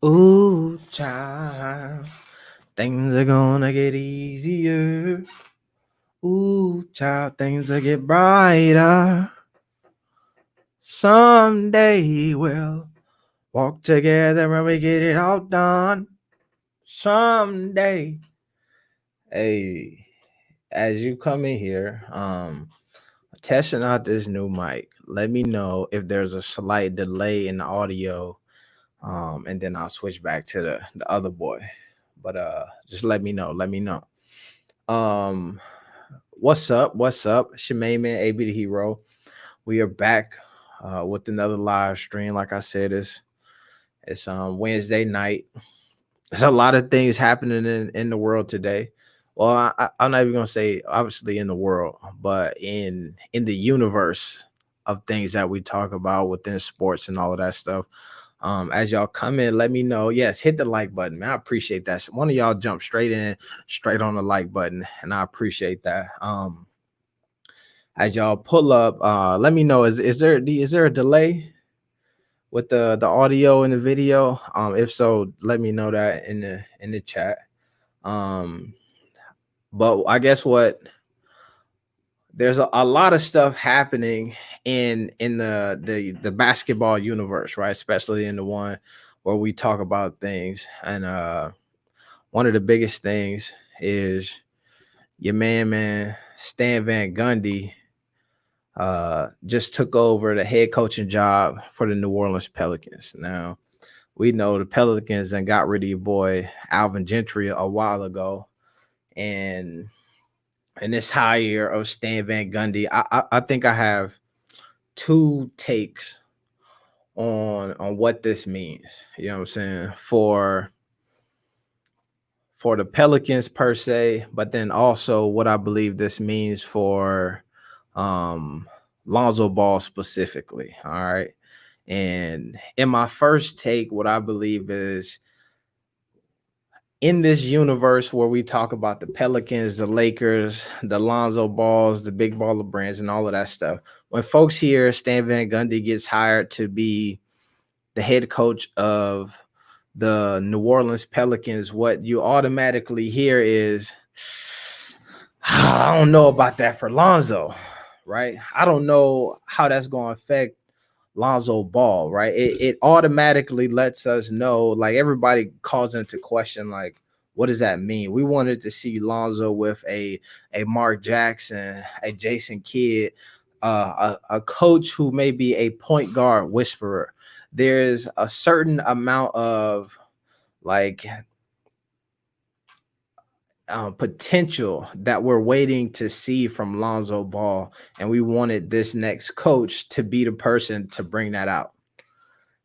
Ooh, child, things are gonna get easier. Ooh, child, things will get brighter. Someday we'll walk together and we get it all done. Someday. Hey, as you come in here, testing out this new mic. Let me know if there's a slight delay in the audio. And then I'll switch back to the other boy. But just let me know. Let me know. Um, what's up? What's up? It's your main man, AB the Hero. We are back with another live stream. Like I said, it's Wednesday night. There's a lot of things happening in the world today. Well, I'm not even gonna say obviously in the world, but in the universe of things that we talk about within sports and all of that stuff. As y'all come in, let me know. Yes, hit the like button, man. I appreciate that. One of y'all jump straight in, straight on the like button, and I appreciate that. As y'all pull up, let me know. Is there a delay with the audio and the video? If so, let me know that in the chat. Um, but I guess what there's a lot of stuff happening in the basketball universe, right? Especially in the one where we talk about things. And one of the biggest things is your man Stan Van Gundy just took over the head coaching job for the New Orleans Pelicans. Now we know the Pelicans and got rid of your boy Alvin Gentry a while ago, and this hire of Stan Van Gundy, I think I have two takes on what this means. You know what I'm saying for the Pelicans per se, but then also what I believe this means for um Lonzo Ball specifically. All right. And in my first take, what I believe is in this universe where we talk about the Pelicans, the Lakers, the Lonzo Balls, the big baller brands, and all of that stuff, when folks hear Stan Van Gundy gets hired to be the head coach of the New Orleans Pelicans, what you automatically hear is, I don't know about that for Lonzo, right? I don't know how that's going to affect Lonzo Ball, right? It automatically lets us know, like everybody calls into question, like, what does that mean? We wanted to see Lonzo with a Mark Jackson, a Jason Kidd, a coach who may be a point guard whisperer. There's a certain amount of like potential that we're waiting to see from Lonzo Ball, and we wanted this next coach to be the person to bring that out.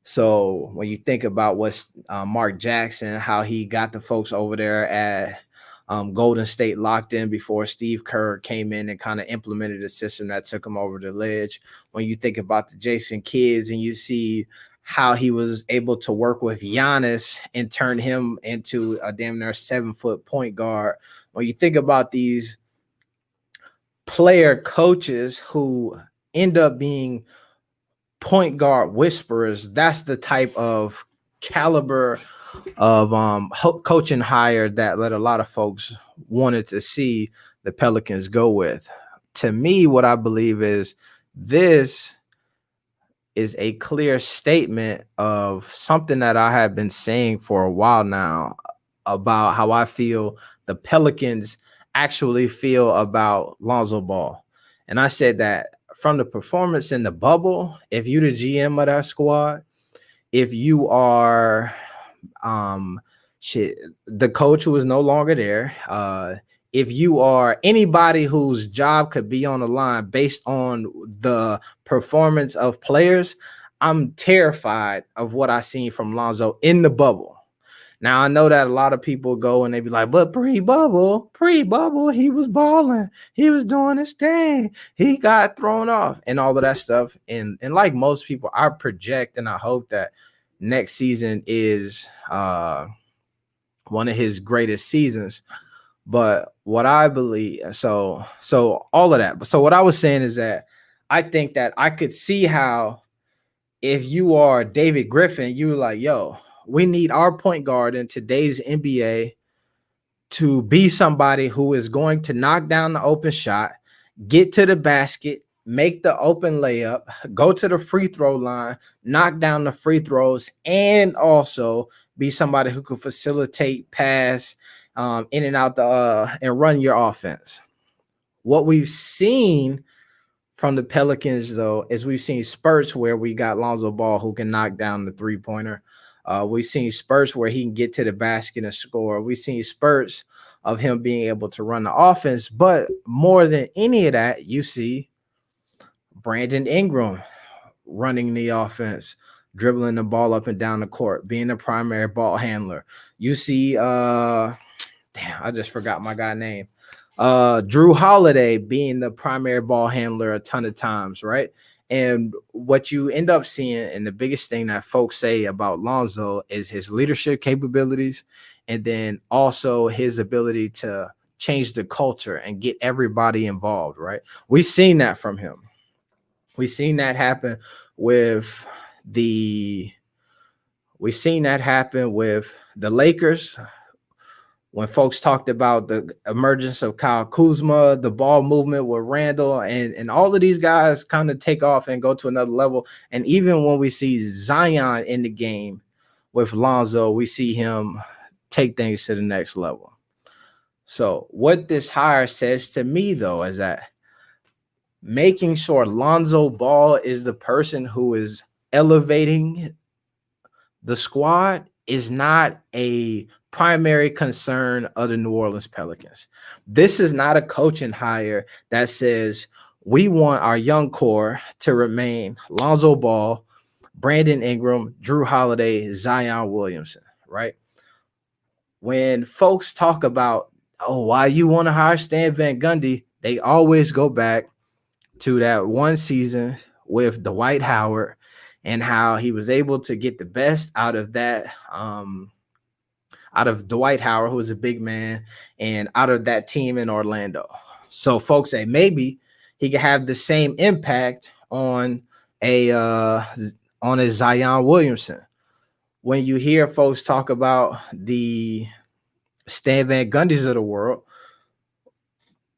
So when you think about what's Mark Jackson, how he got the folks over there at Golden State locked in before Steve Kerr came in and kind of implemented a system that took him over the ledge. When you think about the Jason Kids and you see how he was able to work with Giannis and turn him into a damn near 7-foot point guard. When you think about these player coaches who end up being point guard whisperers, that's the type of caliber of coaching hire that a lot of folks wanted to see the Pelicans go with. To me, what I believe is this is a clear statement of something that I have been saying for a while now about how I feel the Pelicans actually feel about Lonzo Ball. And I said that from the performance in the bubble, if you the GM of that squad, if you are the coach who is no longer there, if you are anybody whose job could be on the line based on the performance of players, I'm terrified of what I seen from Lonzo in the bubble. Now I know that a lot of people go and they be like, but pre-bubble, he was balling, he was doing his thing, he got thrown off, and all of that stuff. And like most people, I project and I hope that next season is one of his greatest seasons. But what I believe, so all of that. So what I was saying is that I think that I could see how if you are David Griffin, you were like, yo, We need our point guard in today's NBA to be somebody who is going to knock down the open shot, get to the basket, make the open layup, go to the free throw line, knock down the free throws, and also be somebody who can facilitate, pass, in and out and run your offense. What we've seen from the Pelicans, though, is we've seen spurts where we got Lonzo Ball who can knock down the three-pointer. We've seen spurts where he can get to the basket and score. We've seen spurts of him being able to run the offense. But more than any of that, you see Brandon Ingram running the offense, dribbling the ball up and down the court, being the primary ball handler. You see, damn, I just forgot my guy's name. Drew Holiday being the primary ball handler a ton of times, right? And what you end up seeing, and the biggest thing that folks say about Lonzo is his leadership capabilities, and then also his ability to change the culture and get everybody involved, right? We've seen that from him. We've seen that happen with the Lakers. When folks talked about the emergence of Kyle Kuzma, the ball movement with Randall, and all of these guys kind of take off and go to another level. And even when we see Zion in the game with Lonzo, we see him take things to the next level. So what this hire says to me, though, is that making sure Lonzo Ball is the person who is elevating the squad is not a primary concern of the New Orleans Pelicans. This is not a coaching hire that says we want our young core to remain Lonzo Ball, Brandon Ingram, Drew Holiday, Zion Williamson, right? When folks talk about, why you want to hire Stan Van Gundy, they always go back to that one season with Dwight Howard and how he was able to get the best out of that, out of Dwight Howard, who was a big man, and out of that team in Orlando. So folks say maybe he could have the same impact on a Zion Williamson. When you hear folks talk about the Stan Van Gundy's of the world,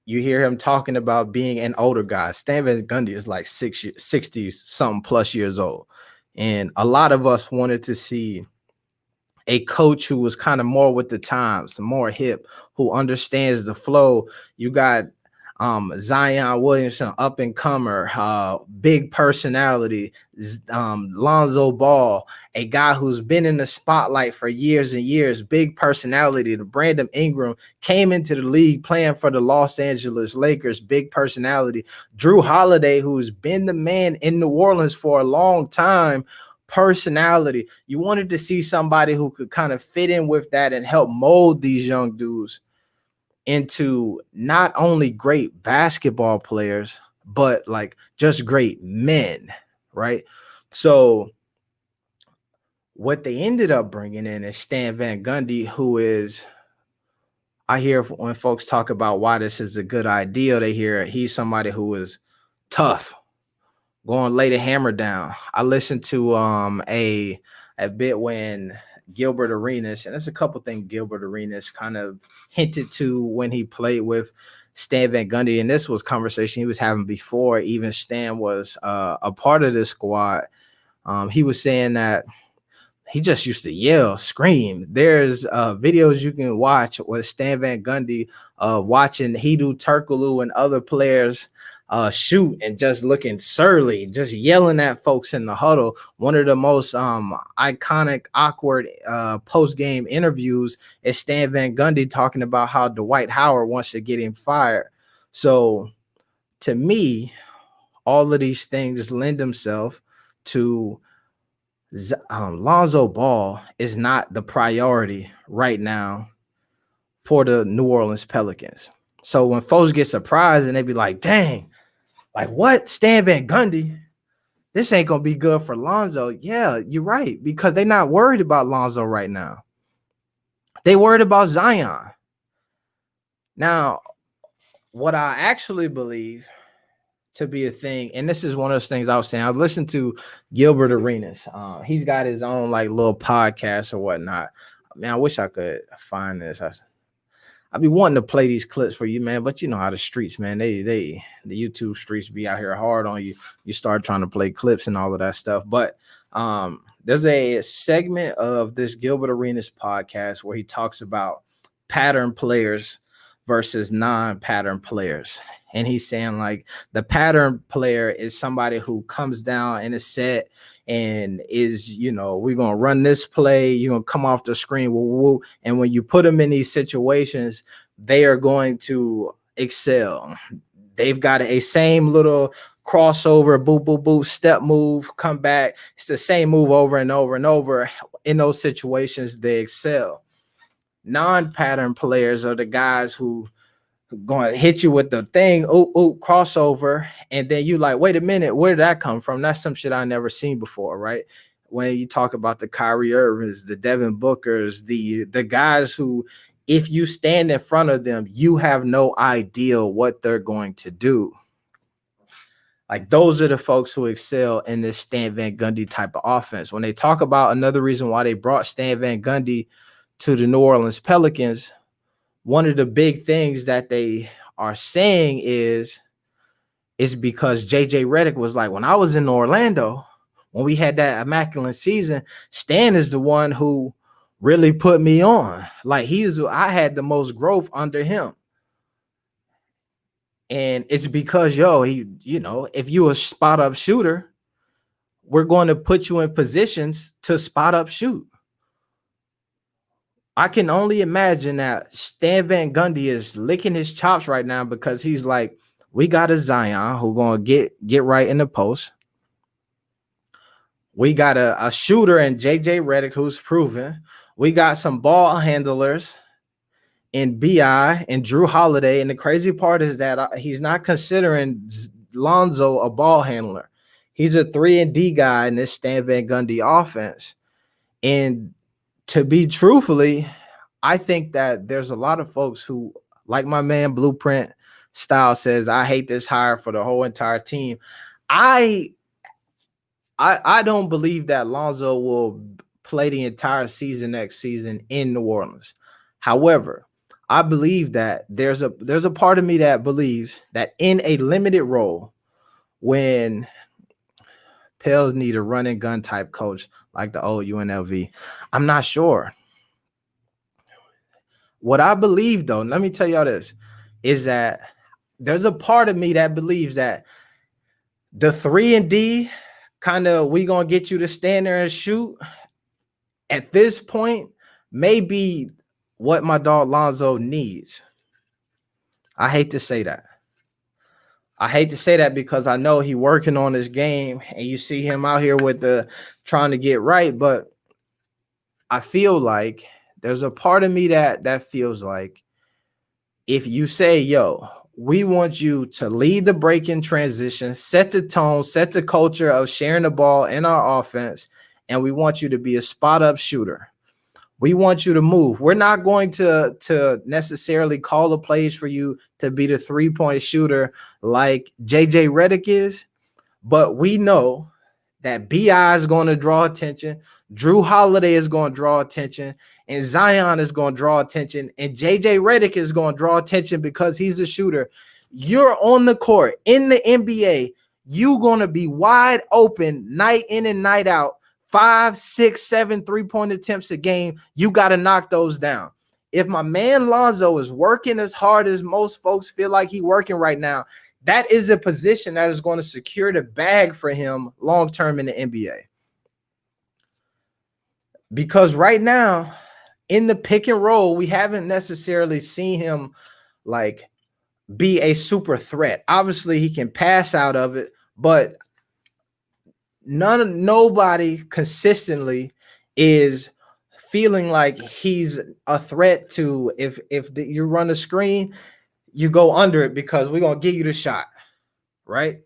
you hear him talking about being an older guy. Stan Van Gundy is like 60-something plus years old. And a lot of us wanted to see a coach who was kind of more with the times, more hip, who understands the flow. You got Zion Williamson, up and comer, big personality, Lonzo Ball, a guy who's been in the spotlight for years and years, big personality. The Brandon Ingram came into the league playing for the Los Angeles Lakers, big personality. Drew Holiday, who's been the man in New Orleans for a long time, personality. You wanted to see somebody who could kind of fit in with that and help mold these young dudes into not only great basketball players, but like just great men, right? So what they ended up bringing in is Stan Van Gundy, who is, I hear when folks talk about why this is a good idea, they hear he's somebody who is tough, going lay the hammer down. I listened to a bit when Gilbert Arenas, and there's a couple things Gilbert Arenas kind of hinted to when he played with Stan Van Gundy, and this was conversation he was having before even Stan was a part of this squad. He was saying that he just used to yell, scream. There's videos you can watch with Stan Van Gundy watching Hedo Turkoglu and other players shoot and just looking surly, just yelling at folks in the huddle. One of the most iconic, awkward post-game interviews is Stan Van Gundy talking about how Dwight Howard wants to get him fired. So to me, all of these things lend themselves to Lonzo Ball is not the priority right now for the New Orleans Pelicans. So when folks get surprised and they be like, dang, like what? Stan Van Gundy? This ain't going to be good for Lonzo. Yeah, you're right, because they're not worried about Lonzo right now. They worried about Zion. Now, what I actually believe to be a thing. And this is one of those things I was saying. I was listening to Gilbert Arenas. He's got his own like little podcast or whatnot. Man, I wish I could find this. I be wanting to play these clips for you, man, but you know how the streets, man, the YouTube streets be out here hard on you. You start trying to play clips and all of that stuff. But there's a segment of this Gilbert Arenas podcast where he talks about pattern players versus non-pattern players. And he's saying like the pattern player is somebody who comes down in a set and is, you know, we're going to run this play. You're going to come off the screen. Woo, woo. And when you put them in these situations, they are going to excel. They've got a same little crossover, boop, boop, boop, step move, come back. It's the same move over and over and over. In those situations, they excel. Non-pattern players are the guys who going to hit you with the thing, crossover, and then you like, wait a minute, where did that come from? That's some shit I never seen before, right? When you talk about the Kyrie Irvings, the Devin Bookers, the guys who, if you stand in front of them, you have no idea what they're going to do. Like those are the folks who excel in this Stan Van Gundy type of offense. When they talk about another reason why they brought Stan Van Gundy to the New Orleans Pelicans, one of the big things that they are saying is because JJ Redick was like, when I was in Orlando, when we had that immaculate season, Stan is the one who really put me on. Like I had the most growth under him. And it's because, if you a spot up shooter, we're going to put you in positions to spot up shoot. I can only imagine that Stan Van Gundy is licking his chops right now because he's like, we got a Zion who's going to get right in the post. We got a shooter in JJ Redick who's proven. We got some ball handlers in BI and Drew Holiday. And the crazy part is that he's not considering Lonzo a ball handler. He's a 3-and-D guy in this Stan Van Gundy offense. And to be truthfully, I think that there's a lot of folks who, like my man Blueprint Style says, I hate this hire for the whole entire team. I don't believe that Lonzo will play the entire season next season in New Orleans. However, I believe that there's a part of me that believes that in a limited role, when Pels need a run and gun type coach like the old UNLV, I'm not sure. What I believe, though, let me tell y'all this, is that there's a part of me that believes that the 3-and-D kind of, we going to get you to stand there and shoot at this point may be what my dog Lonzo needs. I hate to say that. I hate to say that because I know he working on his game and you see him out here with the trying to get right, but I feel like there's a part of me that feels like if you say, yo, we want you to lead the break in transition, set the tone, set the culture of sharing the ball in our offense, and we want you to be a spot up shooter. We want you to move. We're not going to necessarily call the plays for you to be the 3-point shooter like JJ Redick is, but we know that BI is going to draw attention, Drew Holiday is going to draw attention, and Zion is going to draw attention, and JJ Redick is going to draw attention because he's a shooter. You're on the court in the NBA. You're going to be wide open night in and night out. 5, 6, 7 3-point attempts a game. You got to knock those down. If my man Lonzo is working as hard as most folks feel like he's working right now, that is a position that is going to secure the bag for him long-term in the NBA. Because right now, in the pick and roll, we haven't necessarily seen him like be a super threat. Obviously, he can pass out of it, but nobody consistently is feeling like he's a threat to if you run a screen, you go under it because we're going to give you the shot, right?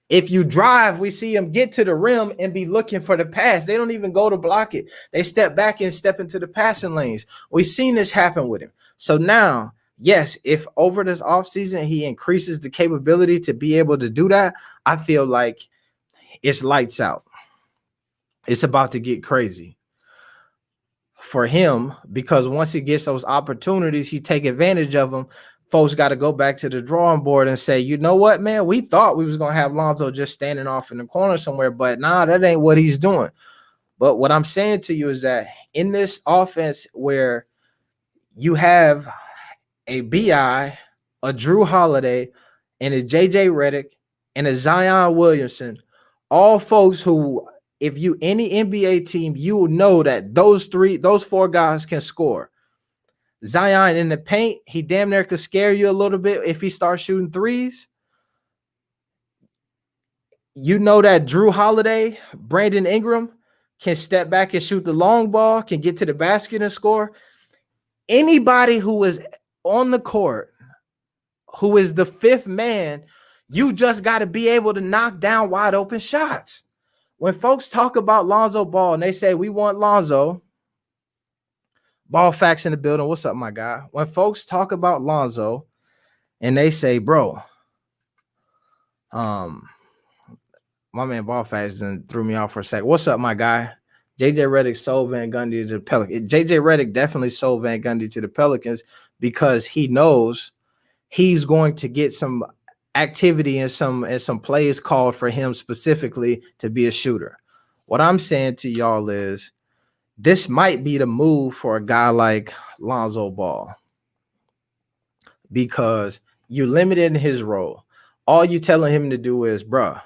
If you drive, we see him get to the rim and be looking for the pass. They don't even go to block it. They step back and step into the passing lanes. We've seen this happen with him. So now Yes, if over this offseason he increases the capability to be able to do that, I feel like it's lights out. It's about to get crazy for him, because once he gets those opportunities, he take advantage of them. Folks got to go back to the drawing board and say, you know what, man, we thought we was going to have Lonzo just standing off in the corner somewhere, but nah, that ain't what he's doing. But what I'm saying to you is that in this offense where you have a BI, a Drew Holiday, and a JJ Redick, and a Zion Williamson, all folks who, if you any NBA team, you will know that those four guys can score. Zion in the paint, he damn near could scare you a little bit if he starts shooting threes. You know that Drew Holiday, Brandon Ingram can step back and shoot the long ball, can get to the basket and score. Anybody who is on the court, who is the fifth man, you just got to be able to knock down wide open shots. When folks talk about Lonzo Ball and they say, we want Lonzo, Ball Facts in the building. What's up, my guy? When folks talk about Lonzo and they say, bro, my man Ball Facts threw me off for a second. What's up, my guy? JJ Redick sold Van Gundy to the Pelicans. JJ Redick definitely sold Van Gundy to the Pelicans because he knows he's going to get some activity and some plays called for him specifically to be a shooter. What I'm saying to y'all is this might be the move for a guy like Lonzo Ball, because you limited his role. All you telling him to do is, bruh,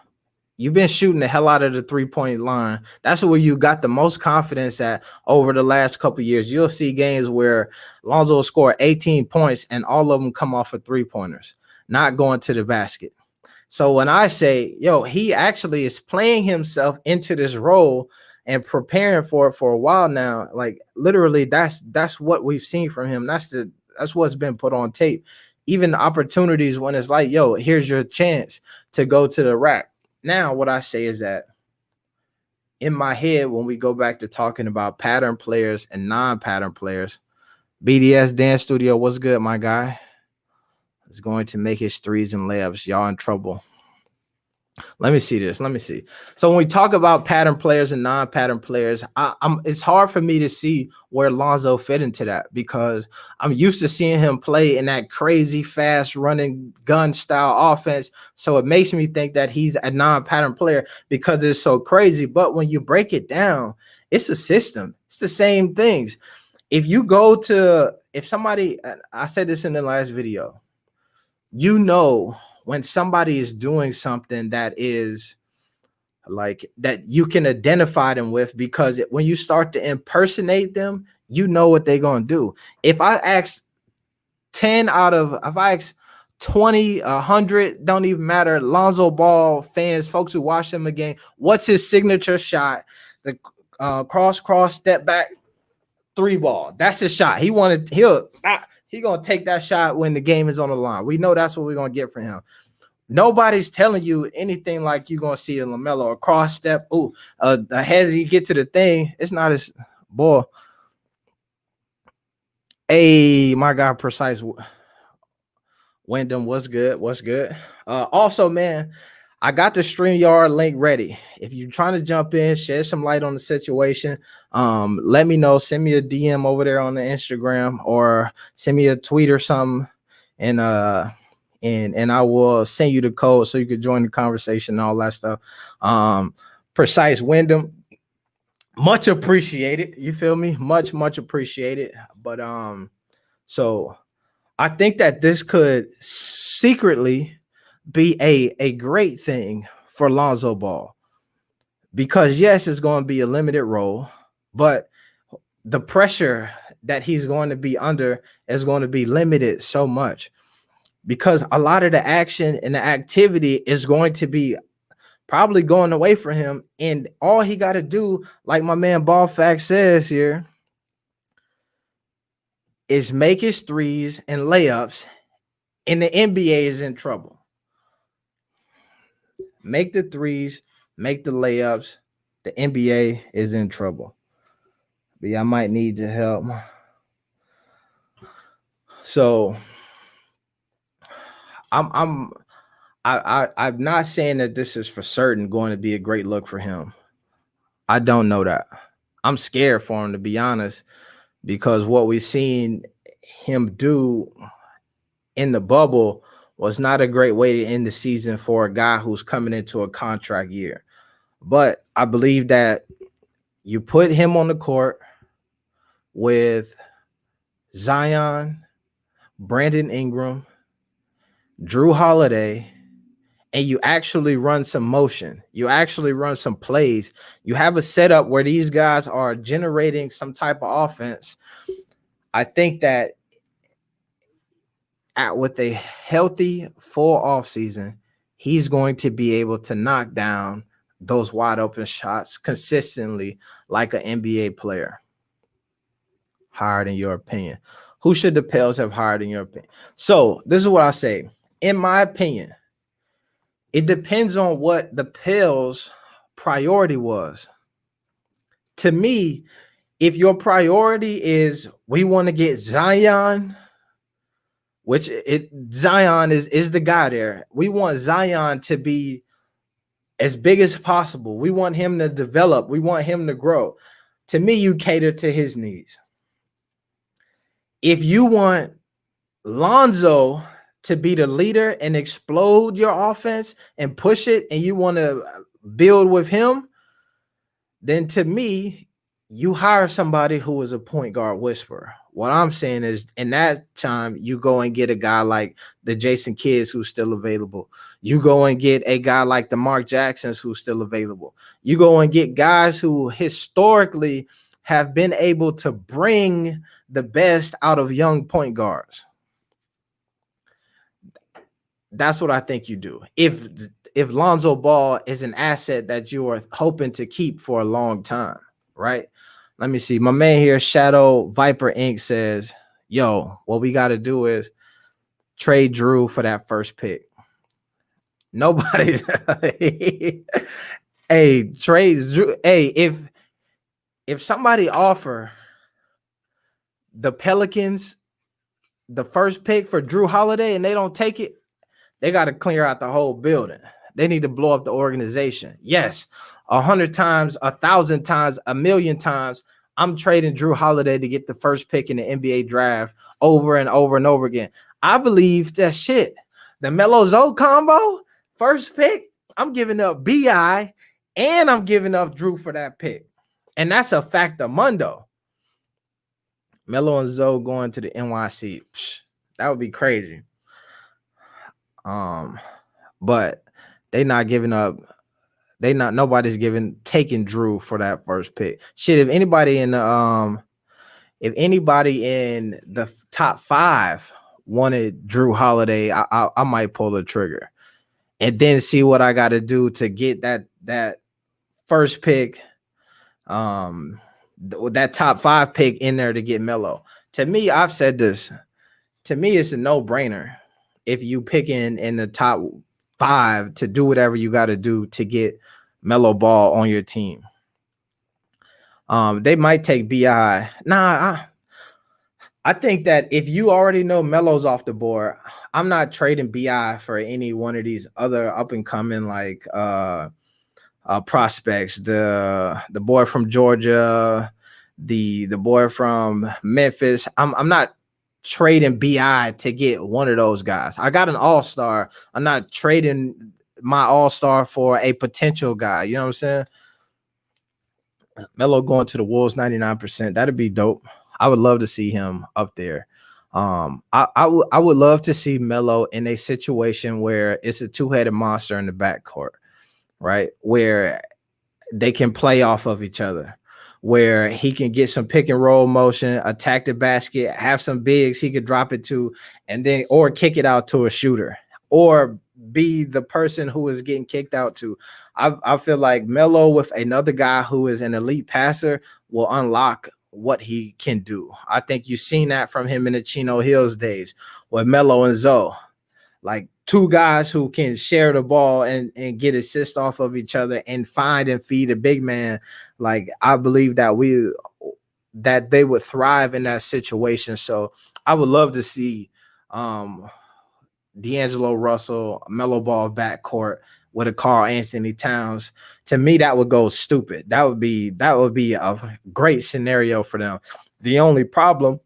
you've been shooting the hell out of the 3-point line. That's where you got the most confidence at over the last couple of years. You'll see games where Lonzo will score 18 points and all of them come off of 3-pointers, not going to the basket. So when I say, yo, he actually is playing himself into this role and preparing for it for a while now, like literally that's what we've seen from him. That's what's been put on tape. Even the opportunities when it's like, yo, here's your chance to go to the rack. Now, what I say is that in my head, when we go back to talking about pattern players and non-pattern players, BDS Dance Studio, what's good, my guy? Is going to make his threes and layups. Y'all in trouble. Let me see this. Let me see. So when we talk about pattern players and non-pattern players, it's hard for me to see where Lonzo fit into that, because I'm used to seeing him play in that crazy fast running gun style offense. So it makes me think that he's a non-pattern player because it's so crazy. But when you break it down, it's a system. It's the same things. If somebody, I said this in the last video, you know, when somebody is doing something that is like that you can identify them with, because when you start to impersonate them, you know what they're going to do. If I ask 20, 100, don't even matter, Lonzo Ball fans, folks who watch them again, what's his signature shot? The cross, step back, 3-ball. That's his shot. He's going to take that shot when the game is on the line. We know that's what we're going to get from him. Nobody's telling you anything like you're going to see a LaMelo or cross step. As he get to the thing, it's not his ball. Hey, my guy, Precise Wyndham, what's good? What's good? Also, man, I got the StreamYard link ready. If you're trying to jump in, shed some light on the situation, let me know. Send me a DM over there on the Instagram, or send me a tweet or something, and I will send you the code so you can join the conversation and all that stuff. Precise Wyndham, much appreciated. You feel me? Much appreciated. But so I think that this could secretly be a great thing for Lonzo Ball, because yes, it's going to be a limited role, but the pressure that he's going to be under is going to be limited so much, because a lot of the action and the activity is going to be probably going away from him. And all he got to do, like my man Ball Fact says here, is make his threes and layups, and the NBA is in trouble. Make the threes, make the layups, the NBA is in trouble. But yeah, I might need your help. So I'm I'm not saying that this is for certain going to be a great look for him. I don't know that. I'm scared for him, to be honest, because what we've seen him do in the bubble was not a great way to end the season for a guy who's coming into a contract year. But I believe that you put him on the court with Zion, Brandon Ingram, Drew Holiday, and you actually run some motion. You actually run some plays. You have a setup where these guys are generating some type of offense. I think that with a healthy full offseason, he's going to be able to knock down those wide open shots consistently like an NBA player. Hired in your opinion? Who should the Pels have hired in your opinion? So this is what I say. In my opinion, it depends on what the Pels' priority was. To me, if your priority is we want to get Zion, which Zion is the guy there. We want Zion to be as big as possible. We want him to develop. We want him to grow. To me, you cater to his needs. If you want Lonzo to be the leader and explode your offense and push it, and you want to build with him, then to me, you hire somebody who is a point guard whisperer. What I'm saying is, in that time, you go and get a guy like the Jason Kidds who's still available. You go and get a guy like the Mark Jacksons who's still available. You go and get guys who historically have been able to bring the best out of young point guards. That's what I think you do. If Lonzo Ball is an asset that you are hoping to keep for a long time, right? Let me see. My man here, Shadow Viper Inc. says, yo, what we got to do is trade Drew for that first pick. Nobody's hey, trades Drew. Hey, if somebody offer the Pelicans the first pick for Drew Holiday and they don't take it, they got to clear out the whole building. They need to blow up the organization. Yes, 100 times, 1,000 times, 1,000,000 times, I'm trading Drew Holiday to get the first pick in the NBA draft over and over and over again. I believe that shit. The Melo Zoe combo, first pick, I'm giving up BI and I'm giving up Drew for that pick. And that's a factamundo. Melo and Zoe going to the NYC. Psh, that would be crazy. But they not giving up. Nobody's taking Drew for that first pick. Shit, if anybody in the top 5 wanted Drew Holiday, I might pull the trigger and then see what I got to do to get that first pick, that top 5 pick in there to get Melo. To me, I've said this. To me, it's a no-brainer. If you pick in the top 5 to do whatever you got to do to get Melo Ball on your team. They might take BI. I think that if you already know Melo's off the board, I'm not trading BI for any one of these other up and coming like prospects. The boy from Georgia, the boy from Memphis. I'm not trading BI to get one of those guys. I got an all-star. I'm not trading my all-star for a potential guy. You know what I'm saying? Melo going to the Wolves 99%. That'd be dope. I would love to see him up there. I would love to see Melo in a situation where it's a two-headed monster in the backcourt, right? Where they can play off of each other, where he can get some pick and roll motion, attack the basket, have some bigs he could drop it to, and then or kick it out to a shooter, or be the person who is getting kicked out to. I feel like Melo with another guy who is an elite passer will unlock what he can do. I think you've seen that from him in the Chino Hills days with Melo and Zoe. Like two guys who can share the ball and get assists off of each other and find and feed a big man. Like I believe that they would thrive in that situation. So I would love to see D'Angelo Russell, Melo Ball backcourt with a Karl Anthony Towns. To me, that would go stupid. That would be a great scenario for them. The only problem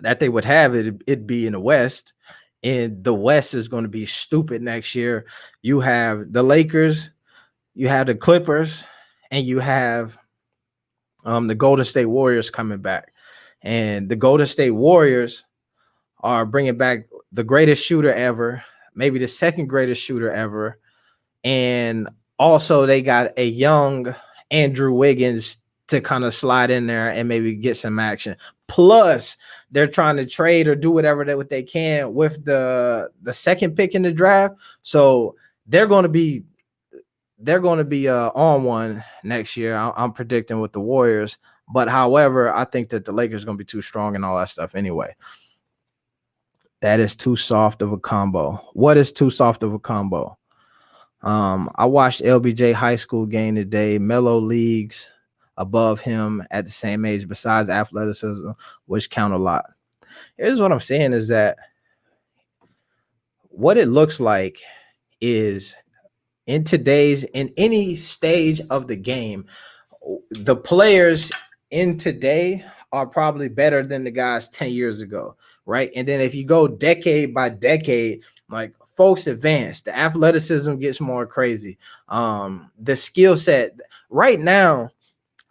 that they would have it'd be in the West, and the West is going to be stupid next year. You have the Lakers, you have the Clippers, and you have the Golden State Warriors coming back. And the Golden State Warriors are bringing back the greatest shooter ever, maybe the second greatest shooter ever. And also they got a young Andrew Wiggins to kind of slide in there and maybe get some action. Plus, they're trying to trade or do whatever they can with the second pick in the draft. So they're going to be on one next year. I'm predicting with the Warriors. But however, I think that the Lakers are going to be too strong and all that stuff anyway. That is too soft of a combo. What is too soft of a combo? I watched LBJ high school game today. Melo leagues above him at the same age besides athleticism, which count a lot. Here's what I'm saying is that what it looks like is in any stage of the game, the players in today are probably better than the guys 10 years ago, right? And then if you go decade by decade, like folks advance, the athleticism gets more crazy. The skill set right now,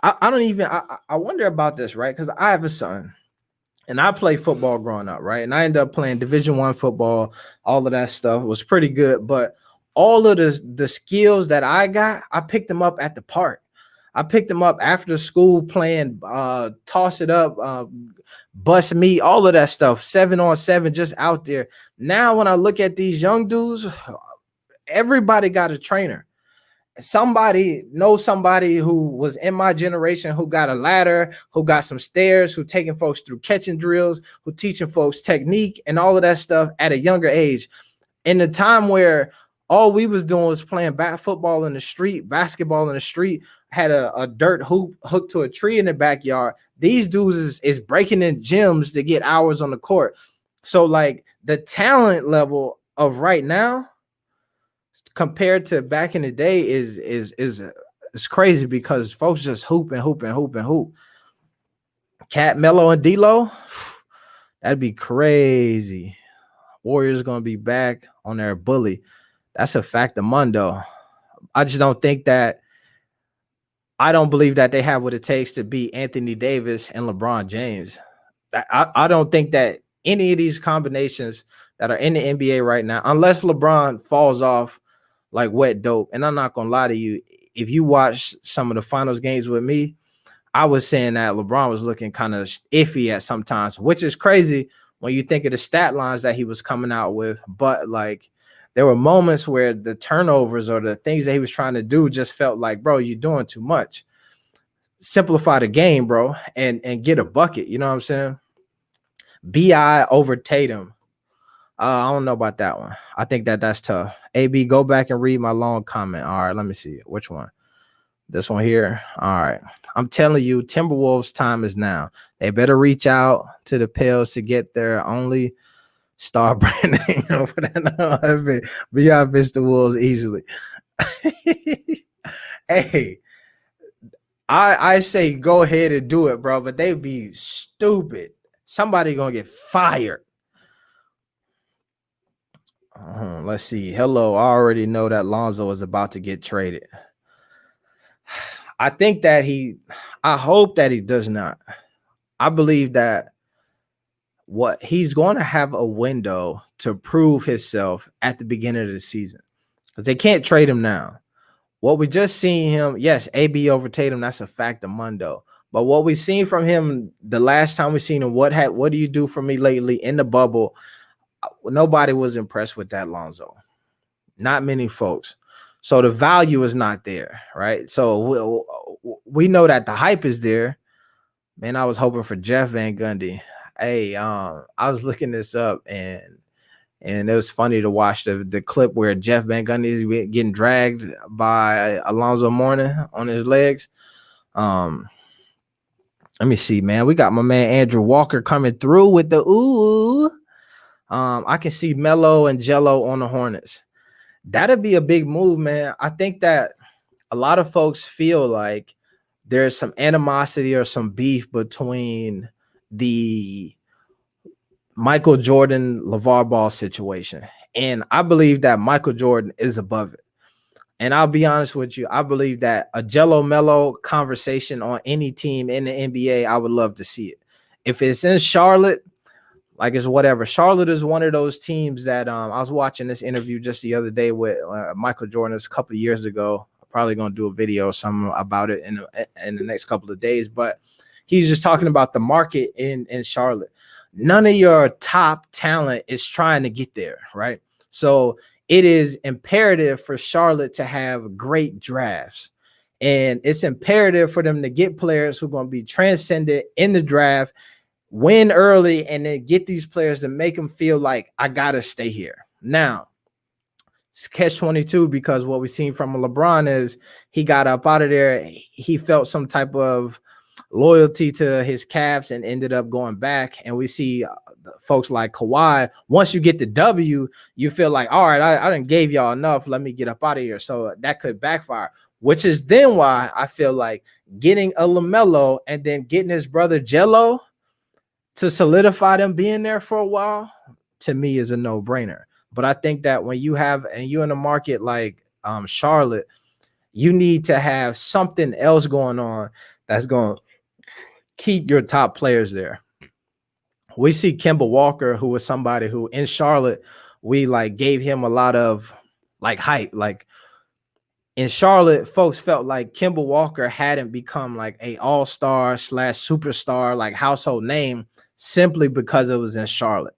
I wonder about this, right? Because I have a son and I played football growing up, right? And I ended up playing Division I football. All of that stuff was pretty good, but all of the skills that I got, I picked them up at the park. I picked them up after school playing, toss it up, bust me, all of that stuff, 7-on-7, just out there. Now, when I look at these young dudes, everybody got a trainer. Somebody knows somebody who was in my generation who got a ladder, who got some stairs, who taking folks through catching drills, who teaching folks technique and all of that stuff at a younger age. In the time where all we was doing was playing football in the street, basketball in the street, had a dirt hoop hooked to a tree in the backyard. These dudes is breaking in gyms to get hours on the court. So like the talent level of right now compared to back in the day is crazy because folks just hoop. Cat, Melo, and D'Lo, that'd be crazy. Warriors gonna be back on their bully. That's a fact of Mundo. I just don't think that. I don't believe that they have what it takes to beat Anthony Davis and LeBron James. I don't think that any of these combinations that are in the NBA right now, unless LeBron falls off like wet dope. And I'm not going to lie to you. If you watch some of the finals games with me, I was saying that LeBron was looking kind of iffy at sometimes, which is crazy when you think of the stat lines that he was coming out with. But like, there were moments where the turnovers or the things that he was trying to do just felt like, bro, you're doing too much. Simplify the game, bro, and get a bucket. You know what I'm saying? BI over Tatum. I don't know about that one. I think that's tough. AB, go back and read my long comment. All right, let me see. Which one? This one here. All right. I'm telling you, Timberwolves' time is now. They better reach out to the Pels to get their only star branding over that. Beyond Mr. Wolves easily. Hey, I say go ahead and do it, bro, but they'd be stupid. Somebody gonna get fired. Let's see. Hello, I already know that Lonzo is about to get traded. I think that I hope that he does not. I believe that he's going to have a window to prove himself at the beginning of the season because they can't trade him now. What we just seen him, yes, AB over Tatum, that's a fact of Mundo. But what we've seen from him the last time we seen him, what do you do for me lately in the bubble? Nobody was impressed with that Lonzo. Not many folks. So the value is not there, right? So we know that the hype is there. Man, I was hoping for Jeff Van Gundy. Hey, I was looking this up and it was funny to watch the clip where Jeff Van Gundy is getting dragged by Alonzo Mourning on his legs. Let me see, man. We got my man Andrew Walker coming through with the ooh. I can see Melo and Jello on the Hornets. That'd be a big move, man. I think that a lot of folks feel like there's some animosity or some beef between the Michael Jordan LeVar Ball situation. And I believe that Michael Jordan is above it. And I'll be honest with you, I believe that a Jello Mello conversation on any team in the NBA, I would love to see it. If it's in Charlotte, like it's whatever. Charlotte is one of those teams that I was watching this interview just the other day with Michael Jordan a couple of years ago. I'm probably going to do a video or something about it in the next couple of days. But he's just talking about the market in Charlotte. None of your top talent is trying to get there, right? So it is imperative for Charlotte to have great drafts. And it's imperative for them to get players who are going to be transcended in the draft, win early, and then get these players to make them feel like I got to stay here. Now, it's catch-22 because what we've seen from LeBron is he got up out of there. He felt some type of loyalty to his Cavs and ended up going back. And we see folks like Kawhi, once you get the W, you feel like, all right, I done gave y'all enough. Let me get up out of here. So that could backfire, which is then why I feel like getting a LaMelo and then getting his brother Jello to solidify them being there for a while, to me, is a no-brainer. But I think that when you have, and you're in a market like Charlotte, you need to have something else going on that's going to keep your top players there. We see Kemba Walker, who was somebody who in Charlotte, we like gave him a lot of like hype. Like in Charlotte, folks felt like Kemba Walker hadn't become like a all-star / superstar, like household name, simply because it was in Charlotte.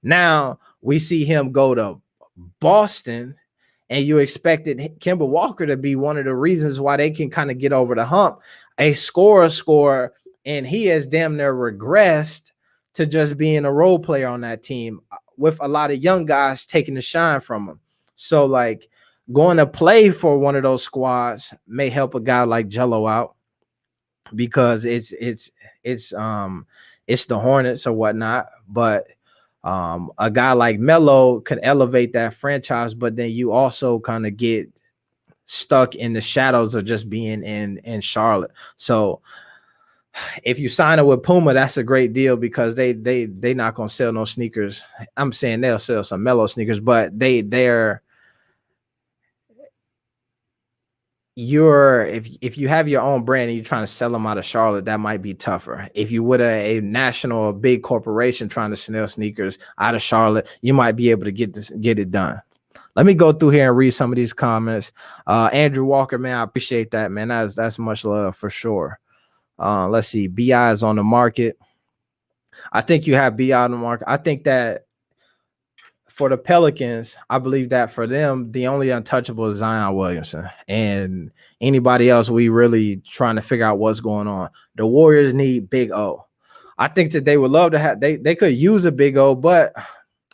Now we see him go to Boston, and you expected Kemba Walker to be one of the reasons why they can kind of get over the hump, a scorer, and he has damn near regressed to just being a role player on that team with a lot of young guys taking the shine from him. So like going to play for one of those squads may help a guy like Jello out because it's the Hornets or whatnot. But a guy like Melo could elevate that franchise, but then you also kind of get stuck in the shadows of just being in Charlotte. So if you sign it with Puma, that's a great deal because they not gonna sell no sneakers. I'm saying they'll sell some Melo sneakers, but if you have your own brand and you're trying to sell them out of Charlotte, that might be tougher. If you would a national or big corporation trying to sell sneakers out of Charlotte, you might be able to get it done. Let me go through here and read some of these comments. Andrew Walker, man, I appreciate that, man. That's much love for sure. Let's see. BI is on the market. I think you have BI on the market. I think that for the Pelicans, I believe that for them, the only untouchable is Zion Williamson. And anybody else, we really trying to figure out what's going on. The Warriors need Big O. I think that they would love to have, they could use a Big O, but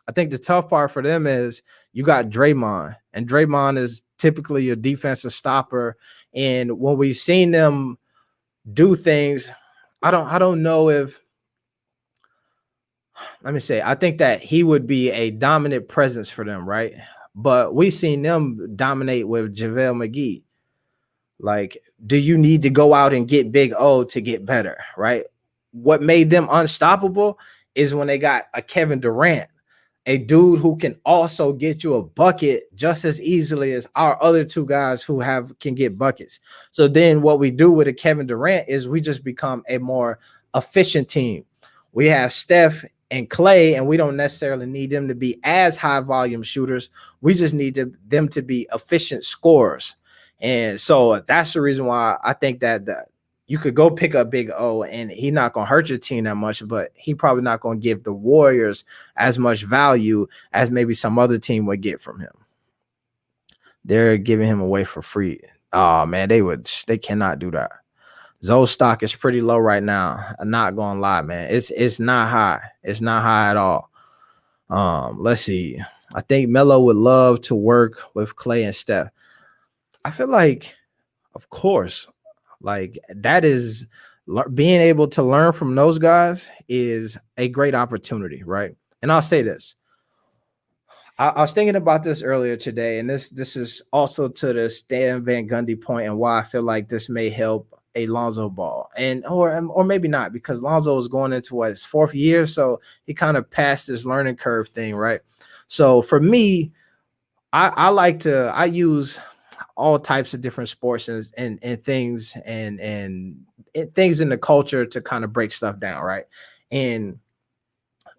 I think the tough part for them is you got Draymond. And Draymond is typically a defensive stopper. And when we've seen them do things, I don't know if, let me say, I think that he would be a dominant presence for them, right? But we've seen them dominate with JaVale McGee. Like, do you need to go out and get Big O to get better, right? What made them unstoppable is when they got a Kevin Durant, a dude who can also get you a bucket just as easily as our other two guys who can get buckets. So then what we do with a Kevin Durant is we just become a more efficient team. We have Steph and Clay, and we don't necessarily need them to be as high volume shooters. We just need them to be efficient scorers. And so that's the reason why I think that you could go pick up Big O and he's not going to hurt your team that much, but he probably not going to give the Warriors as much value as maybe some other team would get from him. They're giving him away for free. Oh man, they cannot do that. Zoe's stock is pretty low right now. I'm not going to lie, man. It's not high. It's not high at all. Let's see. I think Melo would love to work with Clay and Steph. I feel like, of course, like that is being able to learn from those guys is a great opportunity, right? And I'll say this. I was thinking about this earlier today, and this is also to the Stan Van Gundy point, and why I feel like this may help a Lonzo Ball, and or maybe not, because Lonzo is going into what, his fourth year, so he kind of passed this learning curve thing, right? So for me, I use all types of different sports and things and things in the culture to kind of break stuff down, right? And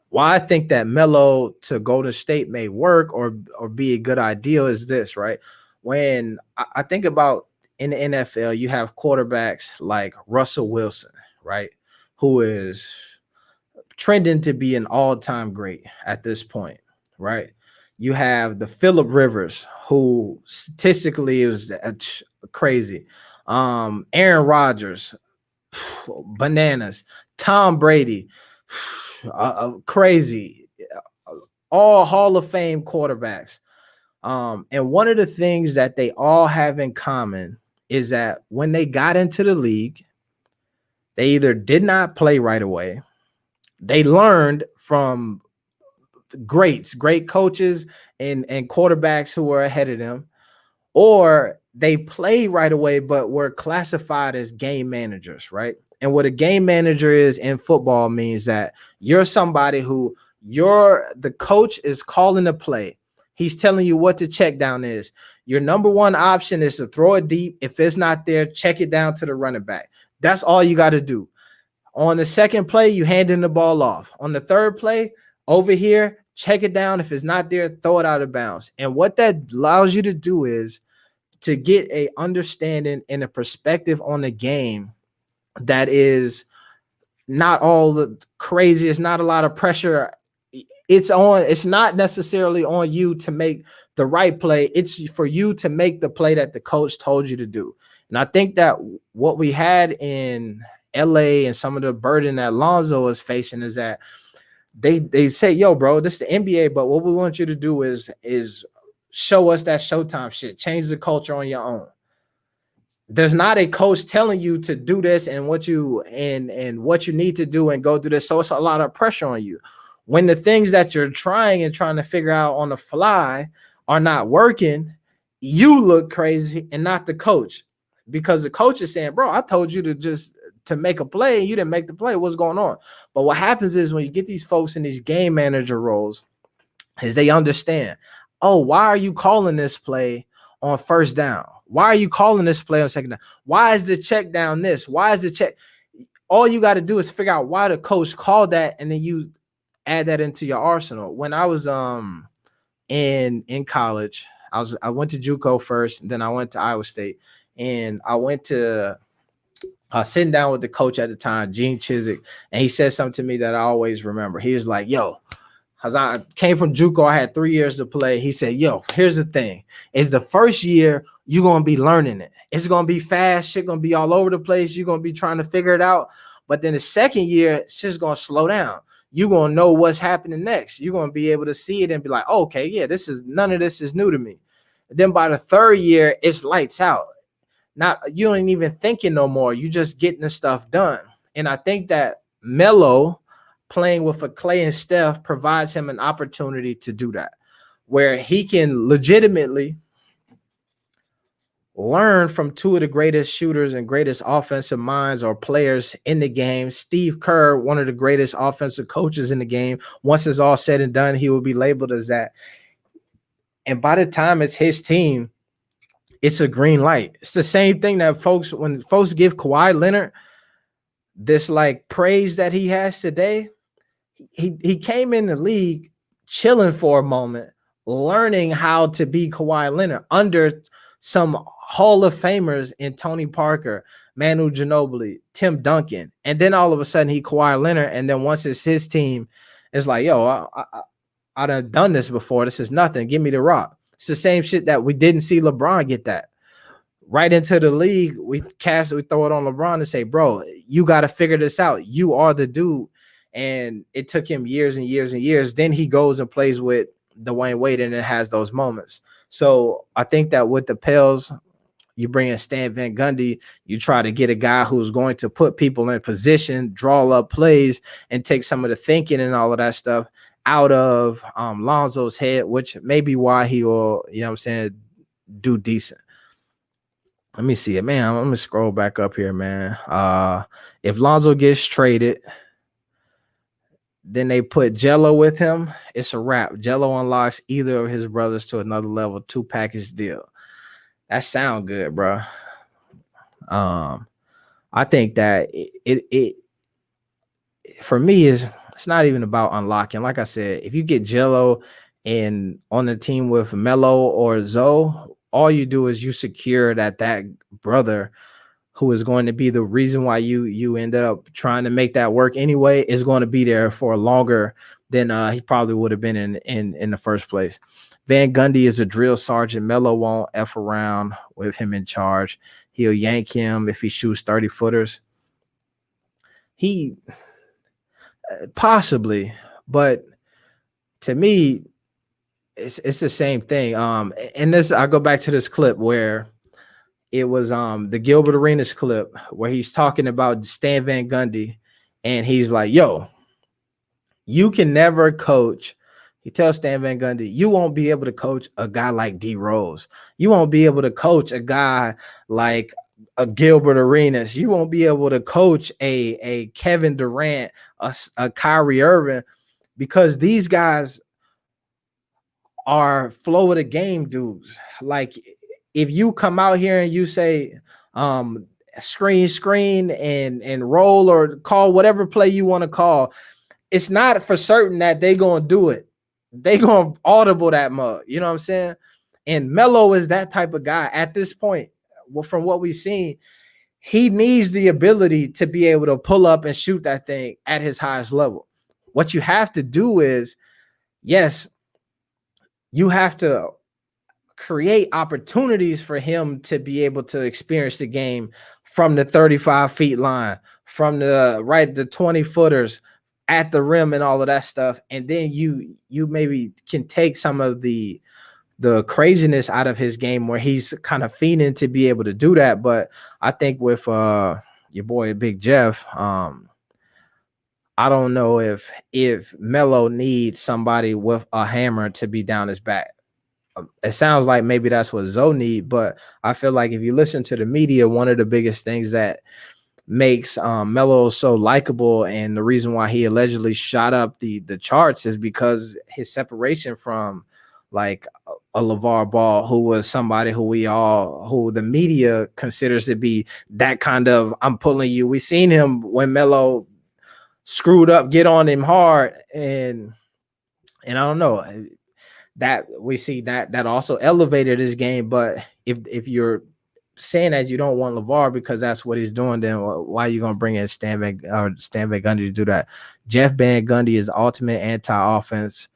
why I think that Melo to Golden State may work or be a good idea is this, right? When I think about in the NFL, you have quarterbacks like Russell Wilson, right? Who is trending to be an all-time great at this point, right? You have the Phillip Rivers, who statistically is crazy. Aaron Rodgers, bananas. Tom Brady, crazy. All Hall of Fame quarterbacks. And one of the things that they all have in common is that when they got into the league, they either did not play right away, they learned from great coaches and quarterbacks who were ahead of them, or they played right away but were classified as game managers, right? And what a game manager is in football means that you're somebody who the coach is calling the play. He's telling you what the check down is. Your number one option is to throw it deep. If it's not there, check it down to the running back. That's all you got to do. On the second play, you handing the ball off. On the third play, over here, check it down. If it's not there, throw it out of bounds. And what that allows you to do is to get a understanding and a perspective on the game that is not all the crazy. It's not a lot of pressure. It's not necessarily on you to make the right play. It's for you to make the play that the coach told you to do. And I think that what we had in LA and some of the burden that Lonzo is facing is that they say, yo, bro, this is the NBA, but what we want you to do is show us that Showtime shit. Change the culture on your own. There's not a coach telling you to do this and what you need to do and go do this. So it's a lot of pressure on you. When the things that you're trying to figure out on the fly are not working, you look crazy and not the coach, because the coach is saying, bro, I told you to make a play and you didn't make the play. What's going on? But what happens is when you get these folks in these game manager roles is they understand, oh, why are you calling this play on first down? Why are you calling this play on second down? Why is the check down this? Why is the check? All you got to do is figure out why the coach called that, and then you add that into your arsenal. When I was in college, I went to JUCO first, then I went to Iowa State, and I went to sitting down with the coach at the time, Gene Chizik, and he said something to me that I always remember. He was like, yo, as I came from JUCO, I had 3 years to play. He said, yo, here's the thing. It's the first year you're going to be learning it. It's going to be fast. Shit going to be all over the place. You're going to be trying to figure it out. But then the second year, it's just going to slow down. You're going to know what's happening next. You're going to be able to see it and be like, oh, okay, yeah, none of this is new to me. And then by the third year, it's lights out. You ain't even thinking no more. You just getting the stuff done. And I think that Melo playing with a Clay and Steph provides him an opportunity to do that, where he can legitimately learn from two of the greatest shooters and greatest offensive minds or players in the game. Steve Kerr, one of the greatest offensive coaches in the game. Once it's all said and done, he will be labeled as that. And by the time it's his team, it's a green light. It's the same thing that when folks give Kawhi Leonard this like praise that he has today, he came in the league chilling for a moment, learning how to be Kawhi Leonard under some Hall of Famers in Tony Parker, Manu Ginobili, Tim Duncan. And then all of a sudden he Kawhi Leonard. And then once it's his team, it's like, yo, I done this before. This is nothing. Give me the rock. It's the same shit that we didn't see LeBron get that. Right into the league, we throw it on LeBron and say, bro, you got to figure this out. You are the dude. And it took him years and years and years. Then he goes and plays with Dwayne Wade and it has those moments. So I think that with the Pels, you bring in Stan Van Gundy, you try to get a guy who's going to put people in position, draw up plays, and take some of the thinking and all of that stuff out of Lonzo's head, which may be why he will, you know what I'm saying, do decent. Let me see it, man. I'm gonna scroll back up here, man. If Lonzo gets traded, then they put Jello with him, it's a wrap. Jello unlocks either of his brothers to another level, 2-package deal. That sound good, bro. I think that it for me is it's not even about unlocking. Like I said, if you get Jello and on the team with Melo or Zoe, all you do is you secure that brother who is going to be the reason why you end up trying to make that work anyway is going to be there for longer than he probably would have been in the first place. Van Gundy is a drill sergeant. Melo won't F around with him in charge. He'll yank him if he shoots 30 footers. He possibly, but to me, it's the same thing. And this, I go back to this clip where it was the Gilbert Arenas clip where he's talking about Stan Van Gundy, and he's like, yo, you can never coach. He tells Stan Van Gundy, you won't be able to coach a guy like D Rose. You won't be able to coach a guy like a Gilbert Arenas. You won't be able to coach a Kevin Durant, a Kyrie Irving, because these guys are flow of the game dudes. Like, if you come out here and you say screen and roll or call whatever play you want to call, it's not for certain that they gonna do it. They gonna audible that mug. You know what I'm saying? And Melo is that type of guy at this point. Well, from what we've seen, he needs the ability to be able to pull up and shoot that thing at his highest level. What you have to do is, yes, you have to create opportunities for him to be able to experience the game from the 35 feet line, from the 20 footers at the rim and all of that stuff. And then you maybe can take some of the craziness out of his game where he's kind of fiending to be able to do that. But I think with your boy Big Jeff, I don't know if Melo needs somebody with a hammer to be down his back. It sounds like maybe that's what Zoe need, but I feel like if you listen to the media, one of the biggest things that makes Melo so likable and the reason why he allegedly shot up the charts is because his separation from like a LeVar Ball, who was somebody who the media considers to be that kind of, I'm pulling you. We seen him when Melo screwed up, get on him hard, and I don't know, that we see that also elevated his game. But if you're saying that you don't want LeVar because that's what he's doing, then why are you gonna bring in Stan Van Gundy to do that? Jeff Van Gundy is ultimate anti-offense.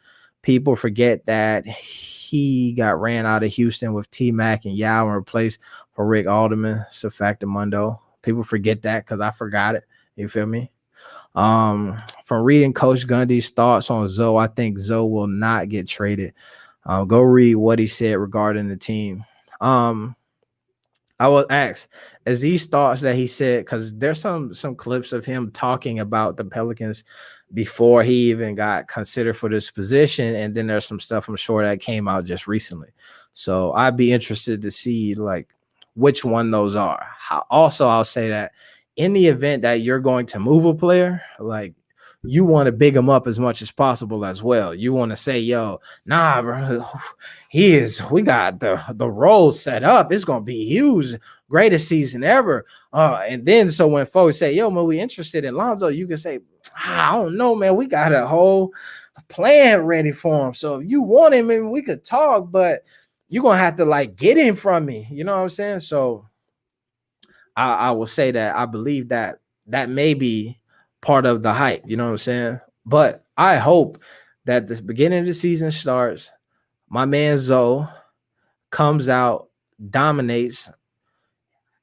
People forget that he got ran out of Houston with T-Mac and Yao and replaced for Rick Alderman, Safactamundo. People forget that because I forgot it. You feel me? From reading Coach Gundy's thoughts on Zoe, I think Zoe will not get traded. Go read what he said regarding the team. I was asked, as these thoughts that he said, because there's some clips of him talking about the Pelicans before he even got considered for this position, and then there's some stuff I'm sure that came out just recently. So I'd be interested to see like which one those are. Also, I'll say that in the event that you're going to move a player, like, you want to big him up as much as possible as well. You want to say, yo, nah, bro, we got the role set up. It's going to be huge, greatest season ever. And then so when folks say, yo, man, we interested in Lonzo, you can say, I don't know, man, we got a whole plan ready for him. So if you want him, maybe we could talk, but you're going to have to like get him from me. You know what I'm saying? So I will say that I believe that may be part of the hype, you know what I'm saying? But I hope that this beginning of the season starts, my man Zoe comes out, dominates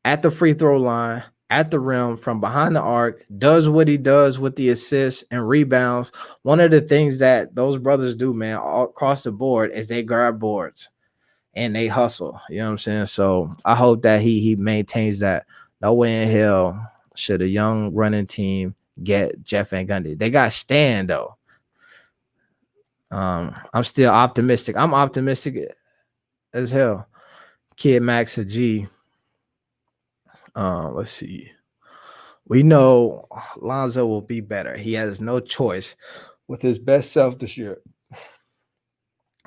at the free throw line, at the rim, from behind the arc, does what he does with the assists and rebounds. One of the things that those brothers do, man, all across the board, is they grab boards and they hustle. You know what I'm saying? So I hope that he maintains that. No way in hell should a young running team get Jeff Van Gundy. They got Stan, though. I'm still optimistic. I'm optimistic as hell. Kid Max a G. Let's see. We know Lonzo will be better. He has no choice with his best self this year.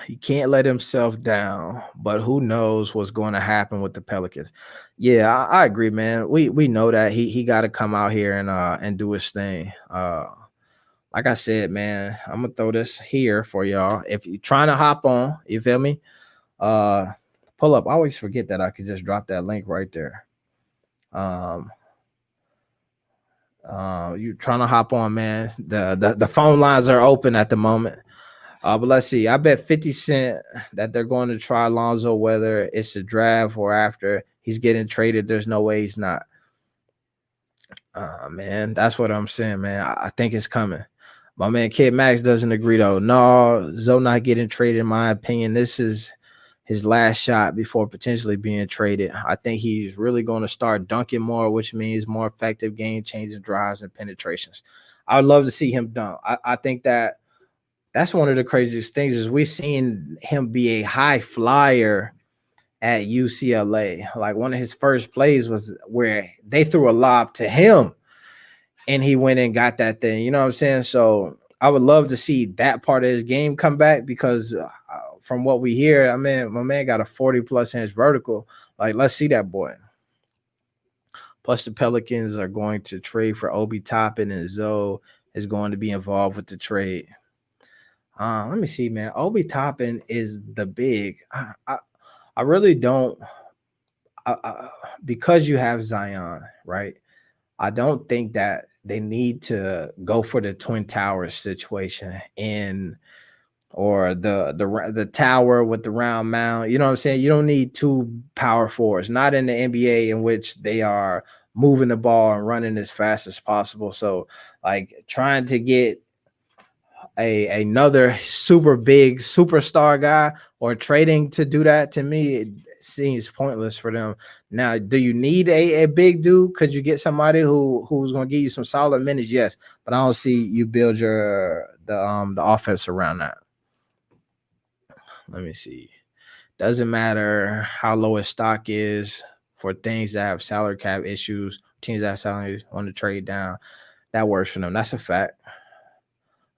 He can't let himself down, but who knows what's going to happen with the Pelicans. Yeah, I agree, man. We know that he got to come out here and do his thing. Like I said, man, I'm gonna throw this here for y'all. If you're trying to hop on, you feel me? Uh Pull up. I always forget that I could just drop that link right there. Um you trying to hop on, man. The phone lines are open at the moment. But let's see. I bet 50 Cent that they're going to try Lonzo, whether it's the draft or after he's getting traded. There's no way he's not. Man, that's what I'm saying, man. I think it's coming. My man Kid Max doesn't agree though. No, Zoe not getting traded, in my opinion. This is his last shot before potentially being traded. I think he's really going to start dunking more, which means more effective game changing drives and penetrations. I would love to see him dunk. I think that's one of the craziest things is we seen him be a high flyer at UCLA. Like one of his first plays was where they threw a lob to him and he went and got that thing. You know what I'm saying? So I would love to see that part of his game come back because from what we hear, I mean, my man got a 40+ inch vertical. Like, let's see that boy. Plus, the Pelicans are going to trade for Obi Toppin, and Zoe is going to be involved with the trade. Let me see, man. Obi Toppin is the big. I really don't. Because you have Zion, right? I don't think that they need to go for the Twin Towers situation or the tower with the round mound. You know what I'm saying? You don't need two power forwards, not in the NBA in which they are moving the ball and running as fast as possible. So, like trying to get another super big superstar guy or trading to do that, to me it seems pointless for them. Now, do you need a big dude? Could you get somebody who's going to give you some solid minutes? Yes, but I don't see you build the offense around that. Let me see. Doesn't matter how low his stock is for things that have salary cap issues, teams that have salary want to trade down. That works for them. That's a fact.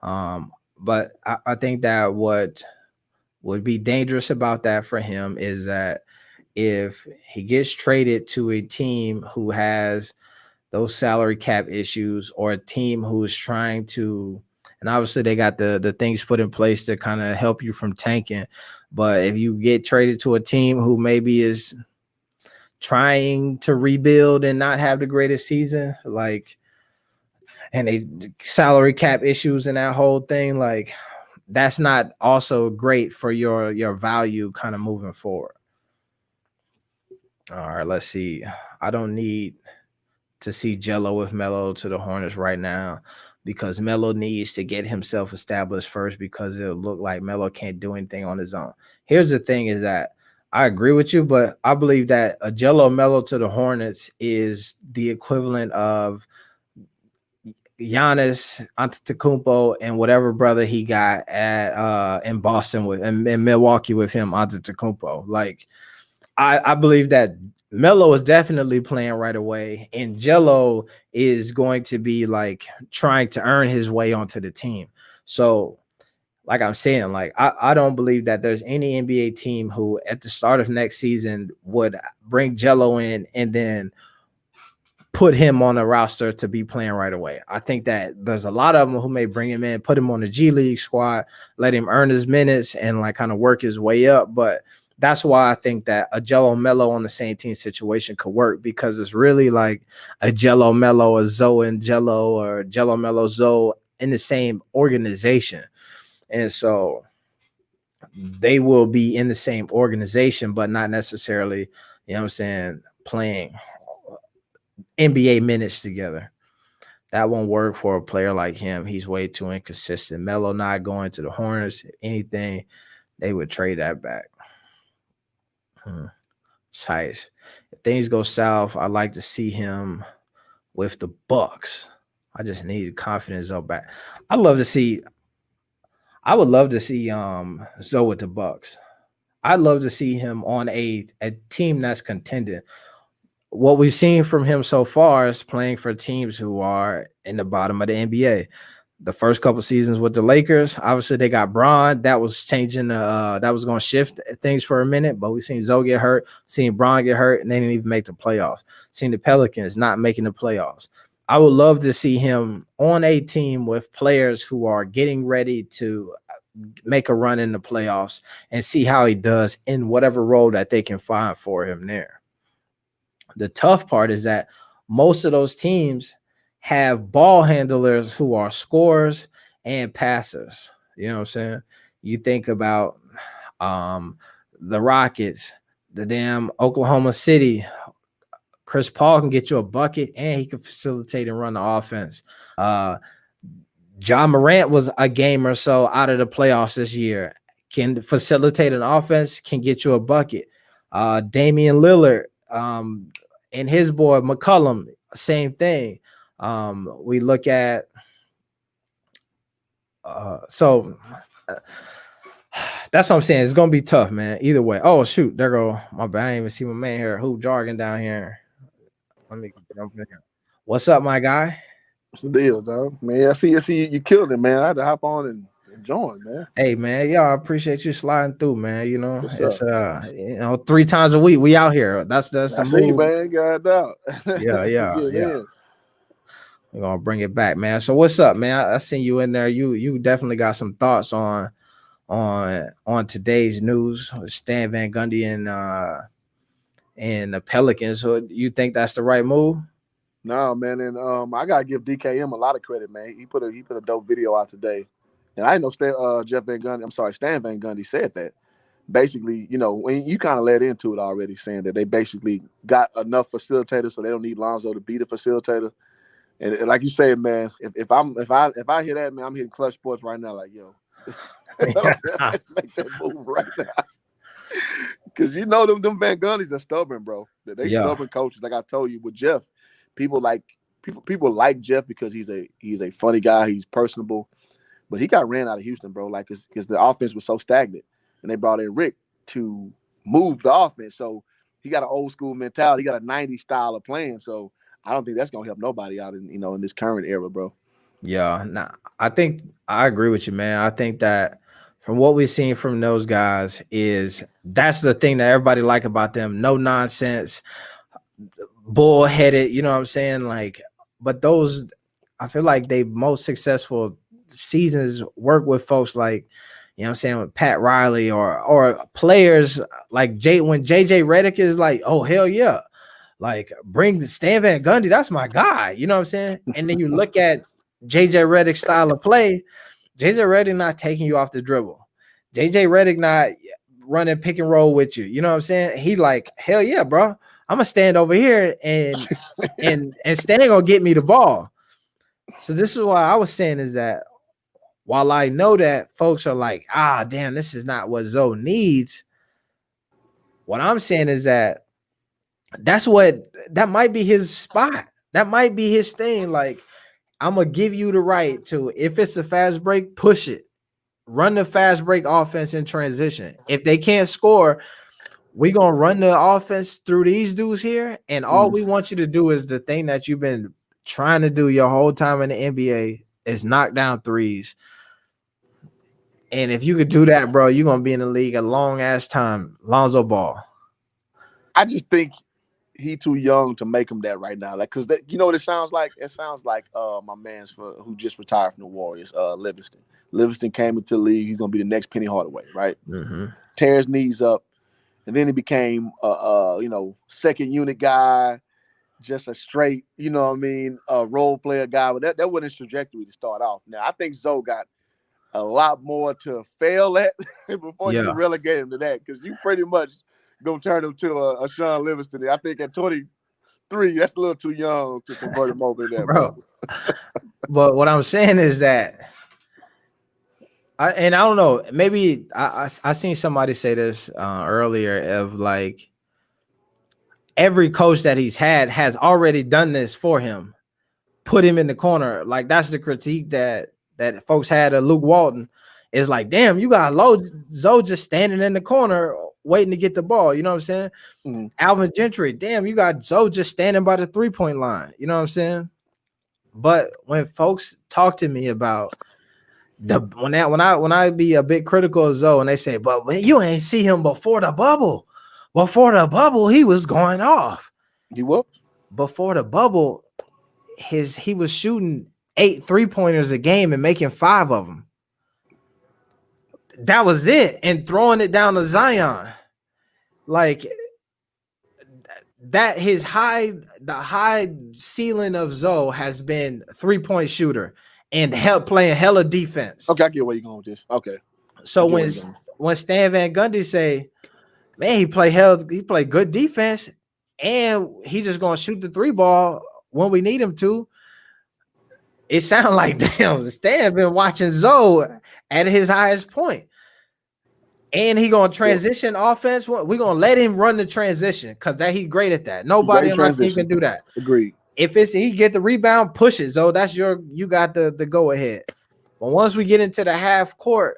But I think that what would be dangerous about that for him is that if he gets traded to a team who has those salary cap issues or a team who is trying to, and obviously they got the things put in place to kind of help you from tanking. But if you get traded to a team who maybe is trying to rebuild and not have the greatest season, like, and they salary cap issues and that whole thing, like that's not also great for your value kind of moving forward. All right, let's see. I don't need to see Jello with Melo to the Hornets right now because Melo needs to get himself established first because it'll look like Melo can't do anything on his own. Here's the thing is that I agree with you, but I believe that a Jello Melo to the Hornets is the equivalent of Giannis Antetokounmpo and whatever brother he got at in Boston with and in Milwaukee with him Antetokounmpo. Like I believe that Melo is definitely playing right away, and Jello is going to be like trying to earn his way onto the team. So, like I'm saying, like I don't believe that there's any NBA team who at the start of next season would bring Jello in and then put him on a roster to be playing right away. I think that there's a lot of them who may bring him in, put him on the G League squad, let him earn his minutes and like kind of work his way up. But that's why I think that a Jello Melo on the same team situation could work because it's really like a Jello Melo, a Zoe and Jello, or Jello Melo Zoe in the same organization. And so they will be in the same organization, but not necessarily, you know what I'm saying, playing NBA minutes together. That won't work for a player like him. He's way too inconsistent. Melo not going to the Hornets, if anything, they would trade that back. Nice. If things go south, I'd like to see him with the Bucks. I just need confidence up back. I would love to see Zoe with the Bucks. I'd love to see him on a team that's contending. What we've seen from him so far is playing for teams who are in the bottom of the NBA. The first couple seasons with the Lakers, obviously they got Braun. That was changing. That was going to shift things for a minute. But we've seen Zoe get hurt, seen Braun get hurt, and they didn't even make the playoffs. Seen the Pelicans not making the playoffs. I would love to see him on a team with players who are getting ready to make a run in the playoffs and see how he does in whatever role that they can find for him there. The tough part is that most of those teams have ball handlers who are scorers and passers. You know what I'm saying? You think about the Rockets, the damn Oklahoma City. Chris Paul can get you a bucket and he can facilitate and run the offense. John Morant was a game or so out of the playoffs this year. Can facilitate an offense, can get you a bucket. Damian Lillard and his boy McCollum, same thing. We look at that's what I'm saying. It's gonna be tough, man. Either way. Oh shoot, there go my bad. I didn't even see my man here. Who jargon down here? Let me jump in here. What's up, my guy? What's the deal, dog? Man, I see you killed it, man. I had to hop on and join, man. Hey, man, y'all, I appreciate you sliding through, man. You know, it's 3 times a week we out here. That's the move, man. God out. Yeah. We're gonna bring it back, man. So what's up, man? I seen you in there. You definitely got some thoughts on today's news with Stan Van Gundy and the Pelicans. So you think that's the right move? No, man, and I gotta give DKM a lot of credit, man. He put a dope video out today, and I know Stan Van Gundy said that. Basically, you know, when you kind of led into it already, saying that they basically got enough facilitators, so they don't need Lonzo to be the facilitator. And like you said, man, if I hear that, man, I'm hitting Clutch Sports right now, like yo, make that move right now. Because you know them Van Gundys are stubborn, bro. They stubborn coaches. Like I told you with Jeff, people like Jeff because he's a funny guy. He's personable, but he got ran out of Houston, bro. Like because the offense was so stagnant, and they brought in Rick to move the offense. So he got an old school mentality. He got a '90s style of playing. So I don't think that's gonna help nobody out in this current era, bro. Yeah, nah, I think I agree with you, man. I think that from what we've seen from those guys that's the thing that everybody like about them. No nonsense, bullheaded, you know what I'm saying? Like, but those, I feel like they most successful seasons work with folks like, you know what I'm saying, with Pat Riley or players like when JJ Redick is like, oh hell yeah, like bring Stan Van Gundy, that's my guy, you know what I'm saying? And then you look at JJ Redick's style of play, JJ Redick not taking you off the dribble, JJ Redick not running pick and roll with you, you know what I'm saying? He like, hell yeah, bro, I'm gonna stand over here and Stan gonna get me the ball. So this is what I was saying is that while I know that folks are like, damn, this is not what Zoe needs, what I'm saying is that that might be his spot. That might be his thing. Like, I'm gonna give you the right to, if it's a fast break, push it. Run the fast break offense in transition. If they can't score, we're gonna run the offense through these dudes here. And all we want you to do is the thing that you've been trying to do your whole time in the NBA is knock down threes. And if you could do that, bro, you're gonna be in the league a long ass time. Lonzo Ball. I just think he too young to make him that right now. Like, cause you know what it sounds like? It sounds like my man's who just retired from the Warriors, Livingston. Livingston came into the league. He's gonna be the next Penny Hardaway, right? Mm-hmm. Tear his knees up, and then he became second unit guy, just a straight, you know what I mean, a role player guy. But that wasn't his trajectory to start off. Now I think Zoe got a lot more to fail at before you relegate him to that, because you pretty much gonna turn him to a Sean Livingston. I think at 23, that's a little too young to convert him over to that, bro. But what I'm saying is that, I don't know, maybe I seen somebody say this earlier of like, every coach that he's had has already done this for him, put him in the corner. Like, that's the critique that folks had of Luke Walton. It's like, damn, you got Zoe just standing in the corner waiting to get the ball. You know what I'm saying? Mhm. Alvin Gentry, damn, you got Zoe just standing by the 3-point line. You know what I'm saying? But when folks talk to me about when I be a bit critical of Zoe and they say, but when you ain't see him before the bubble. Before the bubble, he was going off. He was. Before the bubble, he was shooting 8 3-pointers a game and making 5 of them. That was it, and throwing it down to Zion. Like that, the high ceiling of Zoe has been 3-point shooter and playing hella defense. Okay, I get where you're going with this. Okay. So when Stan Van Gundy say, man, he play good defense, and he just gonna shoot the 3 ball when we need him to. It sounds like, damn, Stan been watching Zoe at his highest point. And he gonna transition offense. We're gonna let him run the transition because he great at that. Nobody on our team can do that. Agreed. If he get the rebound, push it. So that's you got the go ahead. But once we get into the half court,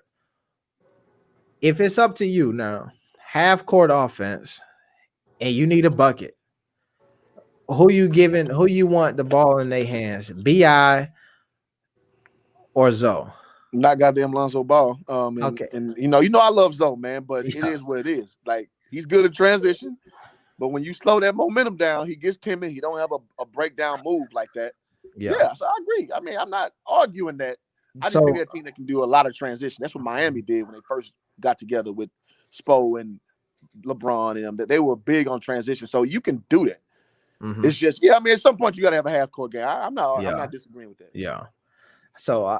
if it's up to you now, half court offense, and you need a bucket, who you want the ball in their hands? BI or Zoe? Not goddamn Lonzo Ball. Okay. And you know I love Zoe, man, but it is what it is. Like, he's good at transition, but when you slow that momentum down, he gets timid. He don't have a breakdown move like that. Yeah, so I agree. I mean, I'm not arguing that. I just think they're a team that can do a lot of transition. That's what Miami did when they first got together with Spo and LeBron and them. That they were big on transition. So you can do that. Mm-hmm. It's just, I mean, at some point you got to have a half court game. I'm not disagreeing with that. Yeah. So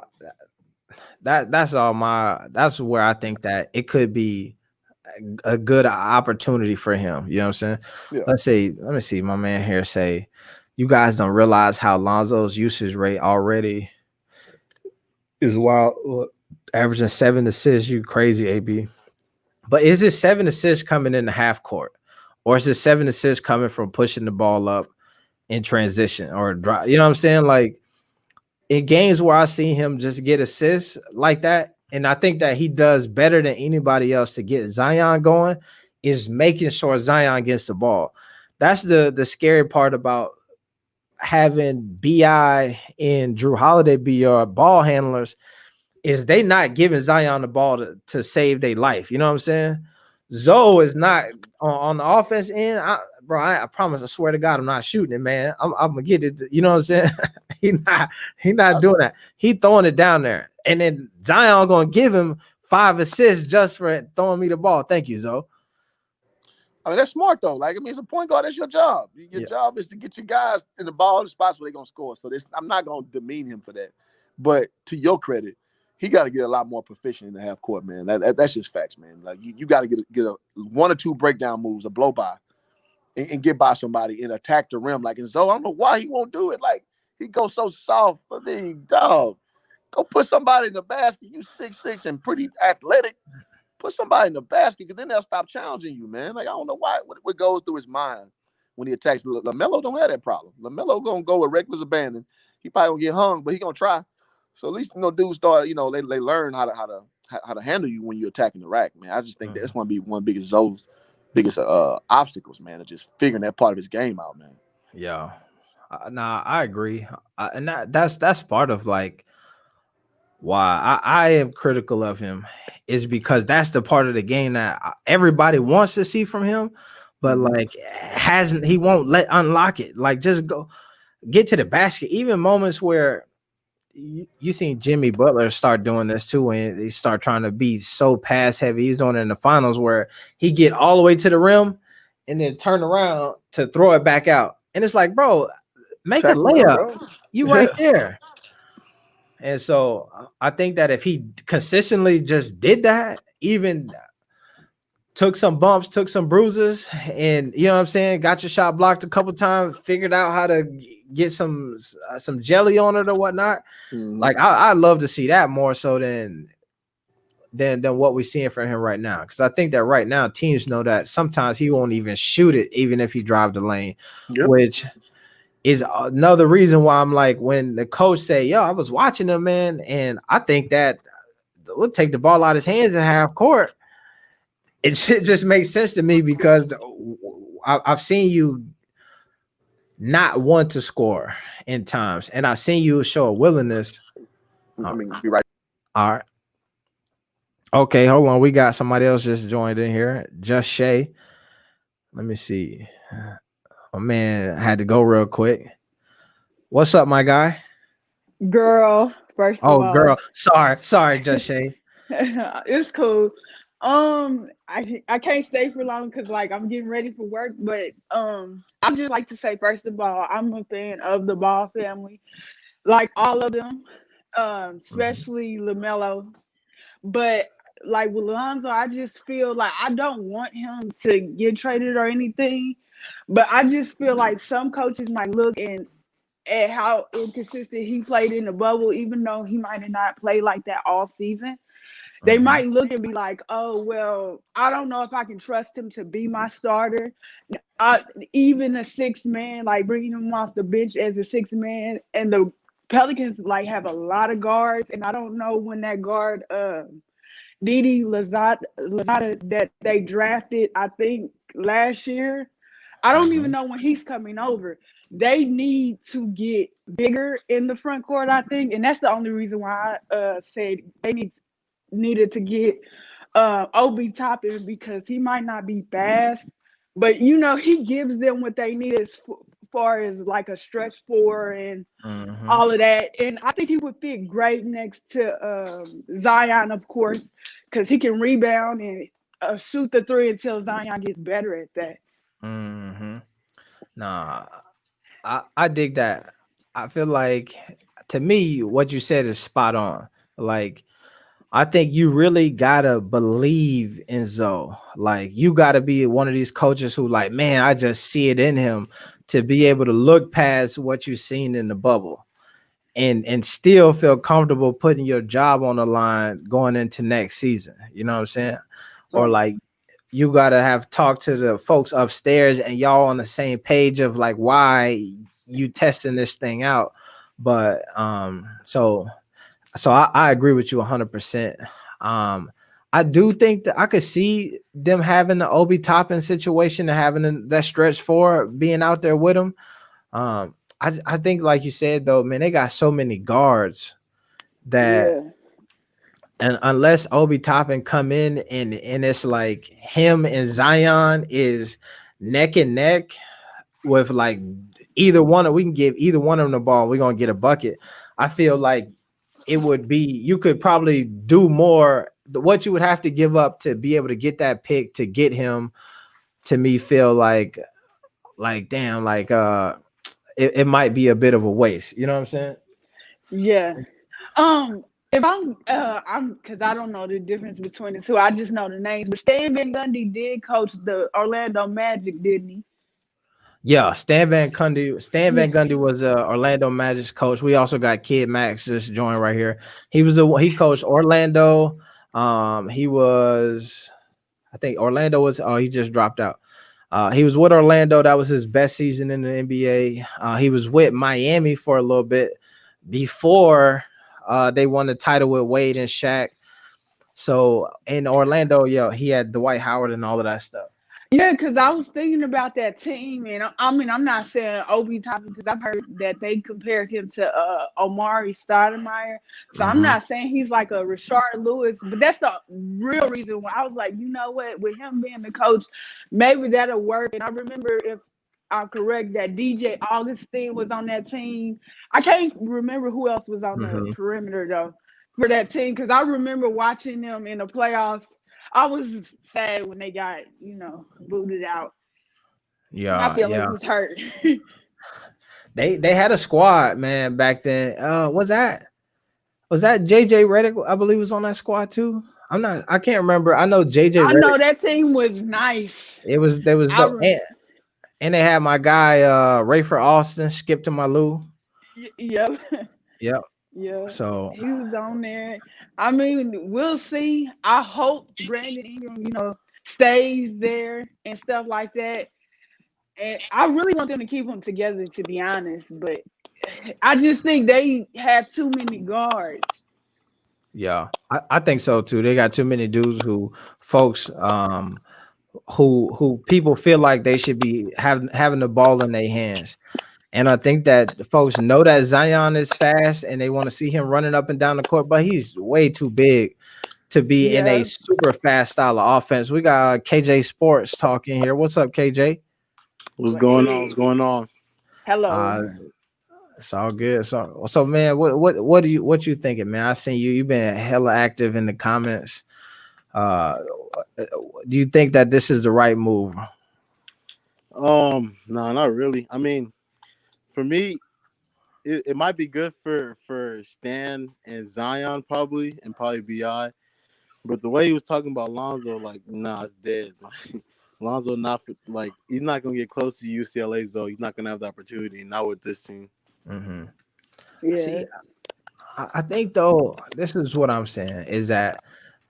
that's where I think that it could be a good opportunity for him. You know what I'm saying? Yeah. Let me see. My man here say, you guys don't realize how Lonzo's usage rate already is wild. Averaging 7 assists. You crazy, AB. But is it 7 assists coming in the half court? Or is it 7 assists coming from pushing the ball up in transition or drop? You know what I'm saying? Like, in games where I see him just get assists like that, and I think that he does better than anybody else to get Zion going, is making sure Zion gets the ball. That's the scary part about having BI and Drew Holiday be your ball handlers, is they not giving Zion the ball to save their life. You know what I'm saying? Zoe is not on the offense end. I promise, I swear to God, I'm not shooting it, man. I'm gonna get it. You know what I'm saying? he not doing that. He throwing it down there, and then Zion gonna give him 5 assists just for throwing me the ball. Thank you, Zoe. I mean, that's smart though. Like, I mean, as a point guard, that's your job. Your job is to get your guys in the ball in the spots where they're gonna score. So I'm not gonna demean him for that. But to your credit, he got to get a lot more proficient in the half court, man. That's just facts, man. Like, you got to get a 1 or 2 breakdown moves, a blow by, and get by somebody and attack the rim. Like, and Zoe, I don't know why he won't do it. Like, he goes so soft. I mean, dog, go put somebody in the basket. You 6'6" and pretty athletic. Put somebody in the basket, because then they'll stop challenging you, man. Like, I don't know what goes through his mind when he attacks. LaMelo don't have that problem. LaMelo gonna go with reckless abandon. He probably gonna get hung, but he gonna try. So at least, dudes start, they learn how to handle you when you're attacking the rack, man. I just think that's going to be one of Zoe's biggest obstacles, man, of just figuring that part of his game out, man. Yeah, I agree, and that's part of like why I am critical of him, is because that's the part of the game that everybody wants to see from him, but like he won't unlock it. Like, just go get to the basket. Even moments where you seen Jimmy Butler start doing this too, and he start trying to be so pass heavy. He's doing it in the finals where he get all the way to the rim and then turn around to throw it back out. And it's like, bro, make a layup. You right there. And so I think that if he consistently just did that, even took some bumps, took some bruises, and you know what I'm saying, got your shot blocked a couple times, figured out how to get some jelly on it or whatnot. Like, I love to see that more so than what we're seeing from him right now. Because I think that right now teams know that sometimes he won't even shoot it, even if he drive the lane, which is another reason why I'm like, when the coach say, yo, I was watching him, man, and I think that we'll take the ball out of his hands in half court. It just makes sense to me because I've seen you not want to score in times, and I've seen you show a willingness. I mean, be right. All right. Okay, hold on. We got somebody else just joined in here. Just Shay. Let me see. Oh man, I had to go real quick. What's up, my guy? Girl, first of Oh, all, girl. Sorry, Just Shay. it's cool. I can't stay for long because like I'm getting ready for work, but I just like to say first of all, I'm a fan of the Ball family, like all of them, Mhm. especially LaMelo. But like with Lonzo, I just feel like I don't want him to get traded or anything, but I just feel like some coaches might look at how inconsistent he played in the bubble, even though he might have not played like that all season. They Mhm. might look and be like, oh, well, I don't know if I can trust him to be my starter. I, even a sixth man, like bringing him off the bench as a sixth man. And the Pelicans like have a lot of guards. And I don't know when that guard, Didi Lazada that they drafted, I think last year. I don't even Mhm. know when he's coming over. They need to get bigger in the front court, I think, and that's the only reason why I said they needed to get Obi Toppin because he might not be fast, but you know he gives them what they need as far as like a stretch four and Mhm. all of that. And I think he would fit great next to Zion, of course, because he can rebound and shoot the three until Zion gets better at that. Mhm. Nah, I dig that. I feel like to me, what you said is spot on. Like I think you really gotta believe in Zoe. Like you gotta be one of these coaches who, like, man, I just see it in him to be able to look past what you've seen in the bubble and still feel comfortable putting your job on the line going into next season. You know what I'm saying? Or Right. like you gotta have talked to the folks upstairs and y'all on the same page of like why you testing this thing out. But I agree with you 100%. Um, I do think that I could see them having the Obi Toppin situation and having that stretch four being out there with them. I think, like you said, though, man, they got so many guards that, Yeah. and unless Obi Toppin come in and it's like him and Zion is neck and neck with like either one, we can give either one of them the ball, we're gonna get a bucket. I feel like it would be you could probably do more. What you would have to give up to be able to get that pick to get him to me feel like damn, like it might be a bit of a waste. You know what I'm saying? Yeah. If I'm because I don't know the difference between the two. I just know the names. But Stan Van Gundy did coach the Orlando Magic, didn't he? Yeah, Stan Yeah. Van Gundy was Orlando Magic's coach. We also got Kid Max just joined right here. He coached Orlando. He was I think Orlando was he just dropped out. He was with Orlando. That was his best season in the NBA. He was with Miami for a little bit before they won the title with Wade and Shaq. So in Orlando, yeah, he had Dwight Howard and all of that stuff. Yeah, because I was thinking about that team, and I mean, I'm not saying Obi Toppin because I've heard that they compared him to Omari Stoudemire. So I'm Mm-hmm. not saying he's like a Rashard Lewis, but that's the real reason why I was like, you know what, with him being the coach, maybe that'll work. And I remember, if I'm correct, that DJ Augustine was on that team. I can't remember who else was on the Mm-hmm. perimeter though for that team because I remember watching them in the playoffs. I was sad when they got, booted out. My Yeah, feelings yeah. was hurt. They had a squad, man, back then. Was that JJ Redick? I believe was on that squad too. I can't remember. I know JJ I Redick. know that team was nice. There was I dope. re- And they had my guy Rayford Austin, Skip to my Lou. yep. Yep. Yeah. So He was on there. I mean, we'll see. I hope Brandon Ingram, stays there and stuff like that. And I really want them to keep them together, to be honest. But I just think they have too many guards. Yeah, I think so too. They got too many dudes who folks who people feel like they should be having the ball in their hands. And I think that folks know that Zion is fast and they want to see him running up and down the court, but he's way too big to be in a Yeah. super fast style of offense. We got KJ Sports talking here. What's up, KJ? What's Well, going on? hey, What's going on? hello. Uh it's all good. So man, what you thinking, man? I seen you've been hella active in the comments. Uh do you think that this is the right move? No, not really. I mean, for me, it might be good for Stan and Zion and probably Bi. But the way he was talking about Lonzo, like, nah, it's dead. Like, Lonzo not like he's not gonna get close to UCLA, though. He's not gonna have the opportunity. Not with this team. Mm-hmm. Yeah. See, I think though, this is what I'm saying is that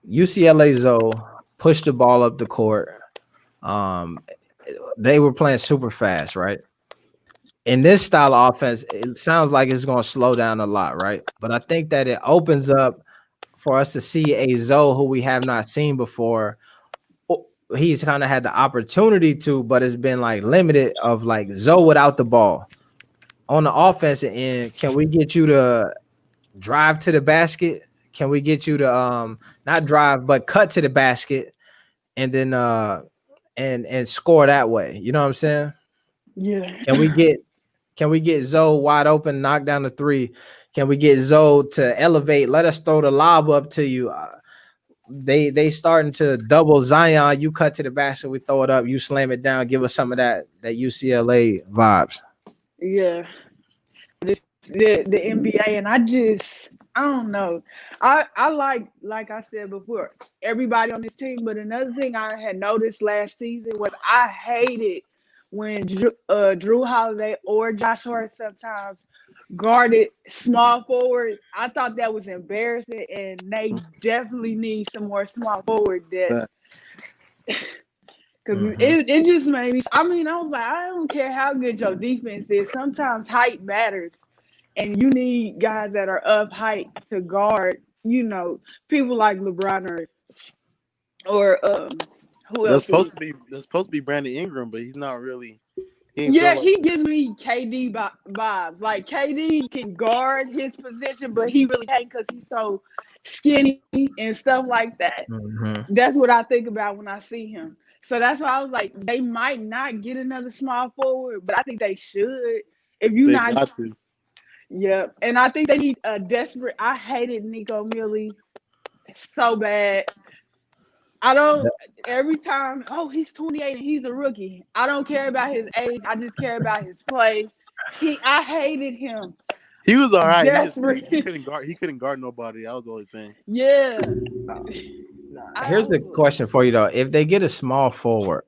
UCLA Zoe pushed the ball up the court. Um, they were playing super fast, right? In this style of offense, it sounds like it's going to slow down a lot, right? But I think that it opens up for us to see a Zoe who we have not seen before. He's kind of had the opportunity to, but it's been like limited of like Zoe without the ball. On the offensive end, can we get you to drive to the basket? Can we get you to not drive but cut to the basket and then and score that way? You know what I'm saying? Yeah. Can we get Zoe wide open, knock down the three? Can we get Zoe to elevate? Let us throw the lob up to you. They starting to double Zion. You cut to the basket, we throw it up, you slam it down. Give us some of that UCLA vibes. Yeah. The NBA, and I don't know. I like I said before, everybody on this team. But another thing I had noticed last season was I hated when Drew Holiday or Josh Hart sometimes guarded small forwards. I thought that was embarrassing, and they definitely need some more small forward depth. But Because it just made me. I mean, I was like, I don't care how good your defense is. Sometimes height matters, and you need guys that are up height to guard. People like LeBron or who that's else supposed is? to be Brandon Ingram, but he's not really. He ain't Yeah, built like he gives me KD vibes. Like KD can guard his position, but he really can't because he's so skinny and stuff like that. Mm-hmm. That's what I think about when I see him. So that's why I was like, they might not get another small forward, but I think they should. If you they not, got to. yeah. And I think they need a desperate. I hated Nico Millie so bad. I don't. Every time, oh, he's 28 and he's a rookie. I don't care about his age. I just care about his play. I hated him. He was all right. Desperate. He couldn't guard. He couldn't guard nobody. That was the only thing. Yeah. Here's the question for you though: if they get a small forward,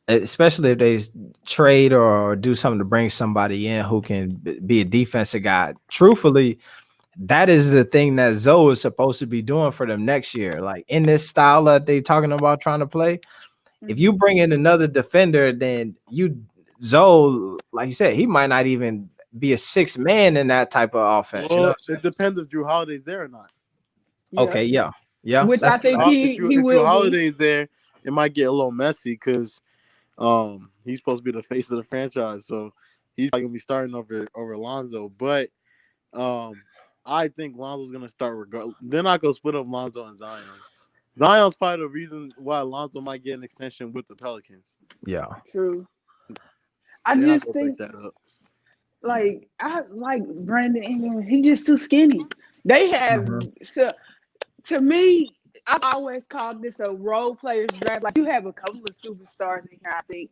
especially if they trade or do something to bring somebody in who can be a defensive guy, truthfully, that is the thing that Zoe is supposed to be doing for them next year. Like in this style that they talking about trying to play, if you bring in another defender, then Zoe, like you said, he might not even be a sixth man in that type of offense. Well, it depends if Drew Holiday's there or not. Okay, yeah. Which I think he if Drew will be. Holiday's there, it might get a little messy because he's supposed to be the face of the franchise, so he's probably gonna be starting over Lonzo. But I think Lonzo's gonna start regardless. They're not gonna split up Lonzo and Zion. Zion's probably the reason why Lonzo might get an extension with the Pelicans. Yeah. True. I They're just think break that up. like I like Brandon Ingram. He's just too skinny. They have so to me, I've always called this a role players draft. Like you have a couple of superstars in here, I think,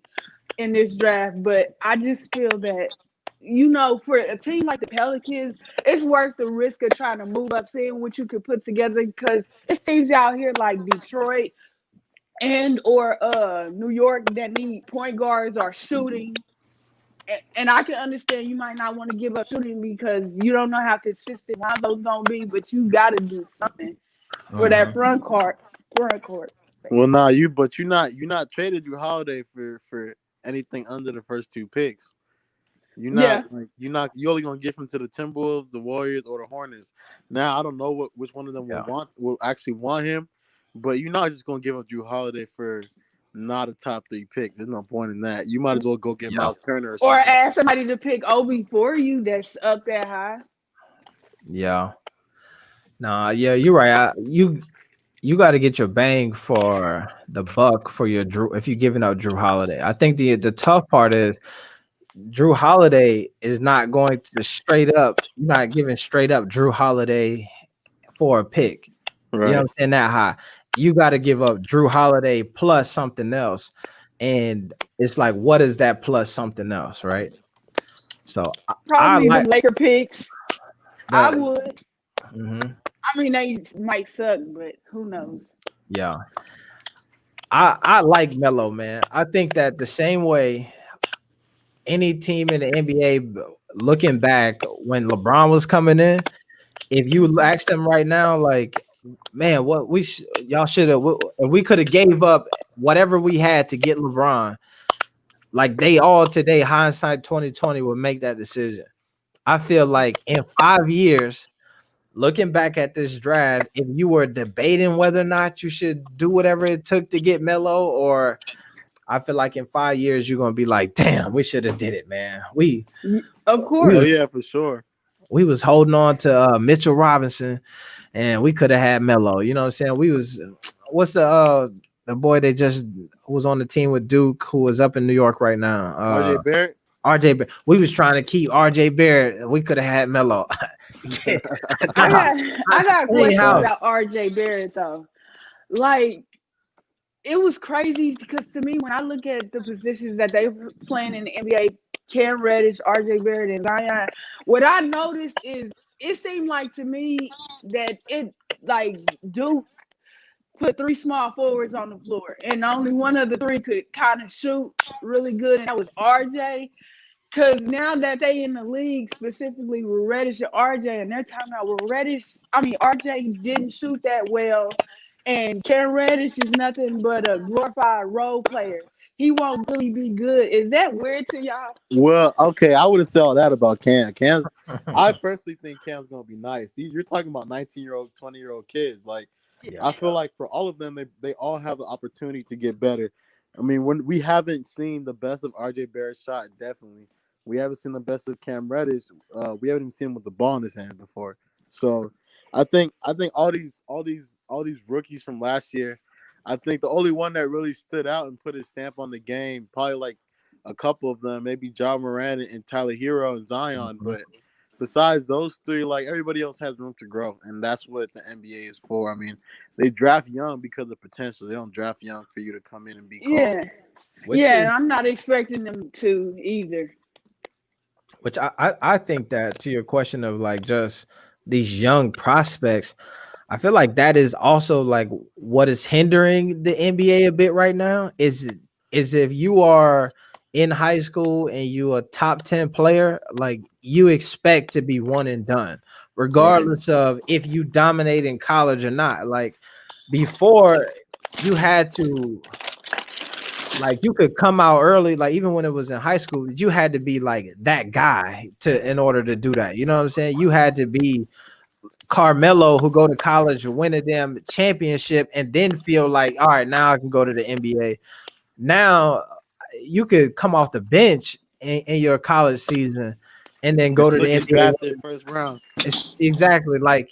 in this draft, but I just feel that for a team like the Pelicans, it's worth the risk of trying to move up, seeing what you could put together because it's teams out here like Detroit and or New York that need point guards or shooting. And I can understand you might not want to give up shooting because you don't know how consistent Lonzo's gonna be, but you got to do something for that front court. Well, nah, you're not traded Drew Holiday for anything under the first two picks. Yeah. You only gonna give him to the Timberwolves, the Warriors, or the Hornets. Now I don't know which one of them Yeah. will actually want him, but you're not just gonna give up Drew Holiday for not a top 3 pick. There's no point in that. You might as well go get Yeah. Miles Turner or Or something. ask somebody to pick Obi for you that's up that high. Yeah. Nah, yeah, you're right. You got to get your bang for the buck for your Drew if you're giving up Drew Holiday. I think the tough part is Drew Holiday is not going to straight up, you're not giving straight up Drew Holiday for a pick. You know what Right. I'm saying? That high. You got to give up Drew Holiday plus something else. And it's like, what is that plus something else, right? So I Probably the like Laker picks. I that. would. Mhm. I mean, they might suck, but who knows? Yeah. I like Melo, man. I think that the same way any team in the NBA looking back when LeBron was coming in, if you ask them right now, like, man, what y'all should have, we could have gave up whatever we had to get LeBron. Like they all today, hindsight 2020 would make that decision. I feel like in 5 years, looking back at this draft, if you were debating whether or not you should do whatever it took to get Melo, or I feel like in 5 years you're gonna be like, damn, we should have did it, man. Of We Oh course. was yeah, for sure. we was holding on to Mitchell Robinson, and we could have had Melo. You know what I'm saying? We was what's the boy that just was on the team with Duke who is up in New York right now? RJ Barrett. RJ. We was trying to keep RJ Barrett. We could have had Melo. I Nah, got clean questions house. about RJ Barrett though. Like it was crazy because to me, when I look at the positions that they were playing in the NBA, Cam Reddish, RJ Barrett, and Zion, what I noticed is it seemed like to me that it like Duke put three small forwards on the floor, and only one of the three could kind of shoot really good, and that was RJ. Because now that they in the league, specifically with Reddish and RJ, and they're talking about RJ didn't shoot that well, and Cam Reddish is nothing but a glorified role player. He won't really be good. Is that weird to y'all? Well, okay, I would have said all that about Cam. I personally think Cam's gonna be nice. You're talking about 19-year-old, 20-year-old kids. Like, Yeah. I feel like for all of them, they all have an opportunity to get better. I mean, when we haven't seen the best of RJ Barrett's shot, definitely. We haven't seen the best of Cam Reddish. We haven't even seen him with the ball in his hand before. So, I think all these rookies from last year, I think the only one that really stood out and put his stamp on the game, probably like a couple of them, maybe John Moran and Tyler Hero and Zion. Mhm. But besides those three, like everybody else has room to grow, and that's what the NBA is for. I mean, they draft young because of potential. They don't draft young for you to come in and be cold. Yeah. Which Yeah, is and I'm not expecting them to either. which I think that to your question of like just these young prospects, I feel like that is also like what is hindering the NBA a bit right now is if you are in high school and you a top 10 player, like you expect to be one and done, Right. regardless of if you dominate in college or not. Like before you had to like you could come out early, like even when it was in high school, you had to be like that guy to in order to do that. You know what I'm saying? You had to be Carmelo who go to college, win a damn championship, and then feel like, all right, now I can go to the NBA. Now you could come off the bench in your college season and then And go to still the get NBA. drafted first round. It's exactly like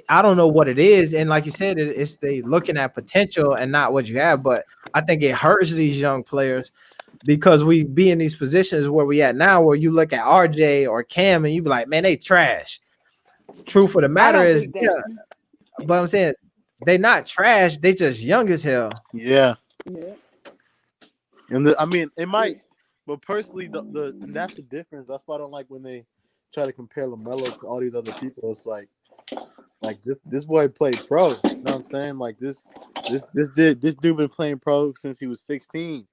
I don't know what it is, and like you said, it's they looking at potential and not what you have. But I think it hurts these young players because we be in these positions where we at now, where you look at RJ or Cam and you be like, man, they trash. Truth of the I matter don't is, think yeah, that. but I'm saying they not trash. They just young as hell. Yeah, Yeah. and I mean, it might, but personally, and that's the difference. That's why I don't like when they try to compare LaMelo to all these other people. It's like this boy played pro. You know what I'm saying? Like this dude been playing pro since he was 16.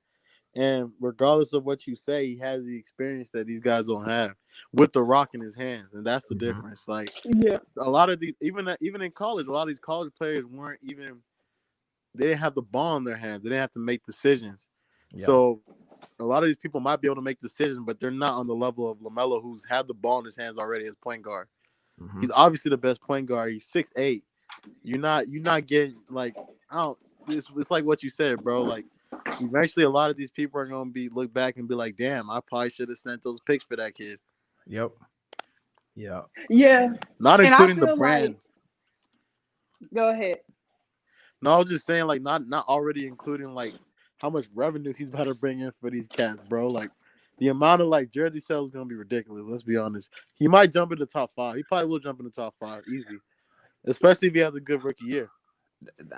And regardless of what you say, he has the experience that these guys don't have with the rock in his hands, and that's the difference. Like Yeah. a lot of these, even in college, a lot of these college players they didn't have the ball in their hands. They didn't have to make decisions. Yeah. So a lot of these people might be able to make decisions, but they're not on the level of LaMelo, who's had the ball in his hands already as point guard. Mhm. He's obviously the best point guard. He's 6'8". You're not getting like I don't. It's like what you said, bro. Like eventually, a lot of these people are gonna be look back and be like, "Damn, I probably should have sent those picks for that kid." Yep. Yeah. Yeah, Not and I including the feel brand. like. Go ahead. No, I was just saying, like, not already including like how much revenue he's about to bring in for these cats, bro. Like, the amount of like jersey sales is gonna be ridiculous. Let's be honest. He might jump in the top 5. He probably will jump in the top 5, easy. Especially if he has a good rookie year.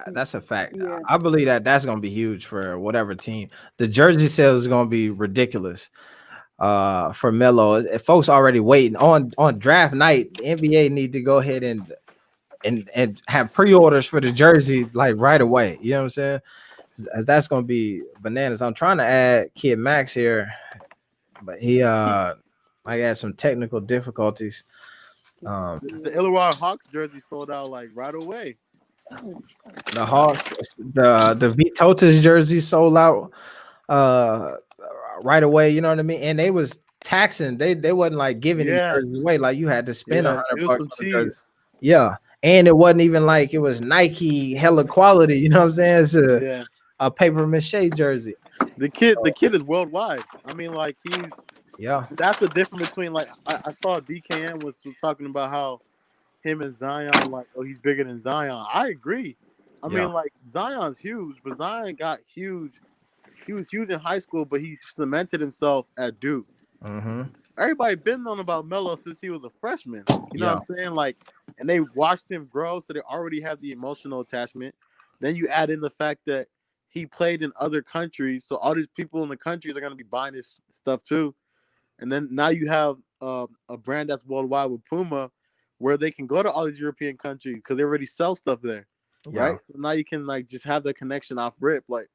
That's a fact. Yeah. I believe that that's going to be huge for whatever team. The jersey sales is going to be ridiculous for Melo. If folks already waiting on draft night, the NBA need to go ahead and have pre-orders for the jersey like right away. You know what I'm saying? That's going to be bananas. I'm trying to add Kid Max here, but he I had some technical difficulties. The Illawarra Hawks jersey sold out like right away. The Hawks, the Vitotas jersey sold out right away. You know what I mean? And they was taxing. They wasn't like giving these jerseys away. Like you had to spend $100 some on the jersey. cheese. Yeah, and it wasn't even like it was Nike hella quality. You know what I'm saying? It's a paper mache jersey. The kid is worldwide. I mean, like that's the difference between like I saw DKM was talking about how him and Zion, like, oh, he's bigger than Zion. I agree. I mean, like, Zion's huge, but Zion got huge. He was huge in high school, but he cemented himself at Duke. Mm-hmm. Everybody been on about Melo since he was a freshman. You know what I'm saying? Like, and they watched him grow, so they already have the emotional attachment. Then you add in the fact that he played in other countries, so all these people in the countries are going to be buying his stuff too. And then now you have a brand that's worldwide with Puma, where they can go to all these European countries because they already sell stuff there, right? So now you can like just have the connection off rip. Like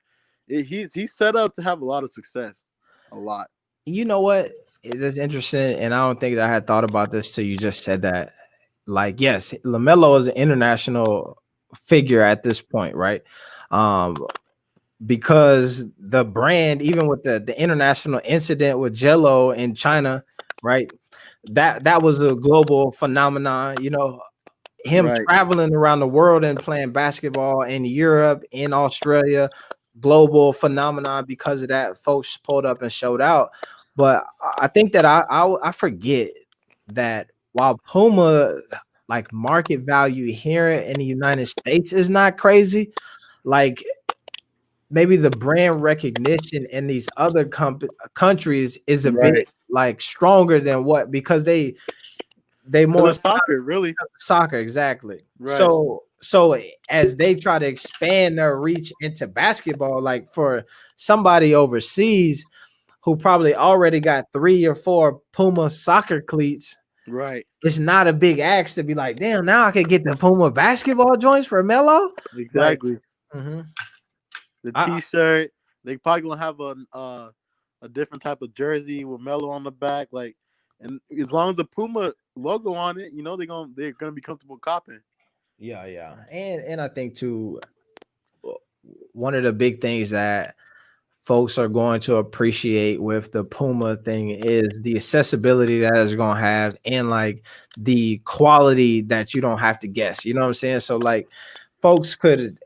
he's set up to have a lot of success, a lot. You know what? It is interesting, and I don't think that I had thought about this till you just said that. Like, yes, LaMelo is an international figure at this point, right? Because the brand, even with the international incident with Jello in China, right? That was a global phenomenon. You know, him traveling around the world and playing basketball in Europe, in Australia, global phenomenon because of that. Folks pulled up and showed out. But I think that I forget that while Puma like market value here in the United States is not crazy, like maybe the brand recognition in these other countries is a bit like stronger than what, because they more soccer exactly. So as they try to expand their reach into basketball, like for somebody overseas who probably already got 3 or 4 Puma soccer cleats, it's not a big ask to be like, damn, now I can get the Puma basketball joints for Melo. Exactly. Like, the T-shirt, they probably gonna have a different type of jersey with Melo on the back, like, and as long as the Puma logo on it, you know they're gonna be comfortable copping. Yeah, and I think too, one of the big things that folks are going to appreciate with the Puma thing is the accessibility that it's going to have, and like the quality that you don't have to guess. You know what I'm saying? So like folks could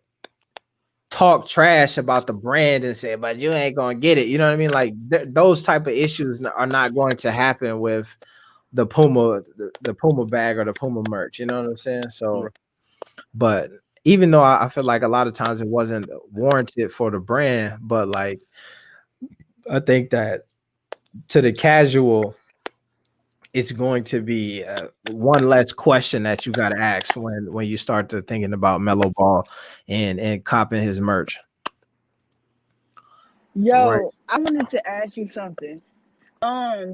talk trash about the brand and say, but you ain't going to get it. You know what I mean? Like those type of issues are not going to happen with the Puma, the Puma bag or the Puma merch. You know what I'm saying? So, but even though I feel like a lot of times it wasn't warranted for the brand, but like I think that to the casual, it's going to be one less question that you got to ask when you start to thinking about Melo Ball and copping his merch. Yo, I wanted to ask you something.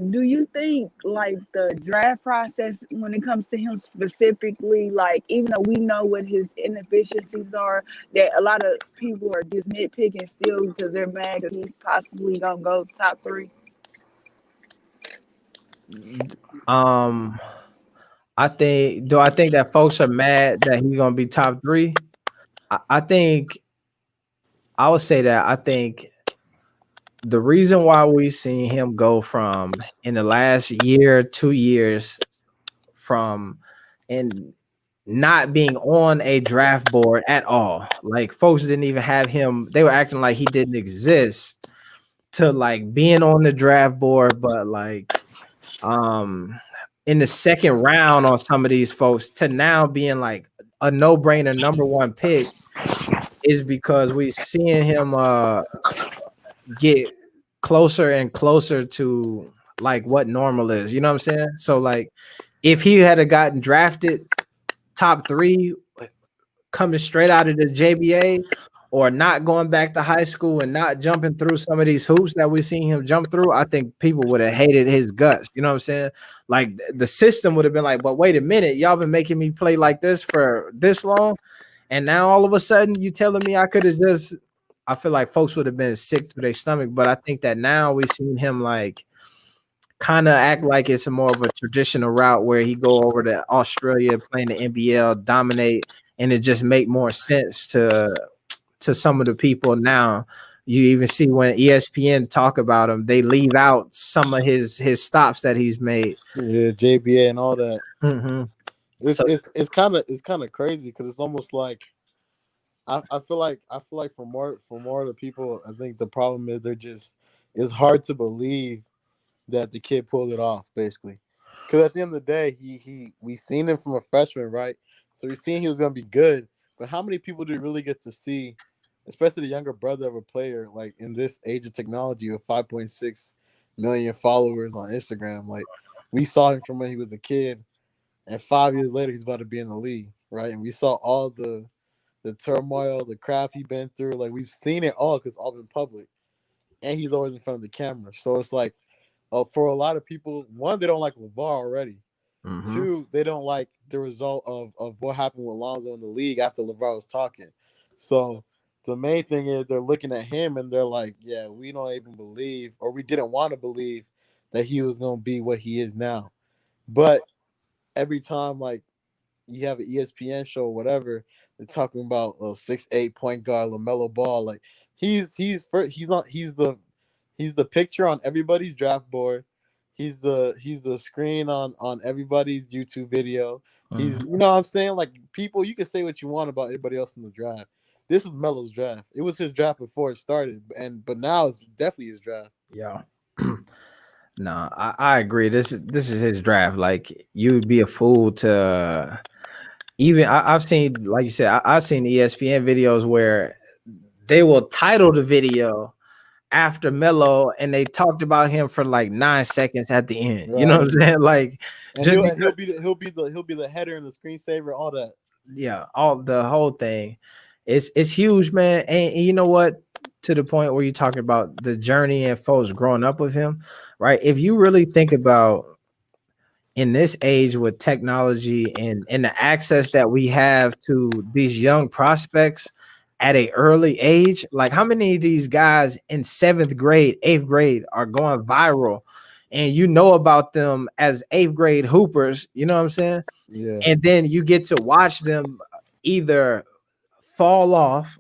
Do you think like the draft process when it comes to him specifically, like even though we know what his inefficiencies are, that a lot of people are just nitpicking still because they're mad that he's possibly gonna go top 3? I think that folks are mad that he's gonna be top 3? I think I would say that I think the reason why we seen him go from in the last year, 2 years from and not being on a draft board at all. Like folks didn't even have him, they were acting like he didn't exist to like being on the draft board, but like in the second round on some of these folks to now being like a no-brainer number one pick is because we seeing him get closer and closer to like what normal is. You know what I'm saying? So like if he had gotten drafted top 3 coming straight out of the JBA or not going back to high school and not jumping through some of these hoops that we've seen him jump through, I think people would have hated his guts. You know what I'm saying? Like the system would have been like, but wait a minute, y'all been making me play like this for this long. And now all of a sudden you telling me I could have just, I feel like folks would have been sick to their stomach. But I think that now we've seen him like kind of act like it's a more of a traditional route where he go over to Australia, playing the NBL, dominate, and it just make more sense to some of the people now. You even see when ESPN talk about him, they leave out some of his stops that he's made. Yeah, JBA and all that. Mm-hmm. It's kind of crazy because it's almost like I feel like for more of the people, I think the problem is it's hard to believe that the kid pulled it off, basically. Because at the end of the day, we seen him from a freshman, right? So we seen he was gonna be good. But how many people do we really get to see, especially the younger brother of a player, like in this age of technology with 5.6 million followers on Instagram? Like we saw him from when he was a kid, and 5 years later he's about to be in the league, right? And we saw all the turmoil, the crap he been through. Like we've seen it all because it's all been public, and he's always in front of the camera. So it's like, for a lot of people, one, they don't like LeVar already. Mm-hmm. 2, they don't like the result of what happened with Lonzo in the league after LeVar was talking. So the main thing is they're looking at him and they're like, yeah, we don't even believe, or we didn't want to believe that he was going to be what he is now. But every time, like, you have an ESPN show or whatever, they're talking about a 6'8" point guard, LaMelo Ball. Like he's the picture on everybody's draft board. He's the screen on everybody's YouTube video. He's, you know what I'm saying? Like people, you can say what you want about everybody else in the draft. This is Melo's draft. It was his draft before it started, but now it's definitely his draft. Yeah. No, I agree. This is his draft. Like you'd be a fool to even I've seen, like you said, I've seen ESPN videos where they will title the video after Melo and they talked about him for like 9 seconds at the end. Right. You know what I'm saying? Like and just he'll be the header and the screensaver, all that. Yeah, all the whole thing. It's huge, man. And you know what? To the point where you're talking about the journey and folks growing up with him, right? If you really think about in this age with technology and the access that we have to these young prospects at an early age, like how many of these guys in 7th grade, 8th grade are going viral and you know about them as 8th grade hoopers, you know what I'm saying? Yeah. And then you get to watch them either fall off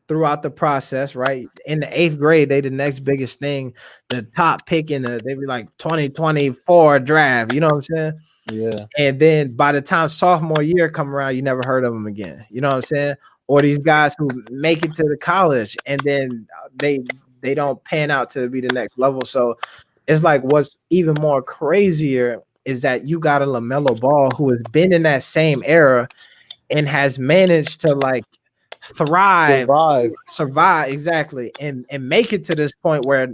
throughout the process, right? In the 8th grade, they the next biggest thing, the top pick in they be like 2024 draft, you know what I'm saying? Yeah. And then by the time sophomore year come around, you never heard of them again. You know what I'm saying? Or these guys who make it to the college and then they don't pan out to be the next level. So it's like what's even more crazier is that you got a LaMelo Ball who has been in that same era and has managed to like survive exactly, and make it to this point where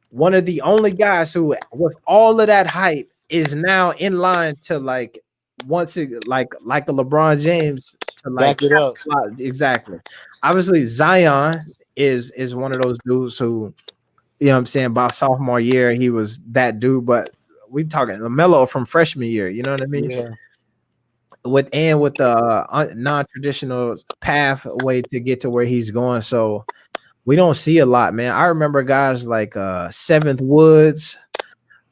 one of the only guys who, with all of that hype, is now in line to like once it like a LeBron James to like back it up. Exactly. Obviously, Zion is one of those dudes who, you know what I'm saying, by sophomore year he was that dude, but we talking LaMelo from freshman year, you know what I mean? Yeah. With the non-traditional pathway to get to where he's going. So we don't see a lot, man. I remember guys like 7th Woods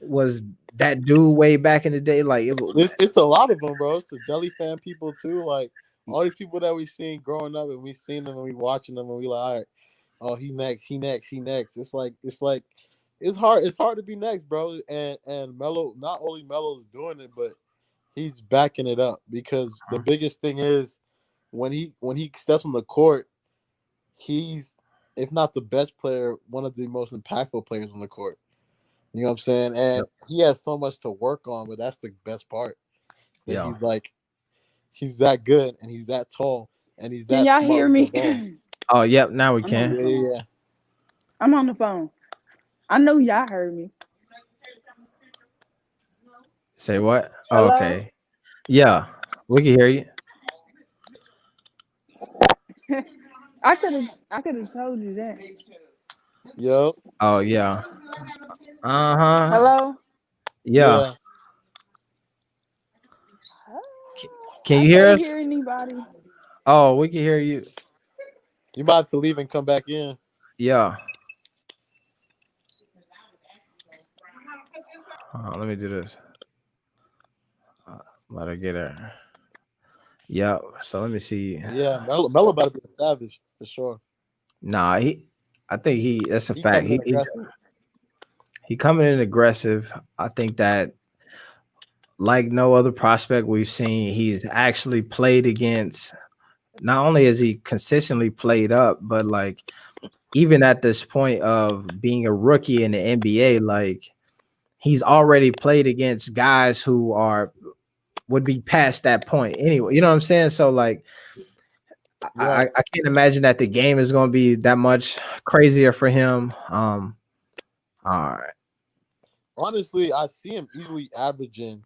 was that dude way back in the day. Like it's a lot of them, bro. It's the Jelly fan people too. Like all these people that we seen growing up and we seen them and we watching them and we like, all right, oh, he next, he next, he next. It's hard to be next, bro. And Melo, not only Melo's doing it, but he's backing it up because the biggest thing is when he steps on the court, he's if not the best player, one of the most impactful players on the court. You know what I'm saying? And Yep. he has so much to work on, but that's the best part. That Yeah. he's that good and he's that tall and he's Can that y'all smart hear with the me? ball. Oh, yep. Now we I'm on the can. Yeah, phone. yeah. I'm on the phone. I know y'all heard me. Say what? Oh, Hello? okay. Yeah, we can hear you. I could have told you that. Yup. Oh, yeah. Uh-huh. Hello? Yeah. Yeah. C- Can I you hear can't us? hear anybody. Oh, we can hear you. You about to leave and come back in. Yeah. Let me do this. Let her get her. Yeah. So let me see. Yeah, Melo about to be a savage for sure. Nah, I think that's a He fact. coming in aggressive. He coming in aggressive. I think that like no other prospect we've seen, he's actually played against. Not only has he consistently played up, but like even at this point of being a rookie in the NBA, like he's already played against guys who would be past that point anyway. You know what I'm saying? So like Yeah. I can't imagine that the game is going to be that much crazier for him. All right. Honestly, I see him easily averaging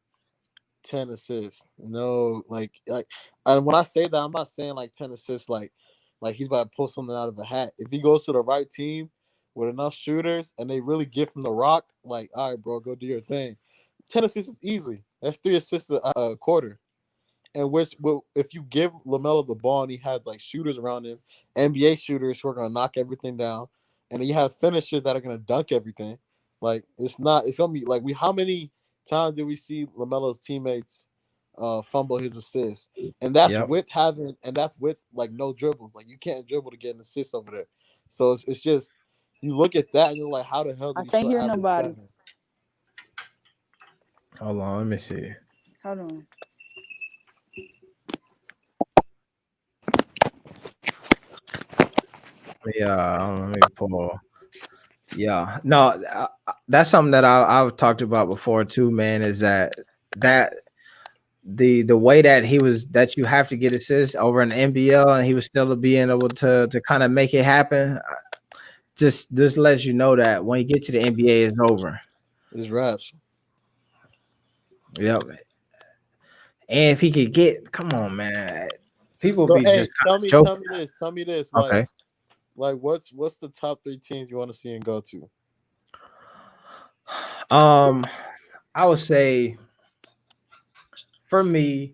10 assists. No, and when I say that, I'm not saying like 10 assists like he's about to pull something out of a hat. If he goes to the right team with enough shooters and they really give him the rock, like, all right, bro, go do your thing. 10 assists is easy. That's 3 assists a quarter. And if you give LaMelo the ball and he has like shooters around him, NBA shooters who are gonna knock everything down, and then you have finishers that are gonna dunk everything. Like it's gonna be like how many times do we see LaMelo's teammates fumble his assist? And Yep. that's with like no dribbles. Like you can't dribble to get an assist over there. So it's just you look at that and you're like, how the hell I did he can't still hear average nobody. 7? Hold on. Let me see. Hold on. Yeah. Let me pull. Yeah. No, that's something that I've talked about before too, man, is that the way that you have to get assists over in the NBL and he was still being able to kind of make it happen. Just lets you know that when you get to the NBA, it's over. His raps. Yep. And if he could come on, man, people So be hey, just kind tell of me, joking. tell me this. Okay. Like what's the top 3 teams you want to see him go to? I would say for me,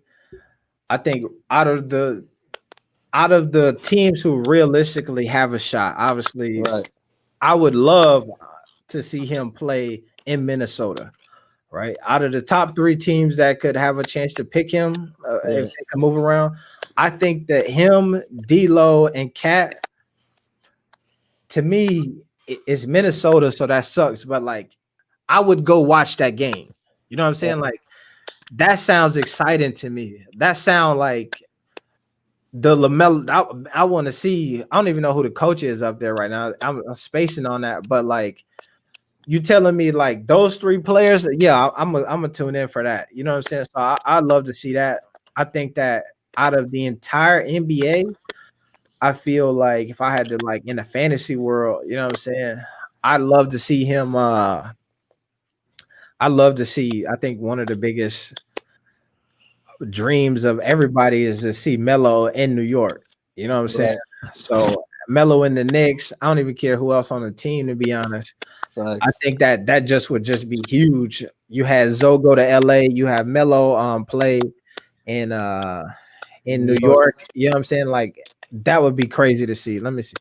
I think out of the teams who realistically have a shot, obviously, Right. I would love to see him play in Minnesota. Right, out of the top 3 teams that could have a chance to pick him, if Right. they can move around, I think that him, D'Lo, and Cat, to me, it's Minnesota, so that sucks. But like, I would go watch that game. You know what I'm saying? Like, that sounds exciting to me. That sound like the LaMelo. I want to see. I don't even know who the coach is up there right now. I'm spacing on that, but like, you telling me like those 3 players? Yeah, I'm gonna tune in for that. You know what I'm saying? So I'd love to see that. I think that out of the entire NBA, I feel like if I had to like in the fantasy world, you know what I'm saying? I'd love to see him. I love to see. I think one of the biggest dreams of everybody is to see Melo in New York. You know what I'm saying? Right. So Melo in the Knicks. I don't even care who else on the team, to be honest. I Facts. think that just would just be huge. You had Zoe go to LA, you have Melo play in New New York. York. You know what I'm saying? Like that would be crazy to see. Let me see.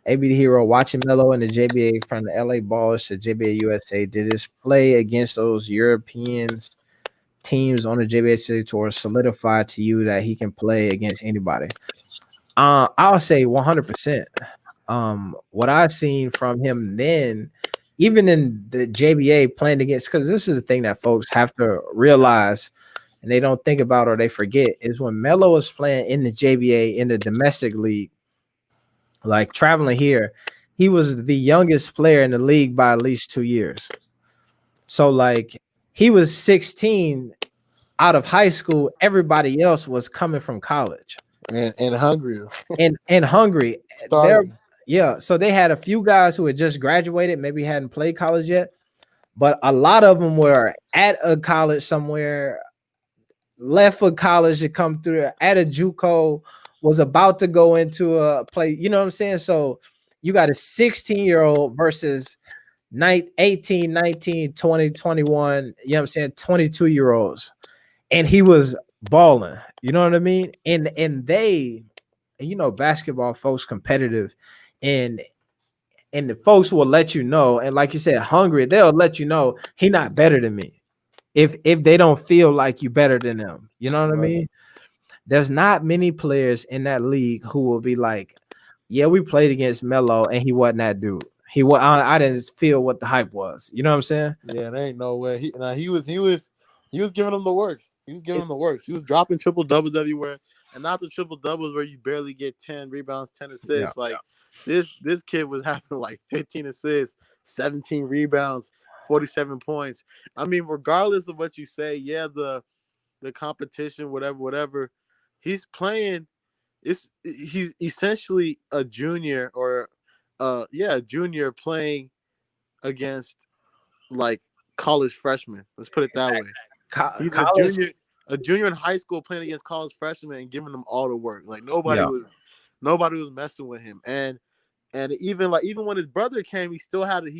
AB the Hero watching Melo in the JBA from the LA Balls to JBA USA. Did this play against those Europeans teams on the JBA City Tour solidify to you that he can play against anybody? I'll say 100%. what I've seen from him then, even in the JBA playing against, because this is the thing that folks have to realize and they don't think about or they forget, is when Melo was playing in the JBA in the domestic league, like traveling here, he was the youngest player in the league by at least 2 years. So like he was 16 out of high school, everybody else was coming from college. And hungry. and hungry. Starving. Yeah. So they had a few guys who had just graduated, maybe hadn't played college yet, but a lot of them were at a college somewhere, left for college to come through at a JUCO, was about to go into a play. You know what I'm saying? So you got a 16-year-old versus 18, 19, 20, 21, you know what I'm saying, 22-year-olds. And he was balling. You know what I mean? And they, you know, basketball folks competitive, and the folks will let you know, and like you said, hungry, they'll let you know he not better than me. If they don't feel like you better than them, you know what I mean? There's not many players in that league who will be like, yeah, we played against Melo and he wasn't that dude. I didn't feel what the hype was. You know what I'm saying? Yeah, there ain't no way. He was giving them the works. He was giving them the works. He was dropping triple doubles everywhere, and not the triple doubles where you barely get 10 rebounds, 10 assists. This kid was having like 15 assists, 17 rebounds, 47 points. I mean, regardless of what you say, yeah, the competition, whatever, he's playing. He's essentially a junior or a junior playing against like college freshmen. Let's put it that way. He's a junior in high school playing against college freshmen and giving them all the work. Like nobody was messing with him. And even when his brother came, he still had a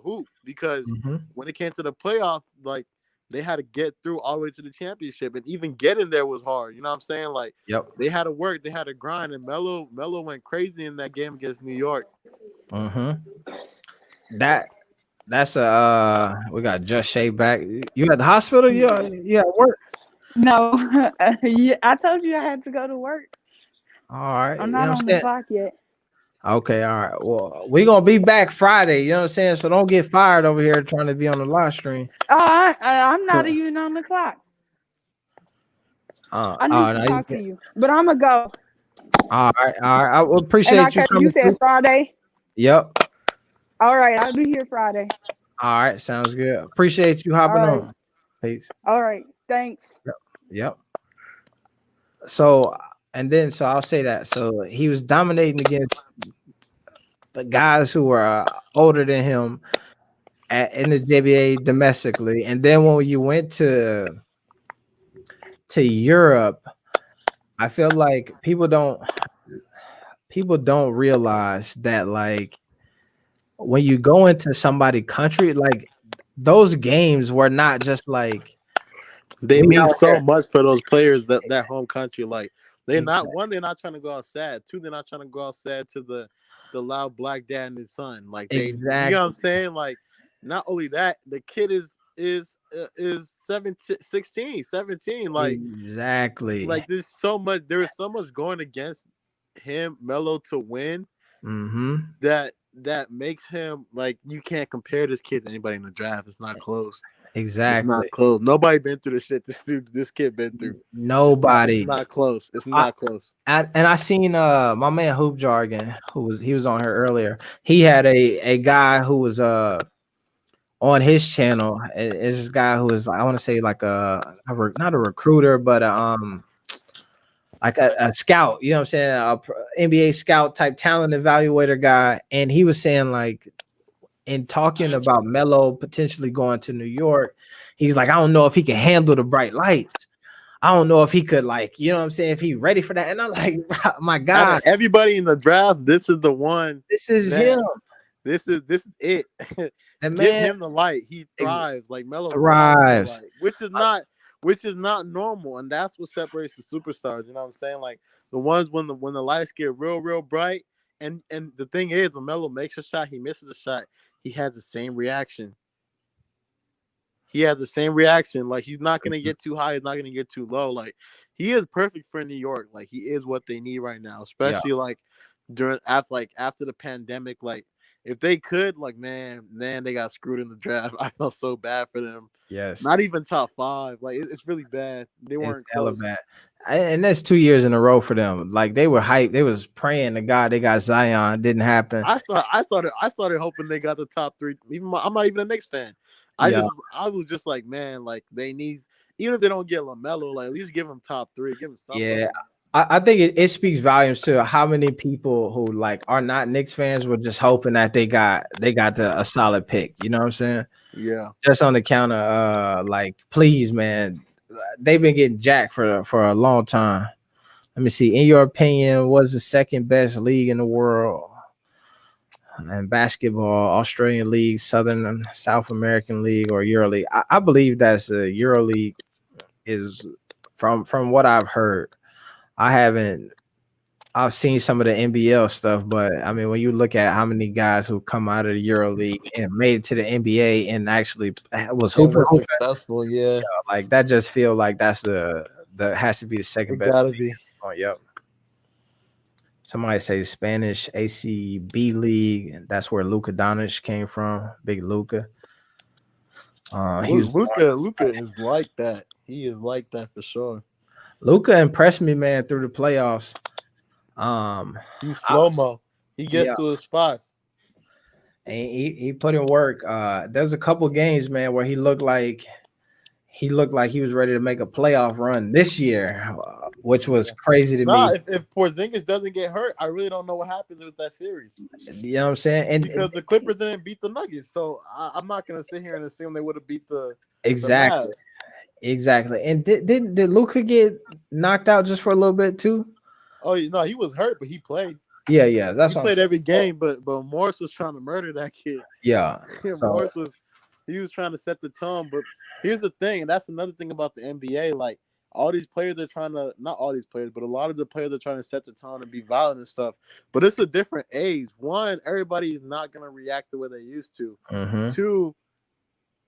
hoop, because when it came to the playoff, like they had to get through all the way to the championship, and even getting there was hard. You know what I'm saying? Like they had to work, they had to grind, and Melo went crazy in that game against New York. That's we got Just Shay back. You at the hospital? Yeah, at work. No, yeah, I told you I had to go to work. All right, I'm not on the clock yet. Okay, all right. Well, we're gonna be back Friday. You know what I'm saying? So don't get fired over here trying to be on the live stream. I'm not even on the clock. I need to talk to you, but I'm gonna go. All right. I appreciate you coming. You said Friday. Yep. All right, I'll be here Friday. All right, sounds good. Appreciate you hopping on. Peace. All right, thanks. Yep. So I'll say that. So he was dominating against the guys who were older than him in the JBA domestically, and then when you went to Europe, I feel like people don't realize that, like, when you go into somebody's country, like those games were not just like they mean so much for those players that home country. Like they're not trying to go out sad. Two, they're not trying to go out sad to the loud black dad and his son. Like you know what I'm saying? Like not only that, the kid is 16, 17. Like exactly. Like there is so much going against him, Melo, to win. That makes him, like, you can't compare this kid to anybody in the draft. It's not close. Exactly. It's not close. Nobody been through the shit this kid been through. Nobody. It's not close. It's not close. And I seen my man Hoop Jargon, he was on here earlier. He had a guy who was on his channel. It's this guy who is, I want to say, like not a recruiter, but like a scout, you know what I'm saying? A NBA scout type talent evaluator guy. And he was saying, like, in talking about Melo potentially going to New York, he's like, I don't know if he can handle the bright lights. I don't know if he could, like, you know what I'm saying, if he's ready for that. And I'm like, my God. Everybody in the draft, this is the one. This is him. This is it. And give him the light. He thrives. Like Melo thrives. Which is not normal, and that's what separates the superstars. You know what I'm saying? Like the ones when the lights get real bright, and the thing is, when Melo makes a shot, he misses a shot, he has the same reaction. Like he's not gonna get too high, he's not gonna get too low. Like he is perfect for New York. Like he is what they need right now, especially like after the pandemic, like if they could, like man, they got screwed in the draft. I felt so bad for them. Yes, Not even top 5. Like it's really bad. They it's weren't hella close. bad. And that's 2 years in a row for them. Like they were hyped. They was praying to God they got Zion. Didn't happen. I started hoping they got the top 3. I'm not even a Knicks fan. I was just like, man, like they need, even if they don't get LaMelo, like at least give them top 3, give them something. Yeah, I think it speaks volumes to how many people who like are not Knicks fans were just hoping that they got a solid pick. You know what I'm saying? Yeah. Just on the count of like, please, man, they've been getting jacked for a long time. Let me see. In your opinion, what's the second best league in the world? And basketball, Australian League, Southern and South American League, or EuroLeague? I believe that's the EuroLeague is from what I've heard. I've seen some of the NBL stuff, but I mean, when you look at how many guys who come out of the EuroLeague and made it to the NBA and actually was hooping, successful, yeah, like that just feel like that's the has to be the second it best. gotta be. Oh, yep. Somebody say Spanish ACB League. That's where Luka Doncic came from. Big Luka. Luka is like that. He is like that for sure. Luka impressed me, man, through the playoffs. He's slow-mo. He gets to his spots. And he put in work. There's a couple games, man, where he looked like he was ready to make a playoff run this year, which was crazy to me. If Porzingis doesn't get hurt, I really don't know what happens with that series. You know what I'm saying? And because the Clippers didn't beat the Nuggets, so I'm not gonna sit here and assume they would have beat the exactly. The Mavs. Exactly. And did Luka get knocked out just for a little bit too? Oh no, he was hurt, but he played. Yeah. That's he played every game, but Morris was trying to murder that kid. Yeah. Morris was trying to set the tone. But here's the thing, and that's another thing about the NBA. Like all these players are trying to, not all these players, but a lot of the players are trying to set the tone and be violent and stuff. But it's a different age. One, everybody is not gonna react the way they used to. Mm-hmm. Two,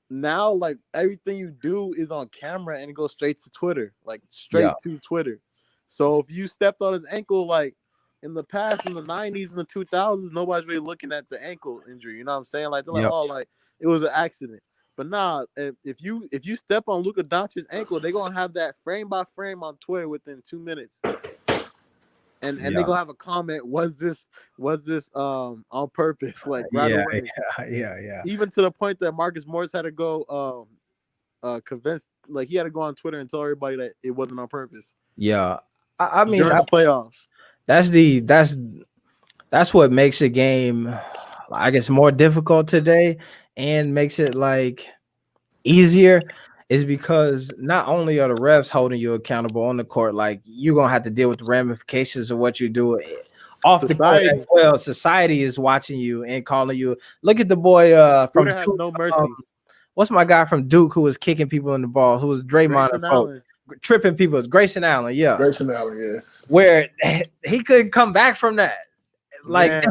now like everything you do is on camera and it goes straight to Twitter, to Twitter. So if you stepped on his ankle, like in the past, in the 90s and the 2000s, nobody's really looking at the ankle injury. You know what I'm saying? Like they're like, oh, like it was an accident. But nah, if you step on Luka Doncic's ankle, they're gonna have that frame by frame on Twitter within 2 minutes. And they're gonna have a comment, was this on purpose? Like right away. Yeah. Even to the point that Marcus Morris had to go convince, like he had to go on Twitter and tell everybody that it wasn't on purpose. Yeah. I mean during the playoffs. That's what makes the game, I guess, more difficult today and makes it like easier, is because not only are the refs holding you accountable on the court, like you're gonna have to deal with the ramifications of what you do off the court as well. Society is watching you and calling you. Look at the boy from Duke, no mercy. What's my guy from Duke who was kicking people in the balls? Who was Draymond? Tripping people. It's Grayson Allen, yeah. Grayson Allen, yeah. Where he couldn't come back from that. Like,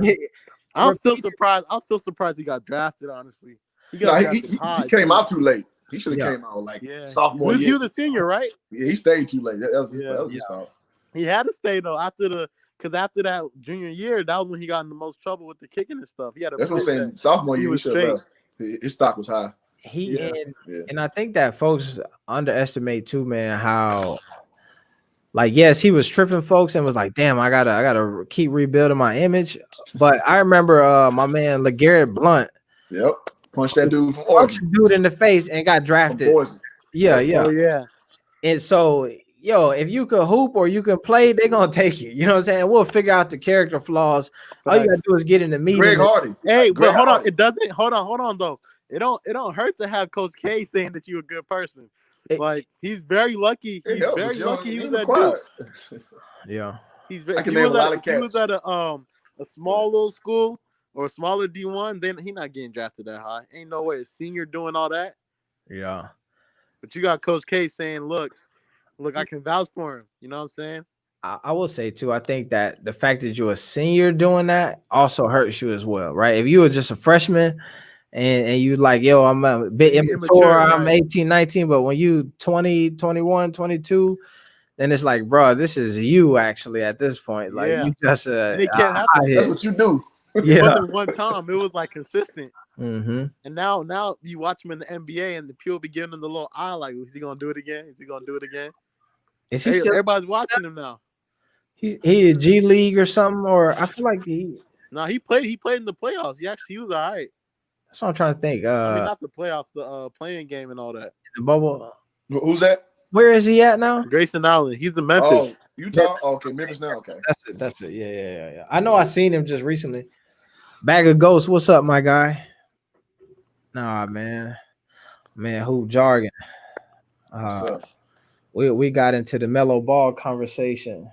I'm still surprised he got drafted. Honestly, he came out too late. He should have came out like sophomore year. He was a senior, right? Yeah, he stayed too late. That was his fault. He had to stay though after that junior year, that was when he got in the most trouble with the kicking and stuff. He had. That's what I'm saying. Sophomore year, he should have left. His stock was high. And I think that folks underestimate too, man, how like, yes, he was tripping folks and was like, damn, I gotta keep rebuilding my image. But I remember my man LeGarrette Blunt. Yep. Punched that dude from Oregon. Dude in the face and got drafted. Yeah. Oh, yeah. And so, if you could hoop or you can play, they're gonna take you. You know what I'm saying? We'll figure out the character flaws. All you gotta do is get in the meeting. Greg Hardy. Hey, but hold on. It doesn't hold on though. It don't hurt to have Coach K saying that you're a good person. Like he's very lucky. He's very lucky he was at Duke. Yeah. He was at a small little school or a smaller D1, then he's not getting drafted that high. Ain't no way. A senior doing all that. Yeah. But you got Coach K saying, look, I can vouch for him. You know what I'm saying? I will say too, I think that the fact that you're a senior doing that also hurts you as well, right? If you were just a freshman and you like, yo, I'm a bit immature, I'm 18, 19, but when you 20, 21, 22, then it's like, bro, this is you actually at this point. Like Yeah. you just And it kept happening. That's what you do. It yeah. wasn't one time. It was like consistent. Mm-hmm. And now you watch him in the NBA, and the people be giving him the little eye, like, is he gonna do it again? Is he gonna do it again? Is he still? Everybody's watching him now. He a G League or something, or I feel like he. No, he played in the playoffs. He was all right. That's what I'm trying to think. I mean, not the playoffs, the playing game and all that. The bubble. Who's that? Where is he at now? Grayson Allen. He's in Memphis. Oh, Utah. Oh, okay, Memphis now. Okay, That's it. Yeah. I know I seen him just recently. Bag of Ghosts. What's up, my guy? Nah, man, who jargon? what's up? We got into the mellow ball conversation,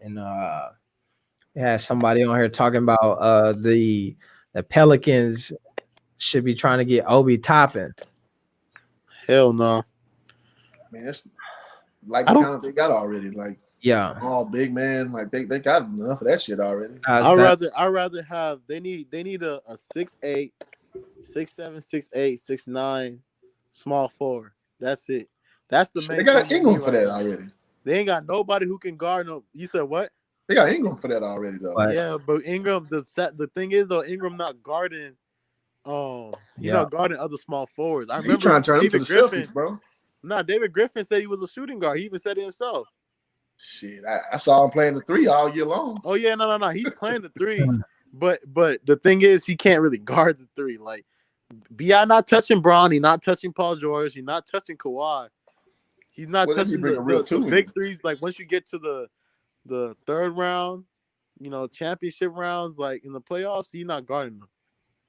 and we had somebody on here talking about the Pelicans should be trying to get Obi Toppin. Hell no. Man, that's like the talent they got already. Like, yeah, all big man. Like they got enough of that shit already. I'd rather have they need a 6'8", 6'7", 6'8", 6'9", small forward. That's it. That's the main. They got Ingram for that already. They ain't got nobody who can guard no. You said what? They got Ingram for that already though. But, yeah, but Ingram. The thing is though, Ingram not guarding. Not guarding other small forwards. I remember he trying to turn David him to Griffin, the Celtics, bro. Nah, David Griffin said he was a shooting guard. He even said it himself. Shit, I saw him playing the 3 all year long. Oh yeah, no. He's playing the 3, but the thing is, he can't really guard the 3. Like, Bi not touching Braun, he's not touching Paul George, he's not touching Kawhi, he's not touching the big threes. Like once you get to the third round, championship rounds, like in the playoffs, he's not guarding them.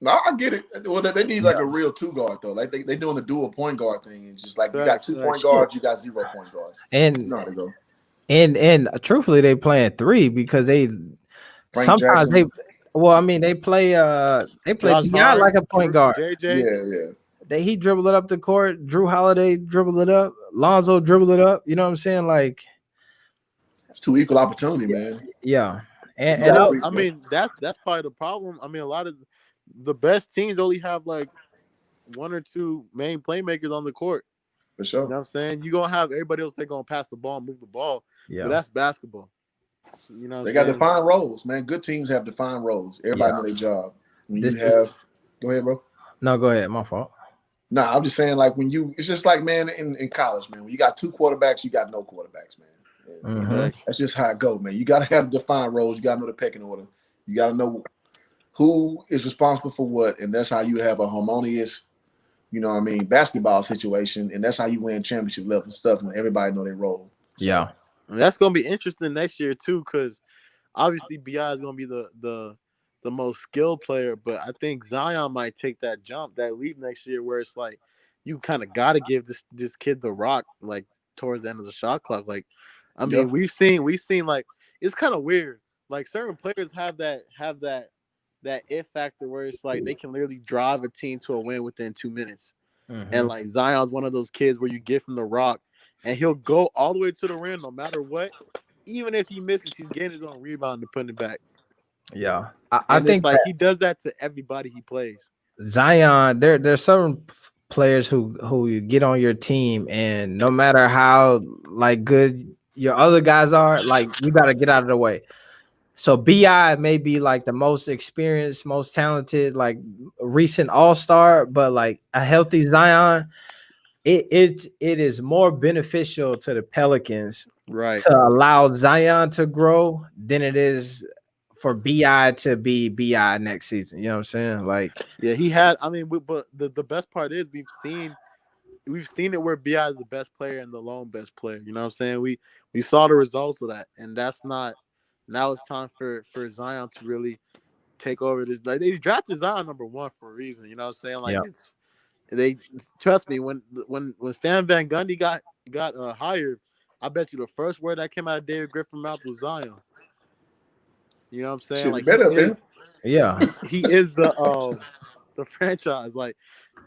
No, I get it. Well, they need like a real 2 guard though. Like they doing the dual point guard thing. It's just like you got 2 point guards, you got 0 point guards. And you know how to go. And truthfully, they playing 3 because they sometimes they play Bi like a point guard. JJ. Yeah. He dribbled it up the court. Drew Holiday dribbled it up. Lonzo dribbled it up. You know what I'm saying? Like it's 2 equal opportunity, man. Yeah. And I mean that's probably the problem. I mean, a lot of the best teams only have like 1 or 2 main playmakers on the court. For sure. You know what I'm saying? You're going to have everybody else, they're going to pass the ball and move the ball. Yeah. But that's basketball. You know, they got defined roles, man. Good teams have defined roles. Everybody know their job. Go ahead, bro. No, go ahead. My fault. No, I'm just saying, like it's just like, man, in college, man, when you got 2 quarterbacks, you got no quarterbacks, man. Mm-hmm. That's just how it go, man. You got to have defined roles. You got to know the pecking order. You got to know who is responsible for what, and that's how you have a harmonious, basketball situation, and that's how you win championship level stuff when everybody know their role. So, yeah, and that's gonna be interesting next year too, because obviously Bi is gonna be the most skilled player, but I think Zion might take that jump, that leap next year, where it's like you kind of got to give this kid the rock, like towards the end of the shot clock. Like, I mean, we've seen like it's kind of weird. Like certain players have that it factor where it's like they can literally drive a team to a win within 2 minutes. Mm-hmm. And like Zion's one of those kids where you give him the rock and he'll go all the way to the rim no matter what. Even if he misses, he's getting his own rebound and putting it back. Yeah. I think like he does that to everybody he plays. Zion, there's certain players who get on your team, and no matter how like good your other guys are, like you got to get out of the way. So Bi may be like the most experienced, most talented, like recent all-star, but like a healthy Zion, it is more beneficial to the Pelicans, right, to allow Zion to grow than it is for Bi to be Bi next season. You know what I'm saying? Like, yeah, he had. I mean, but the best part is we've seen it where Bi is the best player and the lone best player. You know what I'm saying? We saw the results of that, and that's not. Now it's time for Zion to really take over this. Like they drafted Zion number 1 for a reason. You know what I'm saying? Like they trust me when Stan Van Gundy got hired. I bet you the first word that came out of David Griffin's mouth was Zion. You know what I'm saying? Shit, like he is the franchise. Like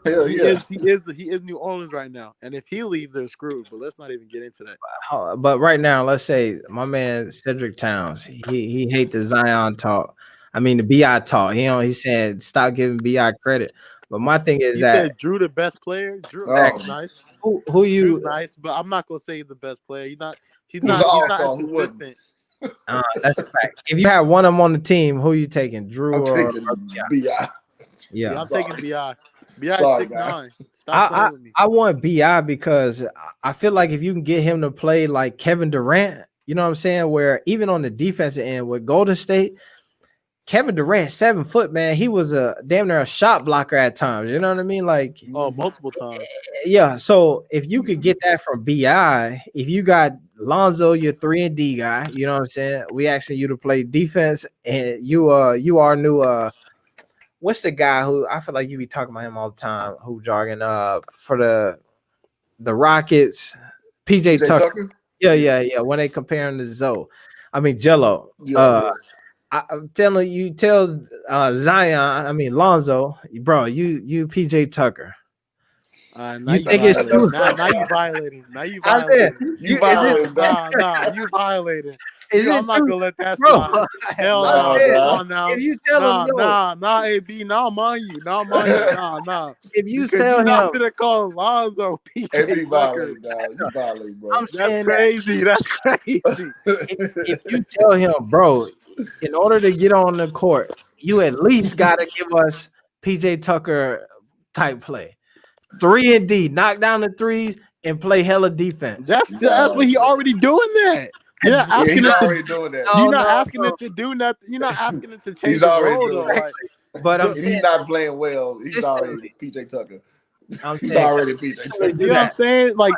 hell he yeah. is New Orleans right now. And if he leaves, they're screwed. But let's not even get into that. But right now, let's say my man Cedric Towns, he hate the Zion talk. I mean the Bi talk. He said stop giving Bi credit. But my thing is said Drew the best player. Drew nice. Who you Drew's nice, but I'm not gonna say he's the best player. He's Who's not. the He's all-star? not Who wouldn't? consistent. That's a fact. If you had one of them on the team, who you taking, Drew I'm or taking yeah? Bi. Yeah, I'm Sorry. taking Bi. Bi Sorry, 6'9". Stop playing with me. I want Bi because I feel like if you can get him to play like Kevin Durant, you know what I'm saying? Where even on the defensive end with Golden State, Kevin Durant, 7 foot, man, he was a damn near a shot blocker at times. You know what I mean? Like, Multiple times. yeah. So if you could get that from Bi, if you got Lonzo, your 3-and-D guy, you know what I'm saying? We asking you to play defense, and you are new. What's the guy who I feel like you be talking about him all the time? Who jogging for the Rockets? PJ Tucker. Yeah. When they compare him to Jello. Yeah. I'm telling you, tell Lonzo, bro, you PJ Tucker. Now You think it's true? Now you violating. Now you I said, violating. You violated. You violating. Is I'm it not too, gonna let that bro? slide. Hell Nah, no. bro. Come on now. If you tell him, yo, AB, nah, mind you. Nah. if you Because tell you're not him, gonna call Lonzo AB PJ Tucker. violated, dog. You violated, bro. I'm saying That's crazy. That's crazy. if you tell him, bro, in order to get on the court, you at least got to give us PJ Tucker type play. 3-and-D, knock down the threes and play hella defense. That's what he already doing that. You're not asking he's him already to, doing that. you're not asking him to do nothing. You're not asking him to change He's the already role doing though. it. Like, But I'm If saying, he's not playing well, he's already PJ Tucker. He's already PJ Tucker. you know what I'm saying? Like,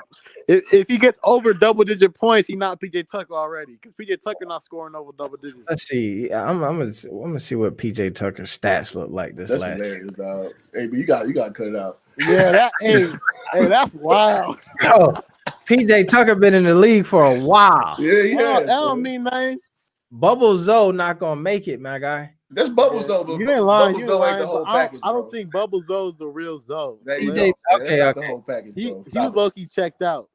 if he gets over double-digit points, he's not PJ Tucker already. Because PJ Tucker not scoring over double digits. let's see. I'm gonna see what PJ Tucker's stats look like this That's last hilarious, dog. Hey, but you got to cut it out. Yeah, hey, that's wild. Bro, PJ Tucker been in the league for a while. Yeah. That don't mean nothing. Bubble Zoe not gonna make it, my guy. That's Bubbles though. But You ain't lying. Bubbles You though ain't ain't lying. the whole But package. I don't think Bubble Zoe's the real Zoe. PJ, okay. okay. The whole package. He Bro. was low-key checked out.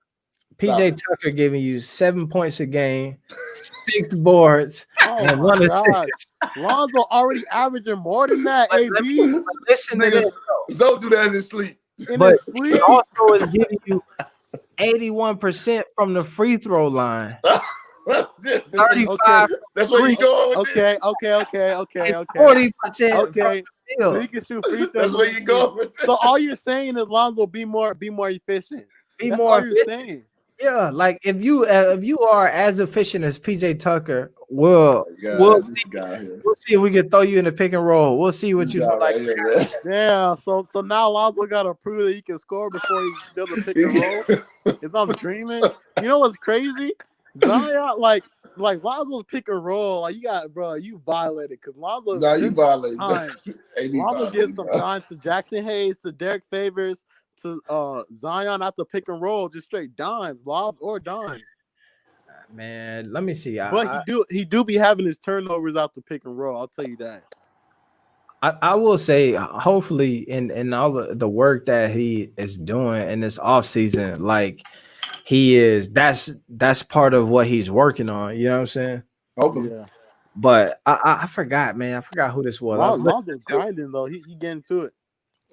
PJ Tucker giving you 7 points a game, 6 boards, and 1 assist. Lonzo already averaging more than that, AB. Listen to this. Zoe do that in his sleep. But he also is giving you 81% from the free throw line. 35. That's where you going with Okay. 40%. Okay. So he can shoot free throws. That's where you go with So all you're saying is Lonzo be more efficient. Be That's more all you're saying. Yeah, like if you are as efficient as PJ Tucker, we'll see if we can throw you in the pick and roll. We'll see what you do like. Yeah, so now Lonzo got to prove that he can score before he does a pick and roll. If I'm dreaming, you know what's crazy? Zion, like Lonzo's pick and roll, like you violated because Lonzo. No, you violated. Lonzo gives some time to Jackson Hayes, to Derek Favors, to Zion after pick and roll, just straight dimes, lobs or dimes. Man, let me see. But he do be having his turnovers out the pick and roll. I'll tell you that. I will say, hopefully, in all the work that he is doing in this offseason, like that's part of what he's working on. You know what I'm saying? Hopefully. Yeah. But I forgot, man. I forgot who this was. Lonzo's grinding though. He getting to it.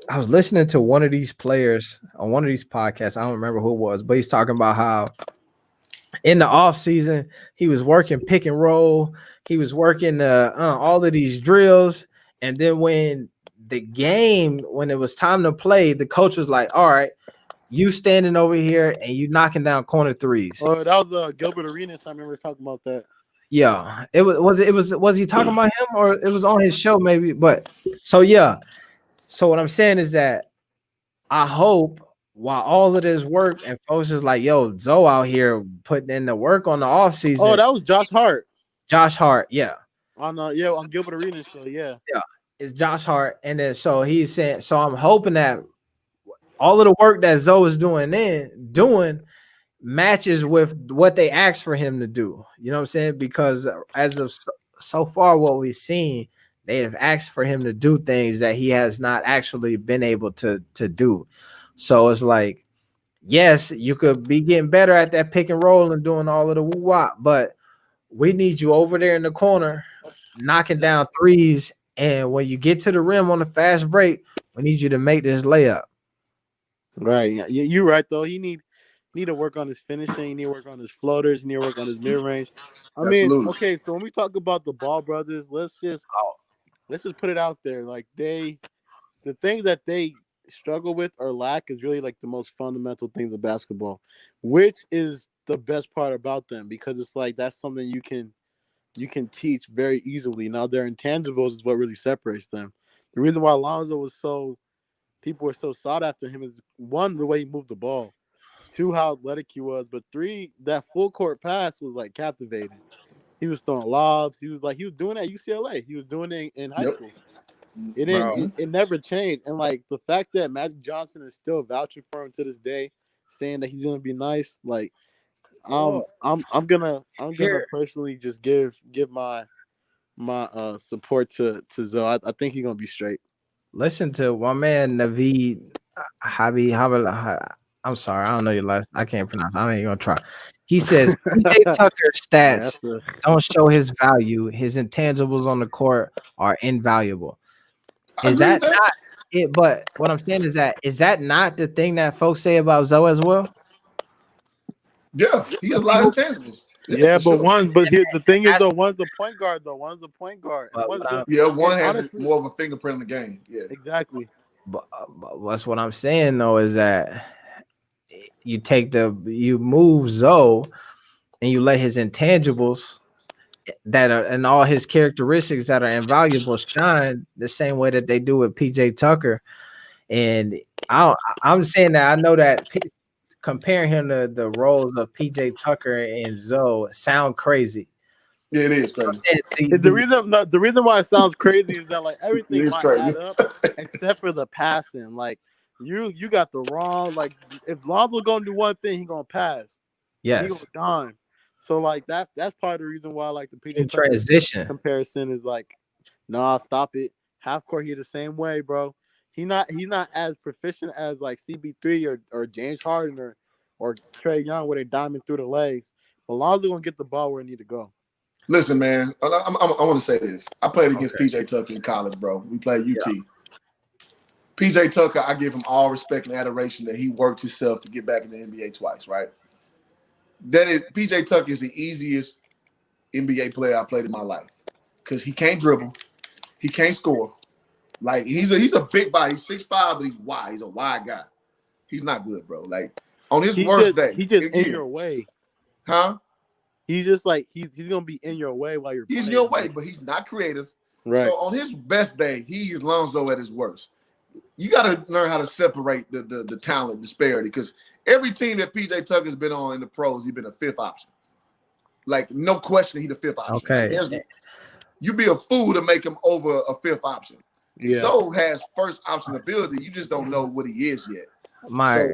I was listening to one of these players on one of these podcasts. I don't remember who it was, but he's talking about how in the offseason he was working pick and roll. He was working all of these drills. And then when it was time to play, the coach was like, all right, you standing over here and you knocking down corner threes. Oh, that was Gilbert Arenas. I remember talking about that. Yeah, was he talking about him or it was on his show maybe? But so yeah. So what I'm saying is that I hope while all of this work and folks is like, yo, Zoe out here putting in the work on the offseason. Oh, that was Josh Hart. Josh Hart, yeah. On Gilbert Arenas show, yeah. Yeah, it's Josh Hart. And then so he's saying, so I'm hoping that all of the work that Zoe is doing matches with what they asked for him to do. You know what I'm saying? Because as of so far what we've seen, they have asked for him to do things that he has not actually been able to do. So it's like, yes, you could be getting better at that pick and roll and doing all of the woo-wop, but we need you over there in the corner knocking down threes. And when you get to the rim on the fast break, we need you to make this layup. Right. You're right, though. He need need to work on his finishing. He need to work on his floaters. He need to work on his mid range. I mean, Absolutely. okay, so when we talk about the Ball brothers, let's just put it out there. Like the things that they struggle with or lack is really like the most fundamental things of basketball, which is the best part about them because it's like that's something you can teach very easily. Now their intangibles is what really separates them. The reason why Lonzo was people were so sought after him is one, the way he moved the ball, two, how athletic he was, but three, that full court pass was like captivating. He was throwing lobs. He was doing that at UCLA. He was doing it in high school. It didn't. It never changed. And like the fact that Magic Johnson is still vouching for him to this day, saying that he's gonna be nice. Like I'm gonna personally just give my support to Zoe. I think he's gonna be straight. Listen to my man Naveed I'm sorry, I don't know your last. I can't pronounce. I ain't gonna try. He says PJ Tucker's stats don't show his value. His intangibles on the court are invaluable. Is that not it? But what I'm saying is that not the thing that folks say about Zoe as well? Yeah, he has a lot of intangibles. Yeah, but here's the thing is though, one's the point guard though. One's the point guard. One has more of a fingerprint in the game. Yeah, exactly. But what's what I'm saying though is that you move Zoe and you let his intangibles that are and all his characteristics that are invaluable shine the same way that they do with PJ Tucker. And I'm saying that I know that comparing him to the roles of PJ Tucker and Zoe sound crazy. Yeah, it is crazy. The reason why it sounds crazy is that like everything might add up except for the passing. Like you got the wrong, like if Lonzo gonna do one thing, he gonna pass. Yes. He gonna dime. So like that's part of the reason why like the PJ transition comparison is like, nah, stop it. Half court, he the same way, bro. He's not as proficient as like CB3 or James Harden or Trae Young where they diamond through the legs. But Lonzo gonna get the ball where it need to go. Listen, man, I want to say this. I played against PJ Tucker in college, bro. We played UT. Yeah. PJ Tucker, I give him all respect and adoration that he worked himself to get back in the NBA twice, right? PJ Tucker is the easiest NBA player I played in my life because he can't dribble, he can't score. Like he's a big body, he's 6'5", but he's wide. He's a wide guy. He's not good, bro. Like on his worst day, he just in your way, huh? He's just like he's gonna be in your way while you're. He's in your way, but he's not creative. Right. So on his best day, he is Lonzo at his worst. You got to learn how to separate the talent disparity because every team that PJ Tucker's been on in the pros, he's been a fifth option. Like no question, he's the fifth option. Okay. You'd be a fool to make him over a fifth option. Yeah. So has first option ability. You just don't know what he is yet.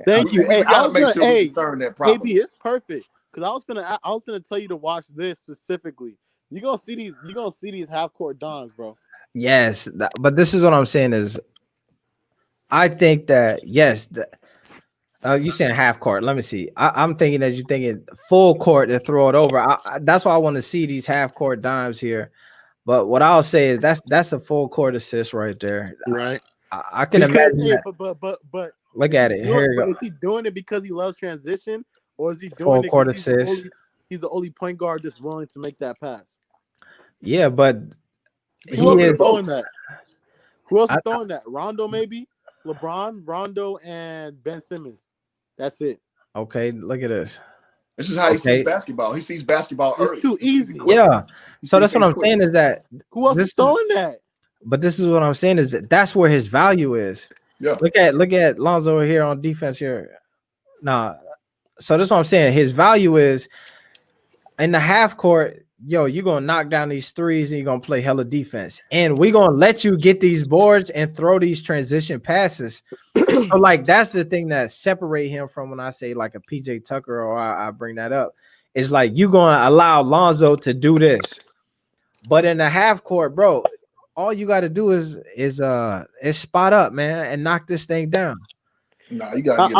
Thank you. We gotta make sure we discern that properly. AB, it's perfect. Because I was gonna tell you to watch this specifically. You're gonna see these half court dimes, bro. Yes, but this is what I'm saying is I think that yes, you saying half court. Let me see. I'm thinking that you're thinking full court to throw it over. That's why I want to see these half court dimes here. But what I'll say is that's a full court assist right there. Right. I can imagine that. But look at it. Here you go. Is he doing it because he loves transition, or is he doing full it court because assist? He's the only point guard that's willing to make that pass. Yeah, but who else is throwing that? Who else is throwing that? Rondo, maybe LeBron, Rondo, and Ben Simmons. That's it. Okay, look at this. This is how he sees basketball. He sees basketball early. It's too easy. Yeah. So that's what I'm saying is that who else is throwing that? But this is what I'm saying is that's where his value is. Yeah. Look at Lonzo here on defense here. Nah. So that's what I'm saying. His value is in the half court. Yo, you're gonna knock down these threes and you're gonna play hella defense, and we're gonna let you get these boards and throw these transition passes. So like that's the thing that separate him from when I say like a PJ Tucker or I bring that up. Is like you gonna allow Lonzo to do this, but in the half court, bro, all you got to do is spot up, man, and knock this thing down. Nah, you got.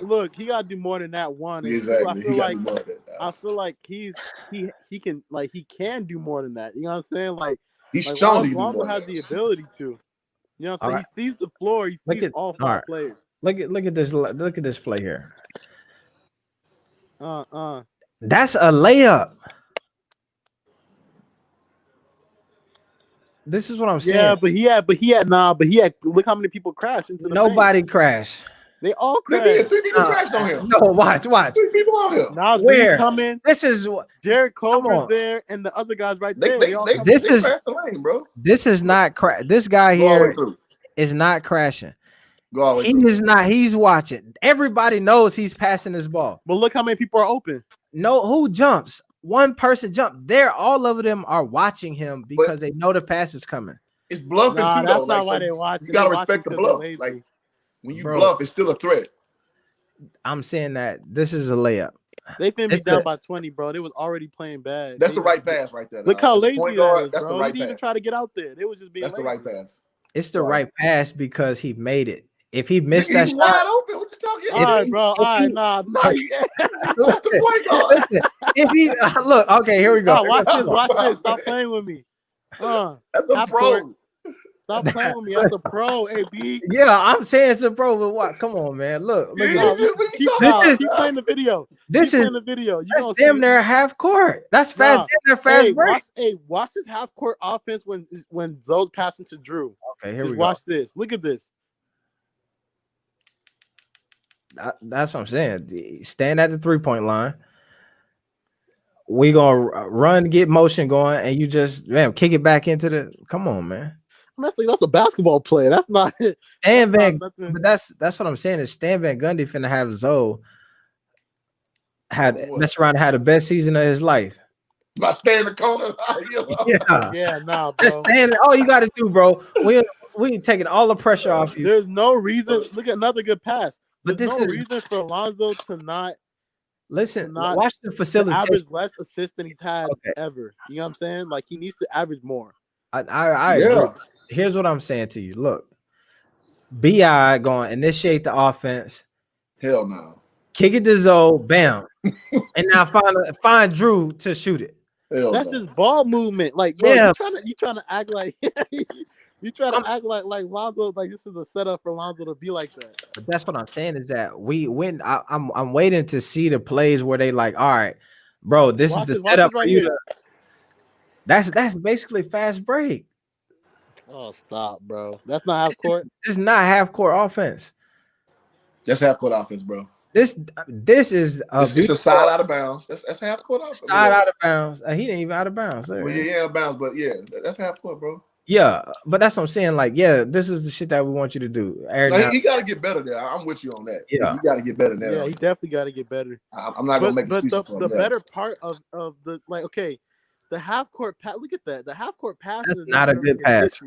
Look, he got to do more than that. One, exactly. I feel like he can do more than that. You know what I'm saying? Like he's shown Lonzo has the ability to. You know what I'm saying? Right. He sees the floor. He sees all five players. Look at this. Look at this play here. That's a layup. This is what I'm saying. Yeah, but he had. Look how many people crashed into the Nobody paint. crashed. They all They crashed. did. 3 people crashed on him. No, watch. 3 people on him. Now Where? coming. This is Jared on. Culver's there, and the other guys right They there. This is- crashed the lane, bro. this is not this guy Go all the way here through. is not crashing. Go all the way He through. is not. He's watching. Everybody knows he's passing this ball. But look how many people are open. No, who jumps? One person jumped. There, all of them are watching him because they know the pass is coming. It's bluffing Nah, too, that's though. not Like, why so they watch. you gotta respect the bluff. Lazy. Like when you Bro. bluff, it's still a threat. I'm saying that this is a layup. They finished It's down the- by 20, bro. They was already playing bad. That's the right pass right there. Look dog. how As a lazy point that guard, is, that's bro. the right He didn't even pass. try to get out there. They was just being That's the lazy. right pass. It's the Sorry. right pass because he made it. If he missed Nigga, that he's shot, wide open. What you talking All about? right, bro. All right, nah. That's the point guard. listen, if he look, okay, here we go. Nah, watch this. Watch this. Stop playing with me. That's a half pro. court. Stop playing with me. That's a pro, AB. Yeah, I'm saying it's a pro, but what? Come on, man. Look Yeah, at Nah, this. what keep, you This talking is- keep about? playing the video. This Keep is playing the video. You that's gonna damn see. near half court. That's fast. Nah. Damn near fast Hey, break. watch this half court offense when Zoe's passing to Drew. Okay, here Just we watch this. Look at this. go. That's what I'm saying. Stand at the 3-point line. We gonna run, get motion going, and you just kick it back into the. Come on, man. That's a basketball play. That's not it. Stan Van, Nothing. but that's what I'm saying. Is Stan Van Gundy finna have Zoe What? mess around and had the best season of his life. About stay in the corner. Yeah. Yeah, nah, Just bro. stand. All you got to do, bro. We taking all the pressure off you. There's no reason. Look at another good pass. But There's this no is reason for Alonzo to not listen. not- Watch the to facility. average less assists than he's had Okay. ever. You know what I'm saying? Like he needs to average more. I Yeah. agree. Here's what I'm saying to you. Look, Bi going to initiate the offense, Hell no. kick it to Zoe, bam, and now find Drew to shoot it. Hell That's no. just ball movement. Like, bro, Yeah. you trying to act like you trying to act like Lonzo, like this is a setup for Lonzo to be like that. But that's what I'm saying is that I'm waiting to see the plays where they like, all right, bro, this Watch is the this, watch setup this right for you. here. That's basically fast break. Oh, stop, bro. That's not half court. This is not half court offense. That's half court offense, bro. This is It's a side out of bounds. That's half court offense. side out of bounds. He didn't even out of bounds. Well, yeah, out of bounds, but yeah, that's half court, bro. Yeah, but that's what I'm saying. Like, yeah, this is the shit that we want you to do. Like, he got to get better there. I'm with you on that. Yeah. You got to get better there. Yeah, he definitely got to get better. I'm not gonna make But excuses for the him. better part of the like, okay, the half court pass. Look at that. The half court pass That's is not a good pass.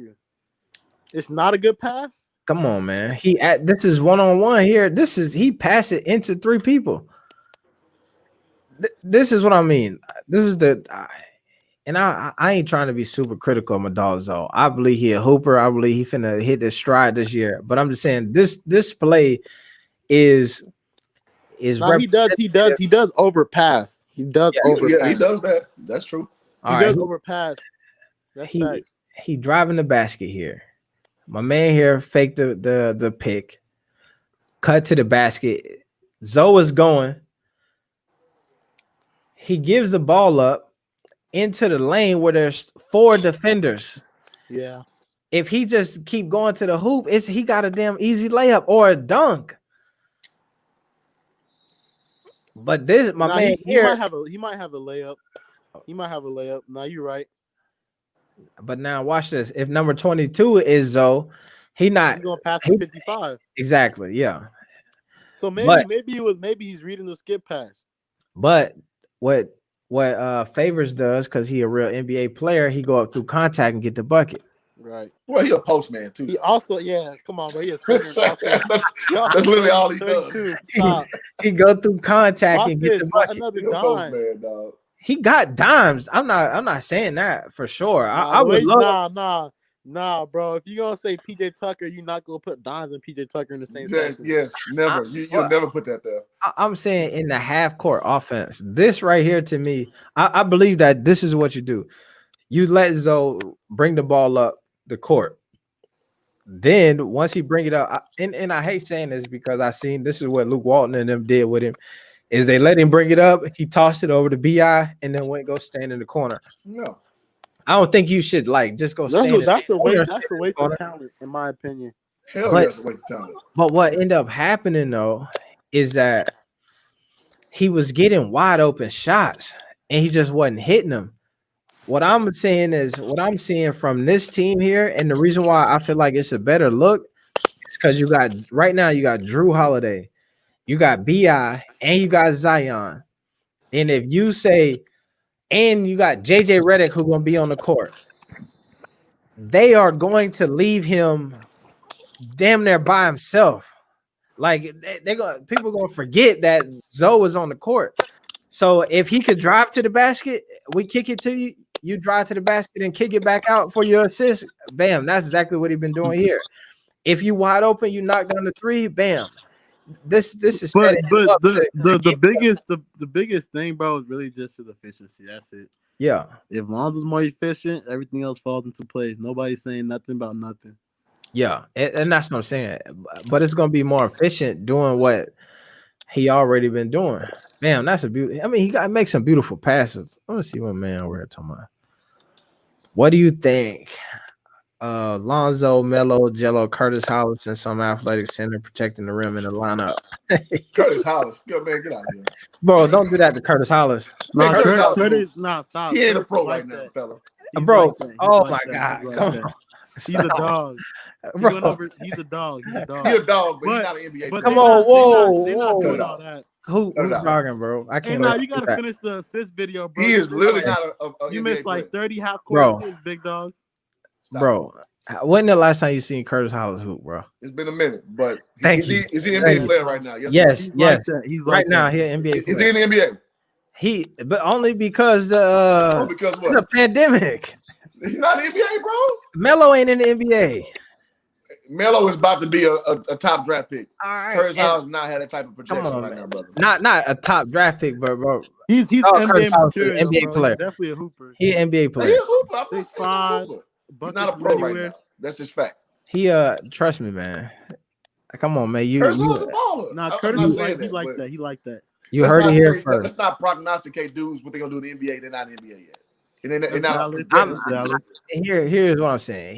It's not a good pass. Come on, man. This is one-on-one here. He passed it into three people. This is what I mean. This is and I ain't trying to be super critical of my dog Zoe. I believe he a hooper. I believe he finna hit the stride this year. But I'm just saying this play is No, he does overpass. He does overpass. Yeah, he does that. That's true. He does overpass. That's facts. He driving the basket here. My man here faked the pick, cut to the basket. Zoe is going. He gives the ball up into the lane where there's four defenders. Yeah. If he just keep going to the hoop, he got a damn easy layup or a dunk. But this man he here, might have a layup. He might have a layup. No, you're right. but now watch this. If number 22 is Zoe, he's He's gonna pass the 55. Exactly, yeah. So maybe he's reading the skip pass. But what Favors does, because he a real NBA player, he go up through contact and get the bucket. Right. Well, he a postman too. He also, come on, bro. He a that's literally all he does. Stop. He go through contact Watch and get this. the bucket. Another He a dime. postman, dog. He got dimes. I'm not saying that for sure. I would love. Nah, bro. If you're gonna say PJ Tucker, you're not gonna put dimes and PJ Tucker in the same section. Yes, never. You'll never put that there. I'm saying in the half court offense, this right here to me, I believe that this is what you do. You let Zoe bring the ball up the court. Then once he bring it up, and I hate saying this because I seen this is what Luke Walton and them did with him. is they let him bring it up. He tossed it over to BI and then went go stand in the corner. No. I don't think you should like just go stand. That's a waste of talent, in my opinion. Hell yeah, it's a waste of talent. But what ended up happening though is that he was getting wide open shots and he just wasn't hitting them. What I'm saying is what I'm seeing from this team here, and the reason why I feel like it's a better look is because you got right now you got Drew Holiday, you got BI, and you got Zion. And if you say, and you got JJ Redick who's gonna be on the court, they are going to leave him damn near by himself. Like people gonna forget that Zoe was on the court. So if he could drive to the basket, we kick it to you. You drive to the basket and kick it back out for your assist. Bam, that's exactly what he's been doing here. If you wide open, you knock down the three. Bam. This is. But the biggest thing, bro, is really just his efficiency. That's it. Yeah. If Lonzo's more efficient, everything else falls into place. Nobody's saying nothing about nothing. Yeah, and that's what I'm saying. But it's gonna be more efficient doing what he already been doing. Damn, that's a beauty. I mean, he got to make some beautiful passes. Let me see what man we're talking about. What do you think? Lonzo, Melo, Jello, Curtis Hollis, and some athletic center protecting the rim in the lineup. Curtis Hollis, good man, get out of here, bro. Don't do that to Curtis Hollis. No, Curtis, stop. He ain't a pro right now, fella. Bro, oh my God, come on. He's a dog. He's a dog. He's a dog, but he's not an NBA. But come on, whoa. They're not doing all that. Who's talking, bro? I can't. Hey, you gotta finish the assist video, bro. He is literally not a you NBA missed like 30 half court assists, big dog. Stop. Bro, when the last time you seen Curtis Hollis hoop, bro? It's been a minute, but is he an NBA player right now? Yes. He's right now. He's an NBA player. Is he in the NBA? But only because because what? It's a pandemic. He's not in the NBA, bro. Melo ain't in the NBA. Melo is about to be a top draft pick. All right. Curtis Hollis not had that type of projection right now, brother. Not a top draft pick, but bro. He's NBA material, NBA bro. player. He's definitely a hooper. He an NBA player. He's a hooper. He's fine. He's not a pro right now. That's just fact. He trust me, man. Come on, man. Curtis Hollis a baller. Nah, Curtis he like that. He like that. You heard it here first. Let's not prognosticate dudes what they're gonna do in the NBA. They're not in the NBA yet. Here's what I'm saying.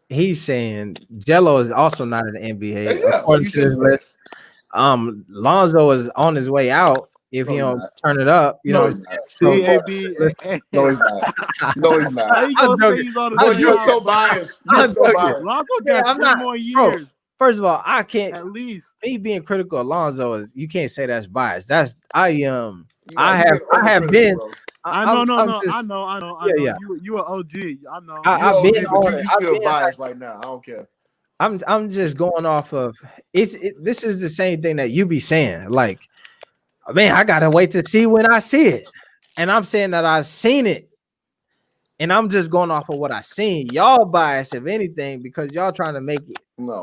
He's saying Jello is also not in the NBA according to this list. Lonzo is on his way out if he don't turn it up. You know, no, he's not. No, he's not. You're so biased. Lonzo got 10 more years. Bro, first of all, I can't. At least me being critical of Lonzo is you can't say that's biased. That's I have been. I know. Yeah. You an OG. I know. I've been on it. You feel biased right now. I don't care. I'm just going off of this is the same thing that you be saying. Like, man, I gotta wait to see when I see it. And I'm saying that I've seen it. And I'm just going off of what I seen. Y'all biased, if anything, because y'all trying to make it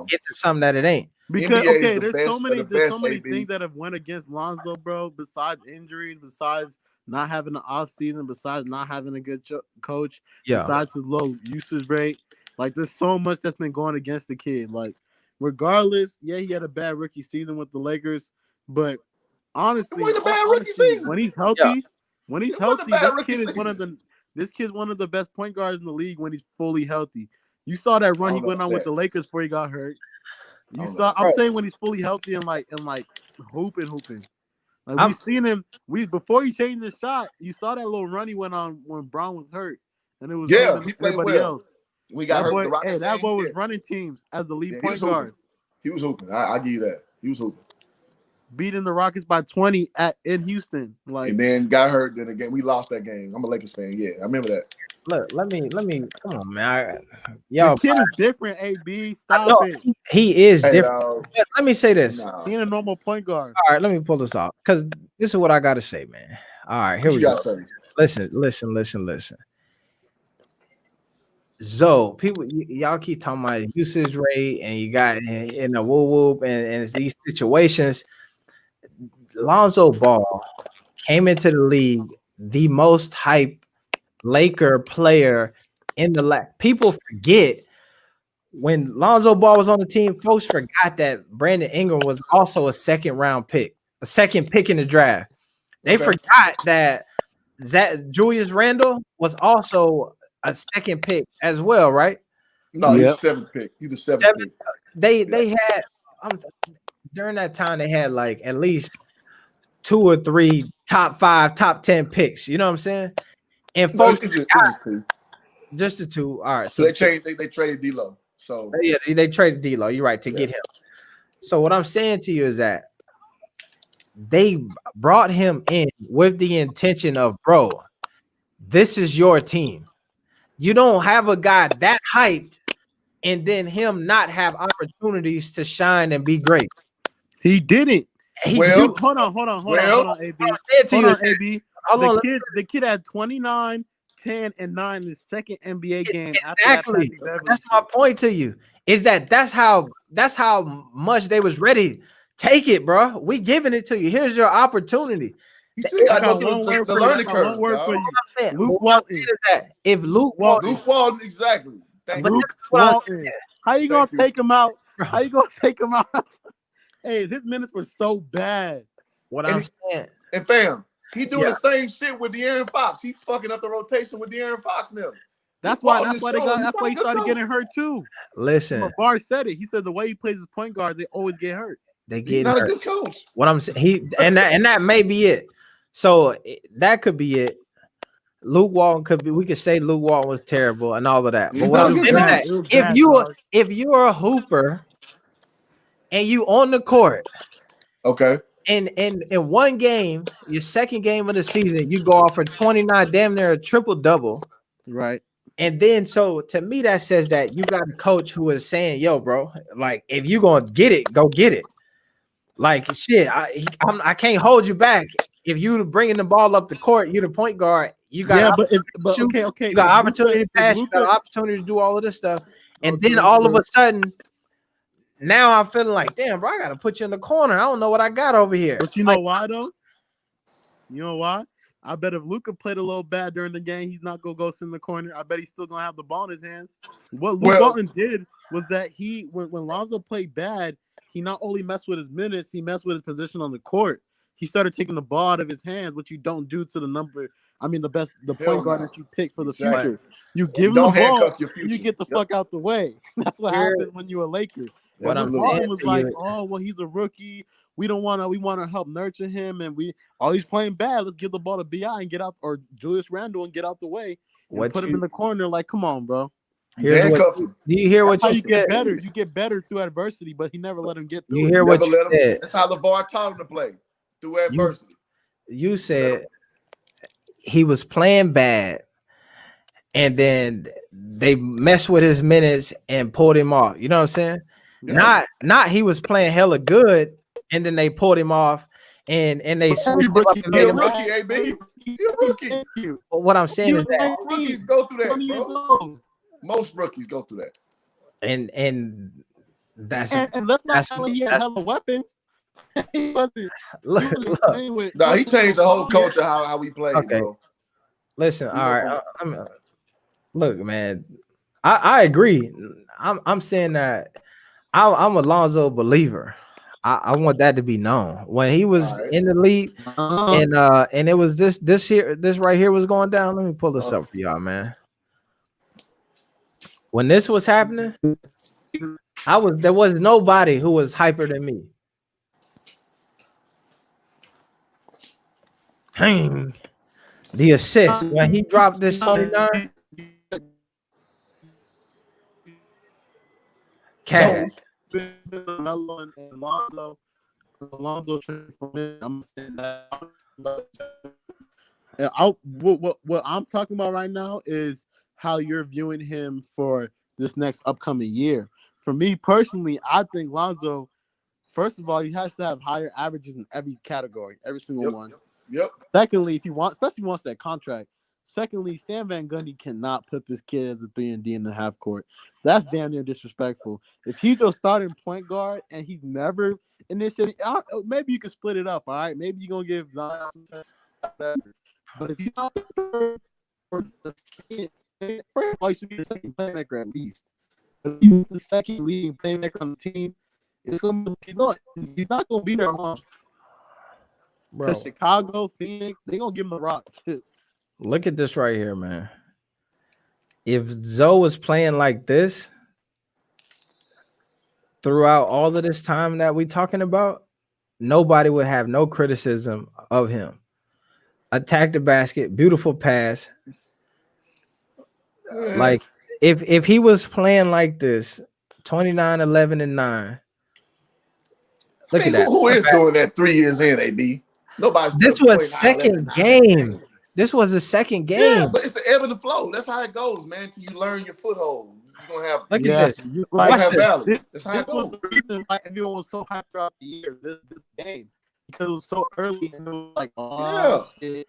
get to something that it ain't. Because there's so many things that have went against Lonzo, bro, besides injuries, besides not having an off season, besides not having a good coach, besides his low usage rate. Like, there's so much that's been going against the kid. Like, regardless, he had a bad rookie season with the Lakers, but honestly, when he's healthy, this kid's one of the best point guards in the league when he's fully healthy. You saw that run he went on with the Lakers before he got hurt. I'm saying when he's fully healthy and like hooping. Like, we've seen him. Before he changed his shot, you saw that little run he went on when Brown was hurt, and it was he played well. Else. We got hurt. That boy was running teams as the lead point guard. He was hooping. I give you that. He was hooping. Beating the Rockets by 20 in Houston, and then got hurt. Then again, we lost that game. I'm a Lakers fan. Yeah, I remember that. Look, let me. Come on, man. The kid is different. AB, stop it. He is different. Let me say this. Being a normal point guard. All right, let me pull this off because this is what I got to say, man. All right, here we go. Listen. Zoe, people, y'all keep talking about usage rate, and you got in a whoop and these situations. Lonzo Ball came into the league the most hyped Laker player in the people forget when Lonzo Ball was on the team. Folks forgot that Brandon Ingram was also a second round pick. second pick in the draft. They forgot that Julius Randle was also a second pick as well, right? No, he's 7th pick. He's the 7th pick. They had during that time they had like at least 2 or 3 top 5, top 10 picks. You know what I'm saying? And folks, just the 2. All right. So they traded D-Lo. So yeah, they traded D-Lo. You're right to get him. So what I'm saying to you is that they brought him in with the intention of, bro, this is your team. You don't have a guy that hyped and then him not have opportunities to shine and be great. He didn't. Hold on, AB. AB. The kid had 29, 10, and 9 in his second NBA game. Exactly. That's my point to you. Is that's how much they was ready. Take it, bro. We giving it to you. Here's your opportunity. You still got to go through the learning curve. One word for you. Luke Walton. If Luke Walton, exactly. Luke Walton. How you gonna take him out? How you gonna take him out? Hey, his minutes were so bad. What I'm saying. And fam, he doing the same shit with De'Aaron Fox. He fucking up the rotation with De'Aaron Fox now. That's why he started getting hurt too. Listen, Bar said it. He said the way he plays his point guards, they always get hurt. He's not a good coach. What I'm saying, that may be it. So that could be it. Luke Walton could be. We could say Luke Walton was terrible and all of that. But what I'm saying is that if you're a hooper and you on the court, okay, and in one game, your second game of the season, you go off for 29, damn near a triple double, right? And then, so to me, that says that you got a coach who is saying, "Yo, bro, like if you gonna get it, go get it." Like shit, I can't hold you back. If you bringing the ball up the court, you the point guard. You got okay. You got opportunity to pass. You got opportunity to do all of this stuff, and then all of a sudden, now I'm feeling like, damn, bro, I got to put you in the corner. I don't know what I got over here. But you know why though? You know why? I bet if Luka played a little bad during the game, he's not gonna go sit in the corner. I bet he's still gonna have the ball in his hands. What Luke Walton did was that when Lonzo played bad, he not only messed with his minutes, he messed with his position on the court. He started taking the ball out of his hands, which you don't do to the point guard that you pick for the future. You give him the ball, you get the fuck out the way. That's what happens when you're a Laker. What I'm saying was like, oh well, he's a rookie. We want to help nurture him, and he's playing bad. Let's give the ball to BI and get out, or Julius Randle and get out the way. And put him in the corner. Like, come on, bro. Do you hear what you get better? You get better through adversity, but he never let him get through. You hear what you said? That's how LeVar taught him to play through adversity. You said he was playing bad, and then they messed with his minutes and pulled him off. You know what I'm saying? Yeah. Not he was playing hella good, and then they pulled him off, and they switched him up and made him rookie, AB. You're a rookie. What I'm saying is that rookies go through that, bro. Most rookies go through that. And that's let's not tell him he had hella weapons. He wasn't. No, he changed the whole culture how we play. Okay. Bro. Listen, all right. Look, man, I agree. I'm saying that I'm a Lonzo believer. I want that to be known. When he was in the league, and it was this right here was going down. Let me pull this up for y'all, man. When this was happening, there was nobody who was hyper than me. Dang. The assist when he dropped this 29. Cat. Lonzo I'm saying that. What I'm talking about right now is how you're viewing him for this next upcoming year. For me personally, I think Lonzo, first of all, he has to have higher averages in every category, every single one. Yep. Secondly, if he wants, especially if he wants that contract. Secondly, Stan Van Gundy cannot put this kid as a 3-and-D in the half court. That's damn near disrespectful. If he's a starting point guard and he's never initiated, maybe you can split it up. All right, maybe you're gonna give Zion some time. But if he's not the third or the second, first of all, he should be the second playmaker at least. But if he's the second leading playmaker on the team, he's not going to be there long. bro. Chicago, Phoenix, they gonna give him the rock. Look at this right here, man. If Zoe was playing like this throughout all of this time that we talking about, nobody would have no criticism of him. Attack the basket, beautiful pass. Like if he was playing like this, 29, 11, and 9. Look at that. Who is doing that 3 years in, AD? Nobody's. This was second game. This was the second game. Yeah, but it's the ebb and the flow. That's how it goes, man. Till you learn your foothold, you're gonna have. Look at this. You have valleys. That's how This it goes. was the reason why everyone was so hyped throughout the year. This game, because it was so early and it was like, oh shit.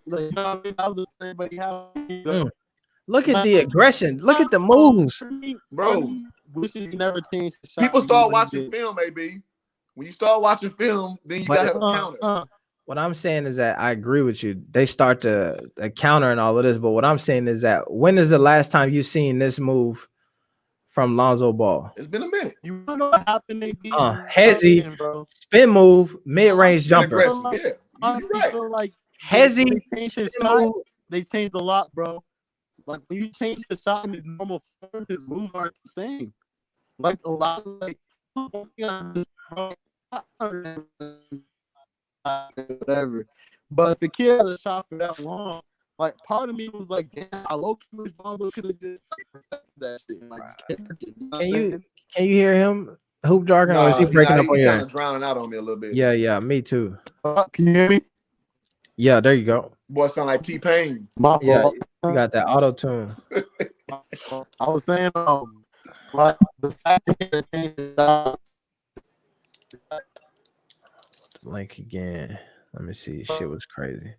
Like, you know what I mean? That was the thing, but he had. Look at the aggression. Look at the moves, bro. Wishes he never changed his shot. People start watching film, AB. When you start watching film, then you gotta have a counter. What I'm saying is that I agree with you. They start to counter and all of this, but what I'm saying is that when is the last time you seen this move from Lonzo Ball? It's been a minute. You know what happened? Hezzy, spin move, mid-range jumper. Yeah, you're right. Like Hezzy, they changed a lot, bro. Like when you change the shot in his normal form, his moves aren't the same. Like a lot of whatever. But if the kid had a shot for that long, like part of me was like, damn, I low-key wish Lonzo could have just perfected that shit. Like, can you hear him hoop jargon, or is he breaking up on you? He's kind of drowning out on me a little bit. Yeah, me too. Can you hear me? Yeah, there you go. Boy, sound like T-Pain. Yeah, you got that auto tune. I was saying, like the fact that he changed the link again. Let me see. Shit was crazy.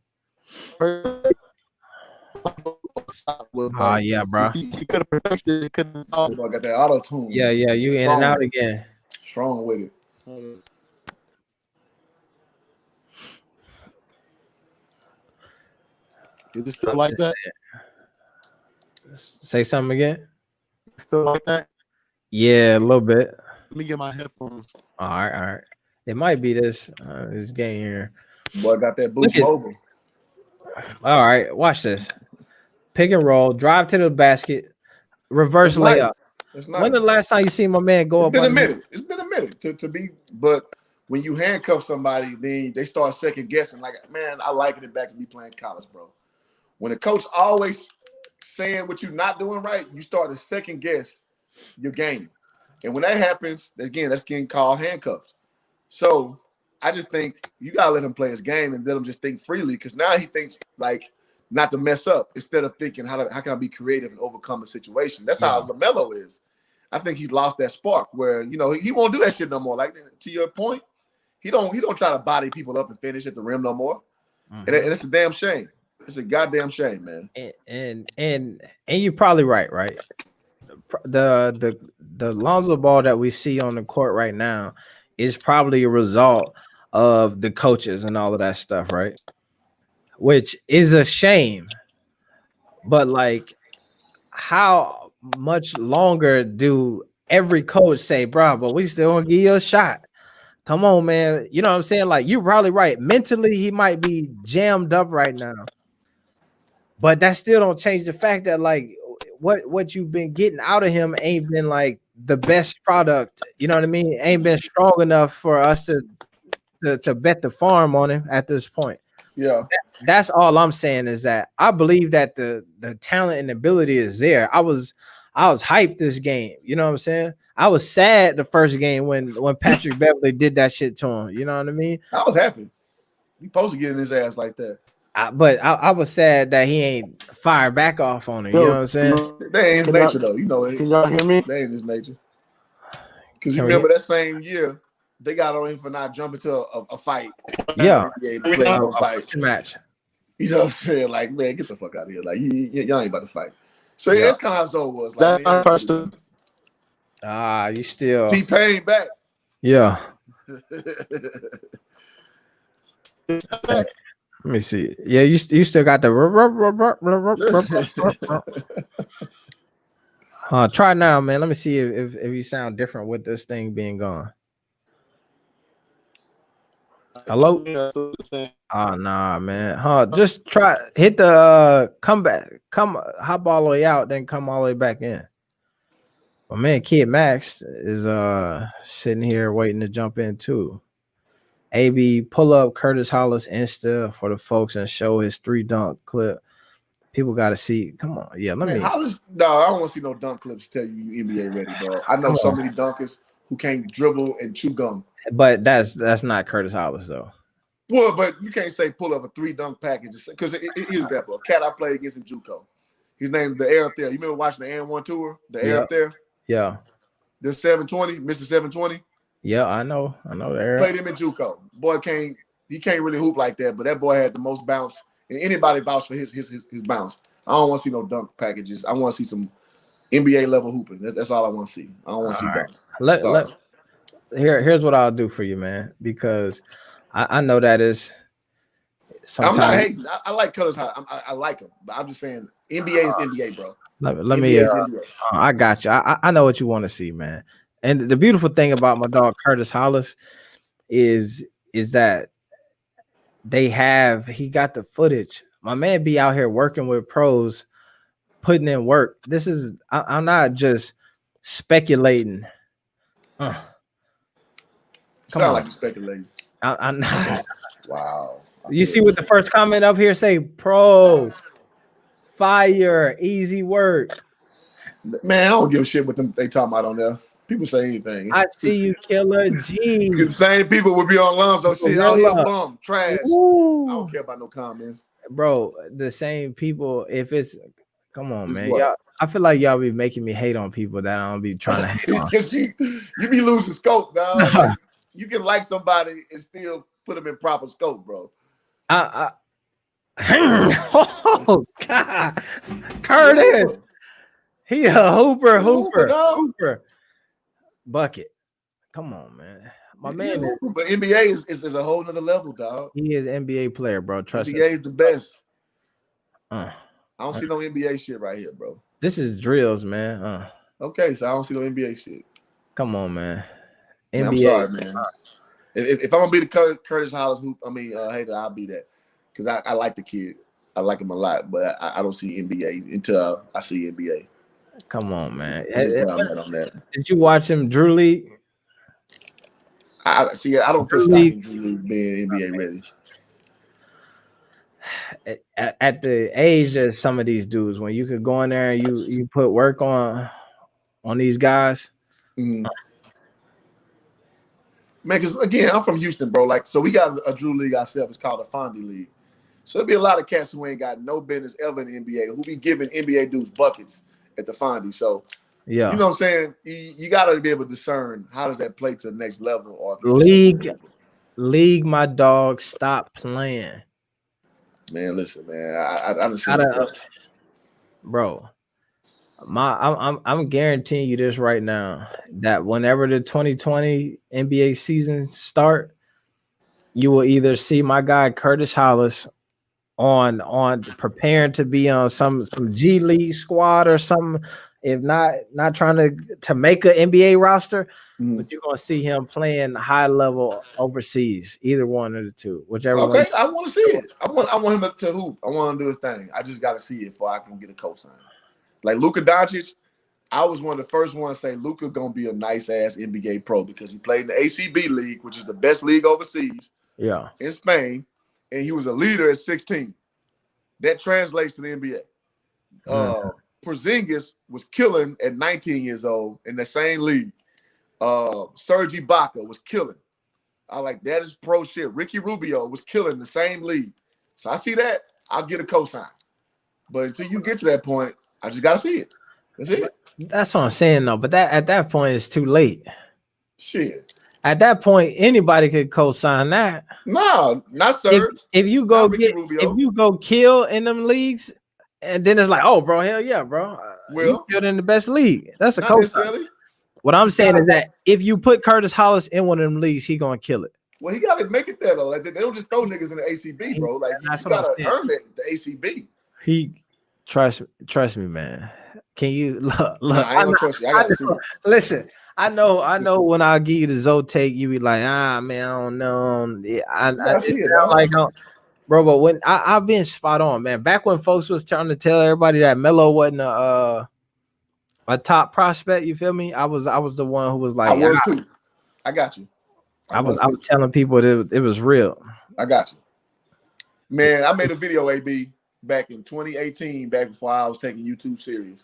Yeah, bro. He could have perfected it. Couldn't solve it. I got that auto tune. Yeah, you in and out again. Strong with it. Is it still like that? Say something again. Still like that? Yeah, a little bit. Let me get my headphones. All right. It might be this game here. Boy, got that boost mobile. All right, watch this. Pick and roll, drive to the basket, reverse layup. Nice. Nice. When the last time you seen my man go up? It's been a minute to be, but when you handcuff somebody, then they start second guessing. Like, man, I liken it back to me playing college, bro. When a coach always saying what you're not doing right, you start to second guess your game. And when that happens, again, that's getting called handcuffs. So I just think you gotta let him play his game and let him just think freely, because now he thinks like not to mess up instead of thinking how can I be creative and overcome a situation. That's how LaMelo is. I think he's lost that spark where he won't do that shit no more. Like, to your point, he don't try to body people up and finish at the rim no more. Mm-hmm. And it's a damn shame. It's a goddamn shame, man. And you're probably right. The Lonzo Ball that we see on the court right now is probably a result of the coaches and all of that stuff, right? Which is a shame. But like, how much longer do every coach say, bro, but we still gonna give you a shot? Come on, man. You know what I'm saying? Like, you're probably right. Mentally, he might be jammed up right now. But that still don't change the fact that like what you've been getting out of him ain't been like the best product. You know what I mean? It ain't been strong enough for us to bet the farm on him at this point. Yeah. That's all I'm saying, is that I believe that the talent and ability is there. I was hyped this game. You know what I'm saying? I was sad the first game when Patrick Beverly did that shit to him. You know what I mean? I was happy. He supposed to get in his ass like that. But I was sad that he ain't fired back off on it. You know what I'm saying? That ain't his nature, though. You know it. Can y'all hear me? That ain't his nature. Because you remember that same year, they got on him for not jumping to a fight. Yeah. A fight match. You know what I'm saying? Like, man, get the fuck out of here. Like, y'all ain't about to fight. So that's kind of how Zoe was. Like, that's my person. You still T-Pain back. Yeah. Let me see. Yeah, you still got the. Try now, man. Let me see if you sound different with this thing being gone. Hello? Yeah, so the same. Oh nah, man. Just try hit the come back, hop all the way out, then come all the way back in. My man Kid Max is sitting here waiting to jump in too. AB, pull up Curtis Hollis Insta for the folks and show his 3-dunk clip. People got to see. Come on, yeah. Let Man, me. Hollis, no, I don't want to see no dunk clips tell you NBA ready, bro. I know Come so on. many dunkers who can't dribble and chew gum. But that's not Curtis Hollis though. Well, but you can't say pull up a 3-dunk package because here's that, bro. A cat I played against in JUCO. His name the Air Up There. You remember watching the N1 tour? The Air Yeah. Up There. Yeah. The 720, Mr. 720. Yeah, I know the era. Played him in JUCO. Boy can't really hoop like that, but that boy had the most bounce. And anybody vouch for his bounce. I don't want to see no dunk packages. I want to see some NBA level hooping. That's all I want to see. I don't want to see dunks. Here's what I'll do for you, man, because I know that is I'm not sometimes. hating. I like Curtis. I like him, but I'm just saying NBA is NBA, bro. Let me. NBA is NBA. I got you. I know what you want to see, man. And the beautiful thing about my dog Curtis Hollis is that he got the footage. My man be out here working with pros, putting in work. This is I'm not just speculating. Sound like you speculating. I'm not. Wow. You see what the first comment up here say? Pro, fire, easy work. Man, I don't give a shit what they talking about on there. People say anything. I see you, Killer G. The same people would be on Lonzo shit. Oh, he a bum, trash. Ooh. I don't care about no comments. Bro, the same people. If it's come on, man. What? Y'all, I feel like y'all be making me hate on people that I don't be trying to hate on. Because you be losing scope, dog. Like, you can like somebody and still put them in proper scope, bro. Oh God, Curtis. He a hooper. Bucket. Come on, man. My man is, but NBA is a whole nother level, dog. he is an NBA player, bro. Trust me. NBA is the best. I don't see no NBA shit right here, bro. This is drills, man. Okay, so I don't see no NBA shit. Come on, man. NBA. I'm sorry, man. If I'm gonna be the Curtis Hollis hater, I'll be that because I like the kid. I like him a lot, but I don't see NBA until I see NBA. Come on, man. Did you watch him, Drew League? I don't put stock in Drew League being NBA ready. At the age of some of these dudes, when you could go in there and you put work on these guys. Mm-hmm. Man, because again, I'm from Houston, bro. Like, so we got a Drew League ourselves. It's called a Fondy League. So there'll be a lot of cats who ain't got no business ever in the NBA who be giving NBA dudes buckets at the Fondy. So, yeah, you know what I'm saying? You got to be able to discern how does that play to the next level. Or league, my dog, stop playing. Man, listen, man. I understand. Bro, I'm guaranteeing you this right now that whenever the 2020 NBA season start, you will either see my guy Curtis Hollis on preparing to be on some G League squad or something. If not trying to make an NBA roster, but you're gonna see him playing high level overseas. Either one of the two, whichever. Okay, one. I want to see it. I want him to hoop. I want him to do his thing. I just got to see it before I can get a cosign. Like Luka Doncic, I was one of the first ones to say Luka gonna be a nice ass NBA pro because he played in the ACB league, which is the best league overseas. Yeah, in Spain, and he was a leader at 16. That translates to the NBA. Porzingis was killing at 19 years old in the same league. Serge Ibaka was killing. I like that is pro shit. Ricky Rubio was killing the same league. So I see that. I'll get a cosign. But until you get to that point, I just gotta see it. That's it. That's what I'm saying, though. But at that point, it's too late. Shit. At that point, anybody could co-sign that. No, not Serge. If you go kill in them leagues, and then it's like, oh, bro, hell yeah, bro. You killed in the best league. That's a co-sign. What I'm saying is that if you put Curtis Hollis in one of them leagues, he gonna kill it. Well, he gotta make it there though. Like they don't just throw niggas in the ACB, bro. Like you gotta earn it, the ACB. He trust me, man. Can you look? I ain't gonna trust you. I gotta see it. Listen, I know. When I give you the Zoe take, you be like, man, I don't know. Yeah, it sound like, bro. But when I've been spot on, man. Back when folks was trying to tell everybody that Melo wasn't a top prospect, you feel me? I was the one who was like, I was too. I got you. I was telling people that it was real. I got you, man. I made a video, AB, back in 2018, back before I was taking YouTube serious,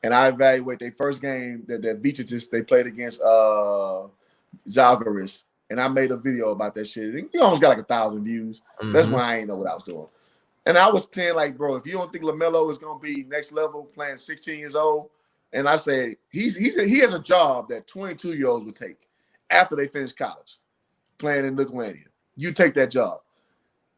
and I evaluate their first game that Vicitis they played against Zalgiris, and I made a video about that shit. You almost got like 1,000 views. Mm-hmm. That's when I ain't know what I was doing, and I was saying like, bro, if you don't think LaMelo is gonna be next level, playing 16 years old, and I say he has a job that 22-year-olds would take after they finish college, playing in Lithuania. You take that job.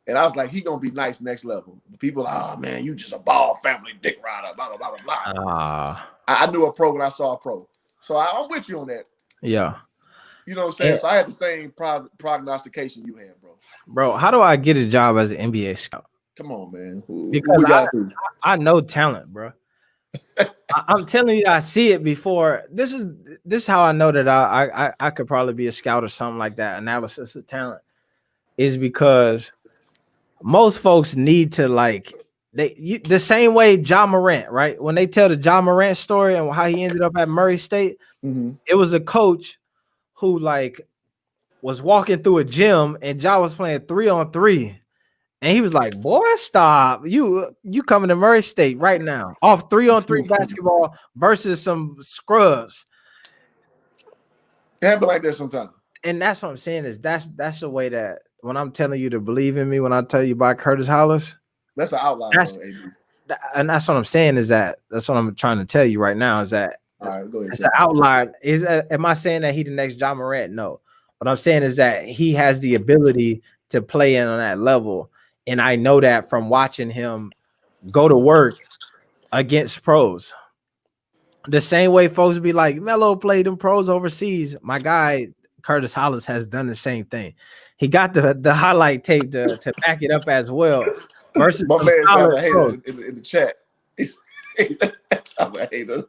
And I was like, he gonna be nice next level. People, man, you just a ball family dick rider, blah, blah, blah, blah. I knew a pro when I saw a pro. So I'm with you on that. Yeah. You know what I'm saying? Yeah. So I had the same prognostication you had, bro. Bro, how do I get a job as an NBA scout? Come on, man. Because I know talent, bro. I'm telling you, I see it before. This is how I know that I could probably be a scout or something like that. Analysis of talent is because most folks need to the same way Ja Morant, right? When they tell the Ja Morant story and how he ended up at Murray State, it was a coach who was walking through a gym and Ja was playing 3-on-3. And he was like, boy, stop. You coming to Murray State right now off 3-on-3 basketball versus some scrubs. It happen like that sometimes. And that's what I'm saying is that's the way that when I'm telling you to believe in me, when I tell you about Curtis Hollis, that's an outlier. And that's what I'm saying is that's what I'm trying to tell you right now is that all right, go ahead, it's an outlier. Am I saying that he the next Ja Morant? No. What I'm saying is that he has the ability to play in on that level. And I know that from watching him go to work against pros. The same way folks be like, Melo played them pros overseas. My guy, Curtis Hollis, has done the same thing. He got the highlight tape to back it up as well. Versus my man sound a hater in the chat. I'm a hater.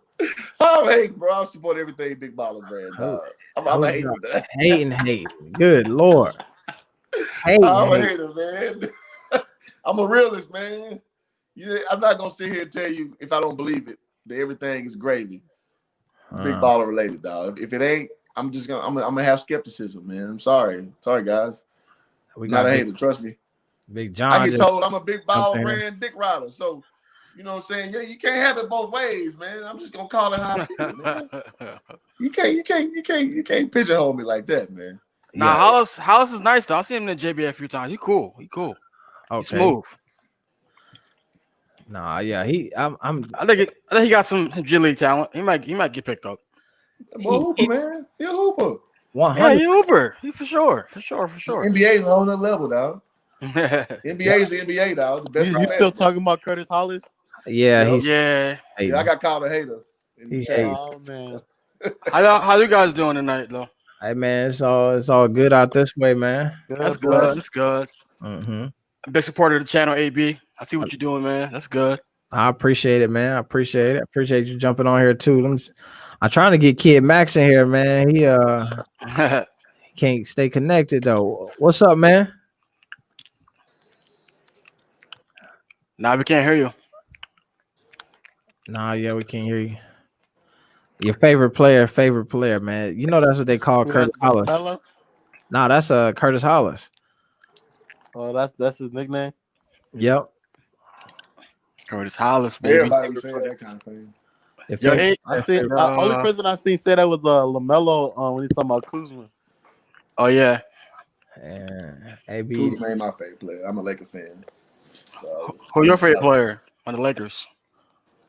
I'm a hater, bro. I support everything Big Baller brand, dog. I'm a hater. Hating. Good Lord. I'm a hater, man. I'm a realist, man. I'm not gonna sit here and tell you if I don't believe it that everything is gravy. Big Baller related, dog. If it ain't, I'm gonna have skepticism, man. I'm sorry, guys. Not a hater, trust me. Big John. I get told I'm a Big Baller brand dick rider, so you know what I'm saying. Yeah, you can't have it both ways, man. I'm just gonna call it how I see it, man. You can't pigeonhole me like that, man. Nah, Hollis is nice though. I seen him in the JBA a few times. He cool. Okay. He's smooth. Nah, yeah, I think he got some G League talent. He might get picked up. Hooper, man. He's a hooper. 100. Yeah, he's a hooper. He for sure. NBA is on that level, dog. NBA is the NBA, dog. The best. You still talking about Curtis Hollis? Yeah, I got called a hater. Oh man. How you guys doing tonight, though? Hey man, it's all good out this way, man. That's good. That's good. Mm-hmm. I'm a big supporter of the channel, AB. I see what you're doing, man. That's good. I appreciate it, man. I appreciate it. I appreciate you jumping on here too. I'm trying to get Kid Max in here, man. He can't stay connected though. What's up, man? Nah, we can't hear you. Nah, yeah, we can't hear you. Your favorite player, man. You know that's what they call Curtis Hollis. Nah, that's Curtis Hollis. Oh, that's his nickname. Yep. Curtis Hollis, baby. Everybody said that kind of thing. Only person I seen say that was LaMelo when he's talking about Kuzma. Oh yeah. AB. Kuzma ain't my favorite player. I'm a Laker fan. So who your favorite player on the Lakers?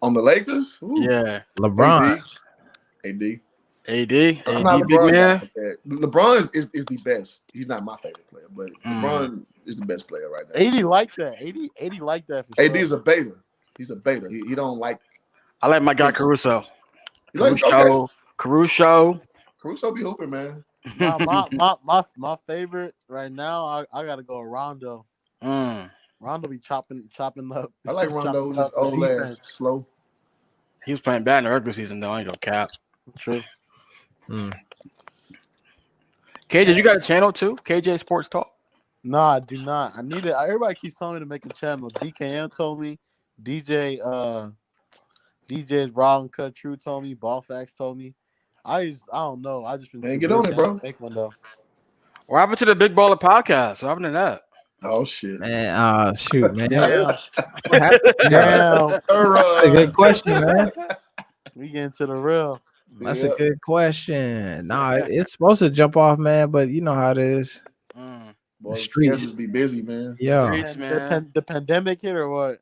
On the Lakers? Ooh. Yeah. LeBron. AD, big LeBron man. LeBron is the best. He's not my favorite player, but LeBron is the best player right now. AD like that. AD like that for AD sure. is a beta. He's a beta. He don't like. I like my guy Caruso. Caruso be hooping, man. My favorite right now, I gotta go Rondo. Rondo be chopping up. I like Rondo. Just old ass, slow. He was playing bad in the regular season, though. I ain't gonna cap. True. KJ, you got a channel too? KJ Sports Talk. No, I do not. I need it. Everybody keeps telling me to make a channel. DKM told me. DJ's Raw and Cut True told me. Ballfax told me. I don't know. I just been Man, get on it, bro. Make one though. What happened to the Big Baller Podcast? What happened to that? Oh shit, Man, shoot, man. Damn. What happened? Damn. That's a good question, man. We get into the real. That's a good question. Nah, it's supposed to jump off, man, but you know how it is. Boy, The streets schedules be busy, man. Yeah, Streets, man. The pandemic hit or what?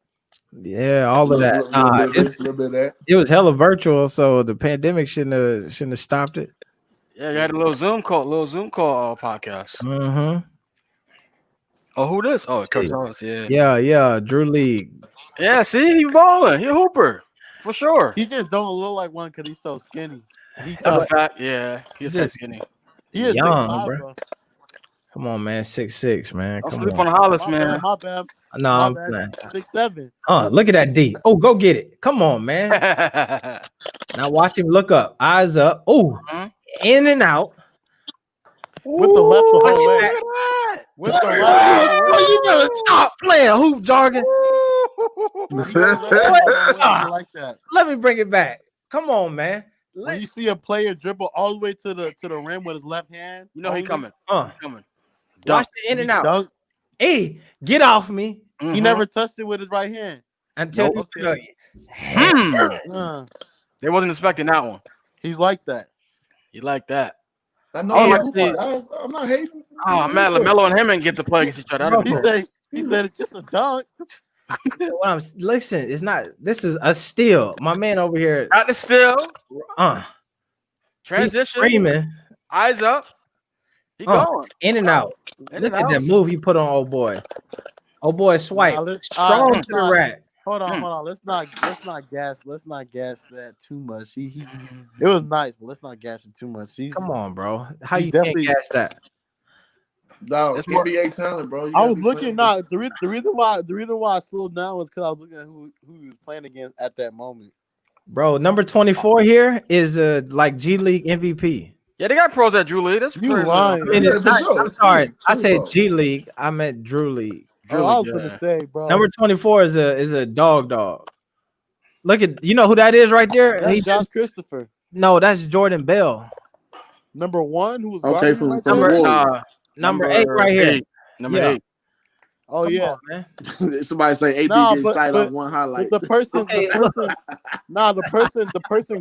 yeah, all of that. Nah, little bit of that. it was hella virtual, so the pandemic shouldn't have stopped it. Yeah, you had a little Zoom call podcast. Mm-hmm. Oh, who this? Oh, Coach Hollis, yeah. Yeah, Drew League. Yeah, see, he balling. He a hooper. For sure. He just don't look like one because he's so skinny. That's a fact. Yeah, he's so skinny. He is young, 6'5", bro. though. Come on, man. 6'6", man. Don't Come sleep on. on Hollis, man. My bad. No, My I'm bad. playing. 6'7". Look at that D. Oh, go get it. Come on, man. Now watch him look up. Eyes up. Oh, in and out. With the left the whole way. With the left. Bro, you better stop playing hoop jargon. Like that. Let me bring it back. Come on, man. When you see a player dribble all the way to the rim with his left hand, You know he coming. Coming. Watch the in and out. dunk. Hey, get off me He never touched it with his right hand. until Nope. They wasn't expecting that one. He's like that. You like that? I know. I'm not hating. Oh man, LaMelo and him ain't get to play against each other. He said it's just a dunk. Listen, it's not. This is a steal. My man over here. Got the steal. Transition. Screaming. Eyes up. He going. In and out. Look at that move he put on old boy. Old boy swipe. Strong to the rack. Hold on. Let's not gas that too much. It was nice, but let's not gas it too much. Come on, bro. How he you can't definitely- gas that? No, it's NBA talent, bro. I was looking now. The reason why I slowed down was because I was looking at who he was playing against at that moment. Bro, number 24 here is like G League MVP. Yeah, they got pros at Drew League. That's You lying. I'm sorry. I said G League. I meant Drew League. I was gonna say, bro. Number 24 is a dog. Look at you know who that is right there? That's Josh Christopher. No, that's Jordan Bell. Number 1, who was Okay from right number 8 right here. Number 8. Oh Come yeah, on, man. Somebody say AB Nah, getting sight on one highlight. the person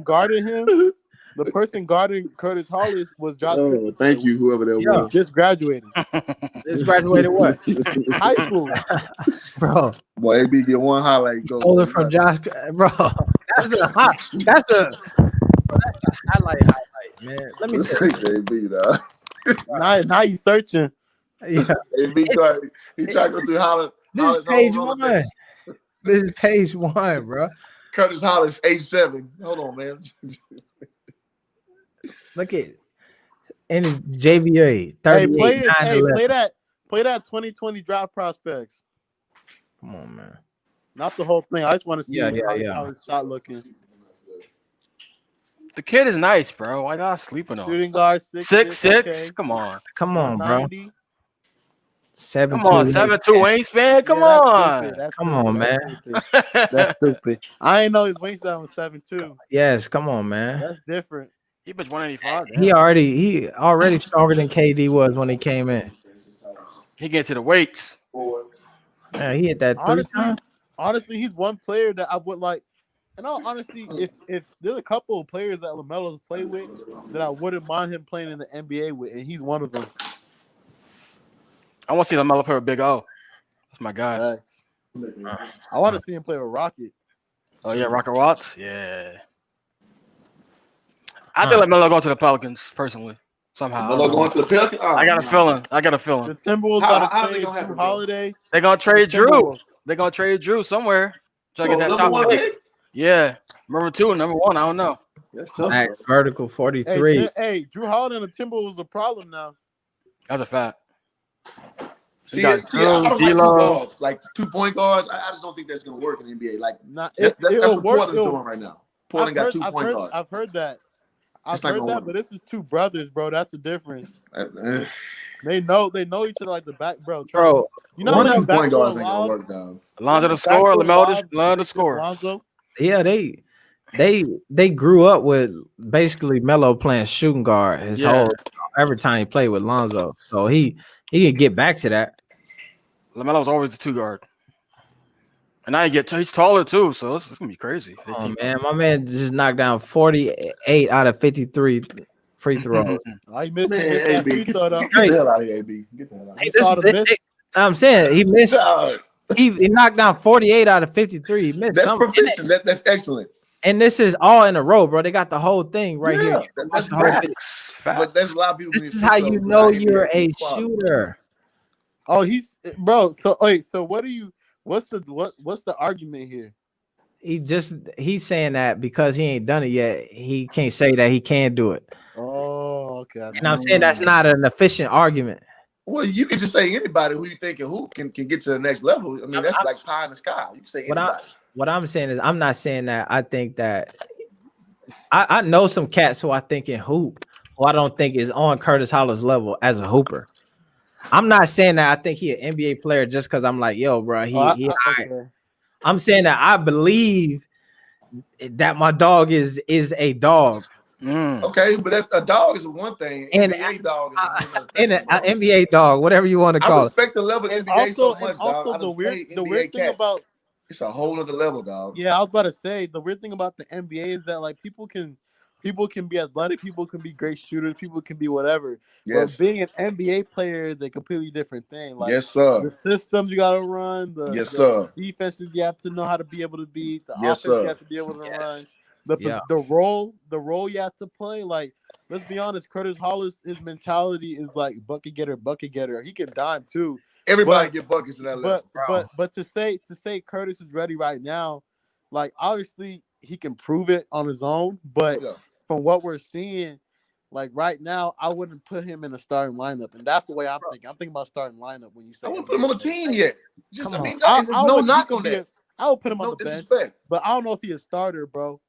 guarding him. The person guarding Curtis Hollis was Josh. Oh, thank you, whoever that was. Just graduated. Just graduated what? High school, Bro. Boy, AB get one highlight. Stole it from Josh. Bro, that's a highlight, man. Let me tell you. AB, dog. now you searching. Yeah. AB, he tried to go through Hollis. This is page 1. This is page 1, bro. Curtis Hollis, 8'7". Hold on, man. Look at any JVA 38. Play that 2020 draft prospects. Come on, man. Not the whole thing. I just want to see how his shot looking. The kid is nice, bro. Why not sleeping on? Shooting guard 6'6". Okay. Come on, bro. 7'2". Come on, 7'2" wingspan. Come on. Come on, man. That's stupid. I ain't know his wingspan was 7'2". Yes, come on, man. That's different. He pitched 185. He already stronger than KD was when he came in. He get to the weights. Yeah, he hit that 3 times. Honestly, he's one player that I would like. And all honesty, if there's a couple of players that LaMelo's played with that I wouldn't mind him playing in the NBA with, and he's one of them. I want to see LaMelo play with Big O. That's my guy. Nice. I want to see him play with Rocket. Oh yeah, Rocket Watts. Yeah. I think LaMelo going to the Pelicans personally. Somehow. LaMelo going to the Pelicans? Oh, I got a feeling. The Timberwolves got to trade Drew Holiday. They're gonna trade Drew. They're gonna trade Drew somewhere. Try to get that top pick. Yeah. Number 2 and number 1. I don't know. That's tough. Max vertical 43. Hey, Drew Holiday and the Timberwolves is a problem now. That's a fact. See, I don't like 2 guards, like 2 point guards. I just don't think that's gonna work in the NBA. Like that's what Portland's doing right now. Portland got 2 point guards. I've heard that. I've heard that, but this is two brothers, bro. That's the difference. They know each other like the back, bro. Bro, you know one 2 point guards ain't gonna work, dog. Lonzo the score, LaMelo the score. Lonzo. Yeah, they grew up with basically Melo playing shooting guard every time he played with Lonzo. So he can get back to that. LaMelo's always the 2 guard. And now he's taller too, so it's gonna be crazy. Oh man, my man just knocked down 48 out of 53 free throws. I missed it. Get the hell out of here, AB. Get the hell out of here. I'm saying he missed. He knocked down 48 out of 53. He missed. That's proficient. That's excellent. And this is all in a row, bro. They got the whole thing right here. That's facts. But there's a lot of people. This is how you know you're a shooter. Oh, bro. So wait. So what do you? What's the argument here? He's saying that because he ain't done it yet, he can't say that he can do it. Oh, okay. And I'm saying that's not an efficient argument. Well, you can just say anybody who you think who can get to the next level. I mean, that's like pie in the sky. You can say anybody. What I'm saying is, I'm not saying that I think that I know some cats who I think can hoop, who I don't think is on Curtis Hollis level as a hooper. I'm not saying that I think he an NBA player just because I'm like, yo, bro, I'm saying that I believe that my dog is a dog. Okay, but a dog is one thing. And NBA dog is an NBA dog, whatever you want to call it. I respect the level of NBA so much, dog. Also, the weird thing about it's a whole other level, dog. Yeah, I was about to say the weird thing about the NBA is that like people can be athletic, people can be great shooters, people can be whatever. Yes. But being an NBA player is a completely different thing. Like, yes, sir. The systems you gotta run, sir. Defenses you have to know how to be able to beat, the yes, offense sir. you have to be able to run. The role you have to play. Like, let's be honest, Curtis Hollis, his mentality is like bucket getter. He can dime too. Everybody get buckets in that level. But to say Curtis is ready right now, like obviously he can prove it on his own. But from what we're seeing, like right now, I wouldn't put him in a starting lineup, and that's the way I'm thinking. I'm thinking about starting lineup when you say. I wouldn't put him on the team yet. Just Come on. there's no knock on that. I would put him on the bench, but I don't know if he's a starter, bro.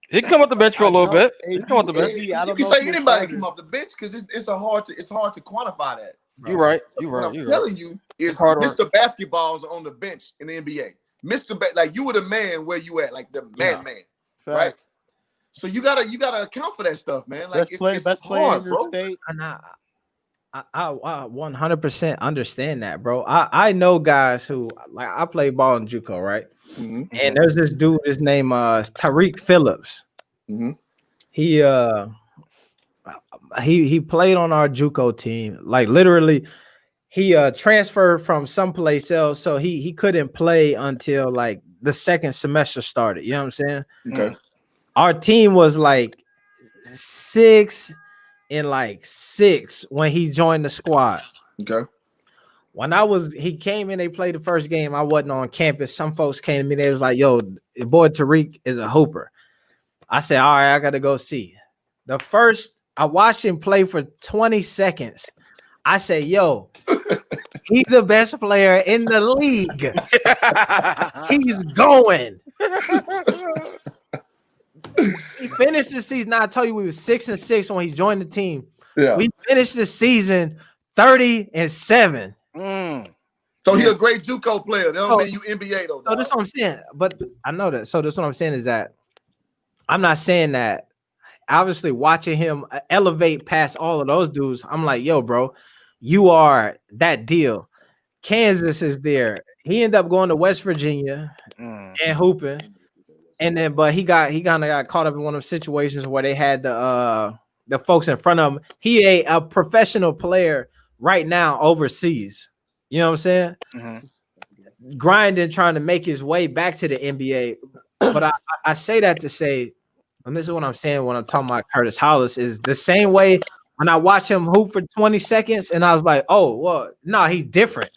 He can come off the bench for a little bit. He come off the bench. You can say anybody can come off the bench because it's hard to quantify that. You're right. What I'm telling you is Mr. Basketballs are on the bench in the NBA. Like you were the man where you at, like the man, right? So you gotta account for that stuff, man. Like it's hard, bro. And I 100% understand that, bro. I know guys who like I play ball in JUCO, right? Mm-hmm. And there's this dude, his name Tariq Phillips. Mm-hmm. He played on our JUCO team. Like literally, he transferred from someplace else, so he couldn't play until like the second semester started. You know what I'm saying? Okay. Our team was like 6 when he joined the squad. Okay. When he came in, they played the first game. I wasn't on campus. Some folks came to me. They was like, yo, your boy Tariq is a hooper. I said, all right, I got to go see. I watched him play for 20 seconds. I said, yo, he's the best player in the league. He's going. He finished the season. Now I tell you, we were 6-6 when he joined the team. Yeah. We finished the season 30-7. So he's a great JUCO player. That don't mean you NBA though. So that's what I'm saying. But I know that. So that's what I'm saying is that I'm not saying that. Obviously, watching him elevate past all of those dudes, I'm like, yo, bro, you are that deal. Kansas is there. He ended up going to West Virginia and hooping. And then, but he kind of got caught up in one of those situations where they had the folks in front of him. He a professional player right now overseas. You know what I'm saying? Mm-hmm. Grinding, trying to make his way back to the NBA. But I say that to say, and this is what I'm saying when I'm talking about Curtis Hollis, is the same way when I watch him hoop for 20 seconds and I was like, oh, well, no, he's different.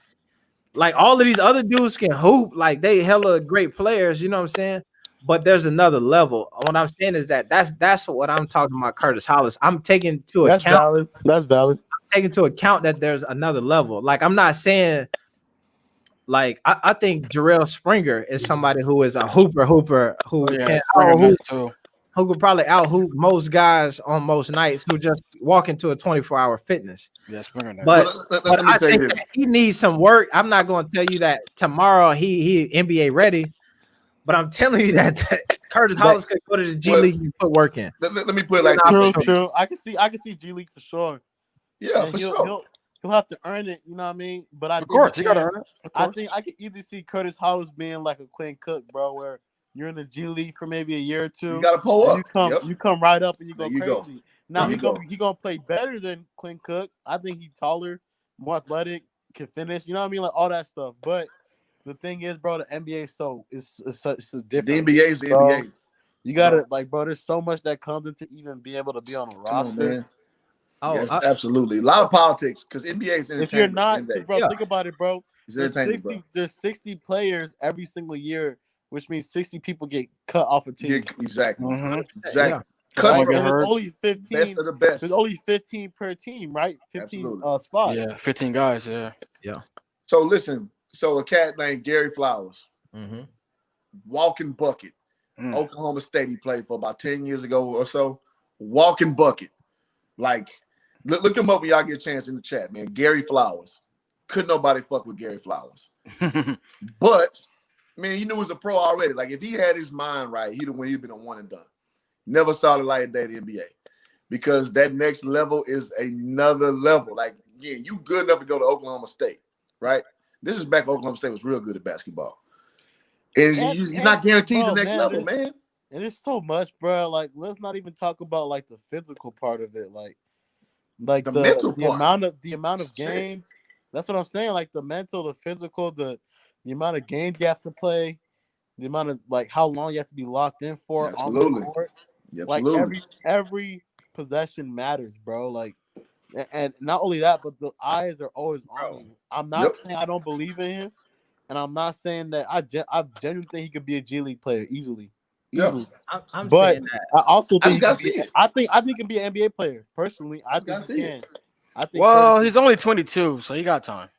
Like all of these other dudes can hoop, like they hella great players, you know what I'm saying? But there's another level. What I'm saying is that's what I'm talking about, Curtis Hollis. I'm taking into account. That's valid. I'm taking into account that there's another level. Like I'm not saying, like I think Jarrell Springer is somebody who is a hooper who can hoop. who could probably out hoop most guys on most nights who just walk into a 24-hour fitness. Yeah, Springer. But let me I tell you think this. that he needs some work. I'm not going to tell you that tomorrow he NBA ready, but I'm telling you that Curtis Hollis could go to the G League and put work in. Let me put it like this. True. I can see G League for sure. Yeah, and for sure. He'll have to earn it. You know what I mean? But I Of course, he got to earn it. I think I could easily see Curtis Hollis being like a Quinn Cook, bro, where you're in the G League for maybe a year or two. You got to pull up. You come right up and you go there you crazy. Go. Now he's gonna play better than Quinn Cook. I think he's taller, more athletic, can finish. You know what I mean? Like all that stuff. But the thing is, bro, the NBA is a different. The NBA is the NBA. You gotta bro. There's so much that comes into even being able to be on a roster. Oh, yes, absolutely. A lot of politics because NBA is entertainment. If you're not, bro, think about it, bro. There's 60 players every single year, which means 60 people get cut off a team. Yeah, exactly. Mm-hmm. Exactly. Yeah. There's only 15. Best of the best. There's only 15 per team, right? 15 spots. Yeah, 15 guys. Yeah. So listen. So a cat named Gary Flowers, walking bucket. Oklahoma State. He played for about 10 years ago or so. Walking bucket. Like, look him up when y'all get a chance in the chat, man. Gary Flowers. Couldn't nobody fuck with Gary Flowers. But, man, he knew he was a pro already. Like, if he had his mind right, he'd been a one and done. Never saw the light of day in the NBA. Because that next level is another level. Like, yeah, you good enough to go to Oklahoma State, right? This is back when Oklahoma State was real good at basketball. And you're not guaranteed the next level, man. And it's so much, bro. Like, let's not even talk about like the physical part of it, like the mental part. the amount of games. That's what I'm saying. Like the mental, the physical, the amount of games you have to play, the amount of like how long you have to be locked in for on the court. Like every possession matters, bro. Like, and not only that, but the eyes are always on you. I'm not saying I don't believe in him, and I'm not saying that I genuinely think he could be a G League player easily. I'm but saying that. I also think I think he can be an NBA player. Personally, I think he can. I think. Well, he's only 22, so he got time.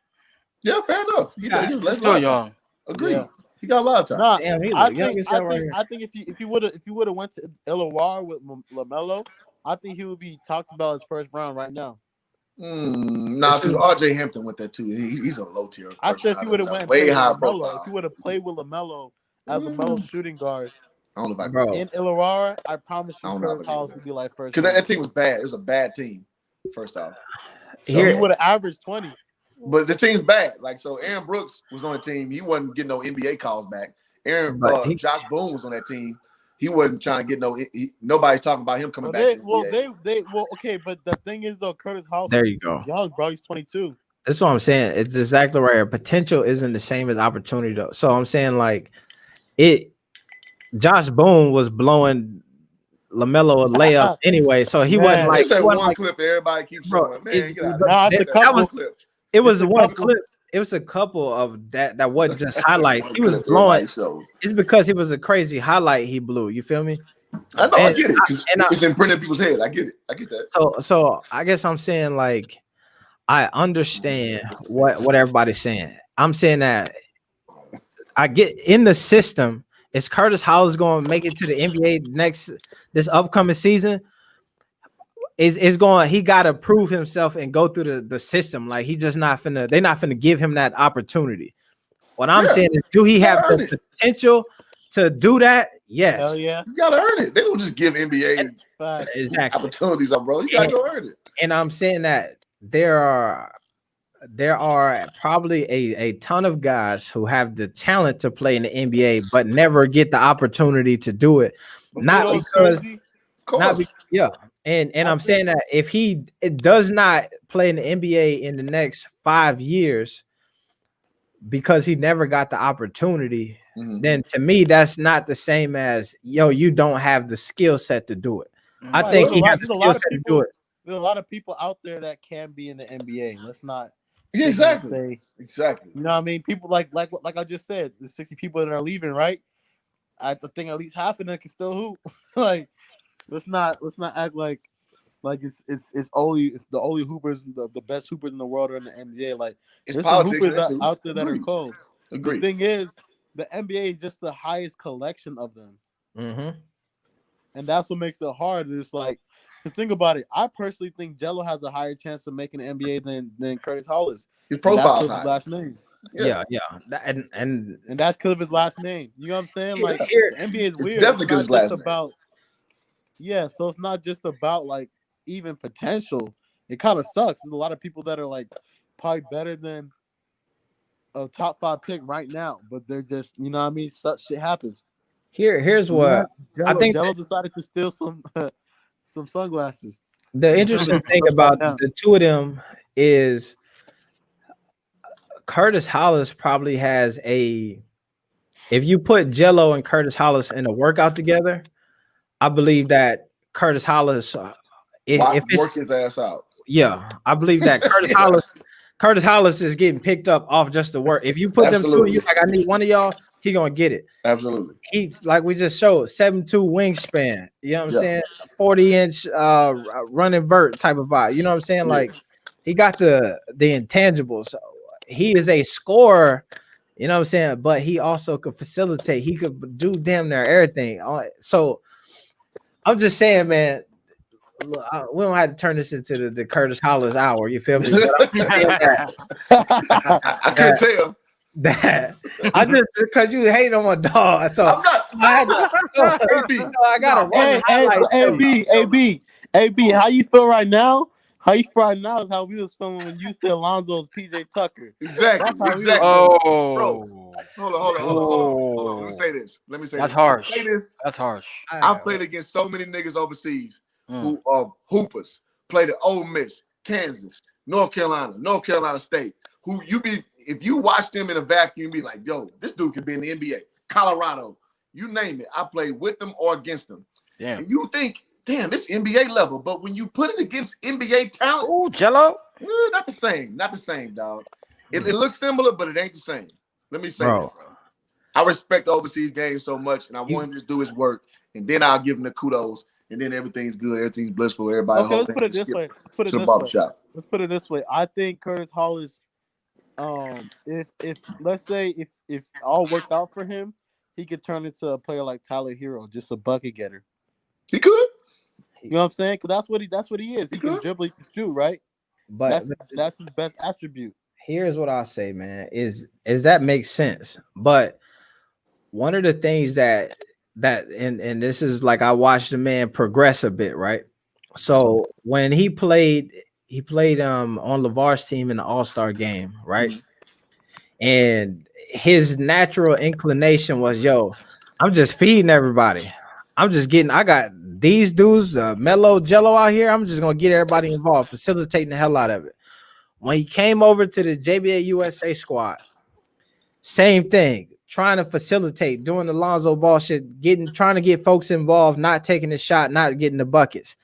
Yeah, fair enough. He's still young. Agree. Yeah. He got a lot of time. Nah, I think if he would have went to Illawarra with LaMelo, I think he would be talked about his first round right now. Nah, because RJ Hampton went there too. He's a low tier. I said if he would have went way high LaMelo, profile. if he would have played with LaMelo as LaMelo's shooting guard. I don't know if I in Illawarra, I promise you, Curtis Hollis would be like first. Because that team was bad. It was a bad team. First off, so he would have averaged 20. But the team's bad. Like so, Aaron Brooks was on the team. He wasn't getting no NBA calls back. Josh Boone was on that team. He wasn't trying to get nobody talking about him coming back. Okay, but the thing is though, Curtis Hollis. There you go. Young, bro. He's 22. That's what I'm saying. It's exactly right. Potential isn't the same as opportunity though. So I'm saying like it. Josh Boone was blowing LaMelo a layup anyway, so he wasn't like that one clip everybody keeps showing. Man, it was one clip. It was a couple of that wasn't just highlights. He was blowing. It's because he was a crazy highlight he blew. You feel me? I know, I get it. It's imprinted in people's head. I get it. I get that. So I guess I'm saying like I understand what everybody's saying. I'm saying that I get in the system. Is Curtis Hollis going to make it to the NBA this upcoming season? Is going? He got to prove himself and go through the system. Like he just not finna. They're not finna give him that opportunity. What I'm saying is, do he have the potential to do that? Yes. Hell yeah. You gotta earn it. They don't just give NBA opportunities, bro. You gotta go earn it. And I'm saying that there are probably a ton of guys who have the talent to play in the NBA, but never get the opportunity to do it. And I'm saying that if he does not play in the NBA in the next 5 years because he never got the opportunity, then to me that's not the same as you don't have the skill set to do it. I think he has the skill set to do it. There's a lot of people out there that can be in the NBA. Let's not. Yeah, exactly. Exactly. You know what I mean? People like I just said, the 60 people that are leaving, right? I think at least half of them can still hoop. Like, let's not act like it's the only hoopers, the best hoopers in the world are in the NBA. Like, there's some hoopers out there that are cold. Agreed. The thing is, the NBA is just the highest collection of them. and that's what makes it hard. It's like, because think about it. I personally think Jello has a higher chance of making the NBA than Curtis Hollis. His profile's his high. last name. Yeah. And that's because of his last name. You know what I'm saying? Like here, the NBA is It's weird. definitely It's because not his just last name. about so it's not just about like even potential. It kind of sucks. There's a lot of people that are like probably better than a top 5 pick right now, but they're just, you know what I mean? Such shit happens. here's what I think Jello decided to steal some some sunglasses. the interesting thing about the two of them is Curtis Hollis probably has if you put Jello and Curtis Hollis in a workout together, I believe that Curtis Hollis if it's work his ass out. Yeah, I believe that Curtis Hollis is getting picked up off just the work. If you put them two, you like, I need one of y'all, he gonna get it. Absolutely. He's like we just showed 7'2" wingspan. You know what I'm saying? 40-inch running vert type of vibe. You know what I'm saying? Like he got the intangibles. He is a scorer. You know what I'm saying? But he also could facilitate. He could do damn near everything. So I'm just saying, man. Look, we don't have to turn this into the Curtis Hollis hour. You feel me? But I'm just saying I couldn't tell. That I just because you hate on my dog. So I'm not. I gotta AB, how you feel right now? How you feel right now is how we was feeling when you said Lonzo's PJ Tucker. Exactly. Oh, bro. Hold on. Let me say this. That's harsh. That's harsh. I've played against so many niggas overseas who are hoopers. Played at Ole Miss, Kansas, North Carolina State. Who if you watch them in a vacuum, be like, yo, this dude could be in the NBA. Colorado, you name it. I played with them or against them. Damn. And you think, damn, this NBA level. But when you put it against NBA talent, ooh, Jello, not the same, dog. It looks similar, but it ain't the same. Let me say that, bro. I respect the overseas game so much, and I want him to do his work, and then I'll give him the kudos, and then everything's good, everything's blissful, everybody. Okay, let's put it this way. Let's put it this way. I think Curtis Hollis, if let's say if all worked out for him, he could turn into a player like Tyler Hero, just a bucket getter. He could. You know what I'm saying? Because that's what he is. He can dribble, he can shoot, right? But that's his best attribute. Here's what I'll say, man, is that makes sense. But one of the things that and this is like I watched the man progress a bit, right? So when he played on LeVar's team in the All-Star game, right? And his natural inclination was, yo, I'm just feeding everybody. I got these dudes, Melo, Jello out here. I'm just gonna get everybody involved, facilitating the hell out of it. When he came over to the JBA USA squad, same thing, trying to facilitate, doing the Lonzo Ball shit, trying to get folks involved, not taking the shot, not getting the buckets.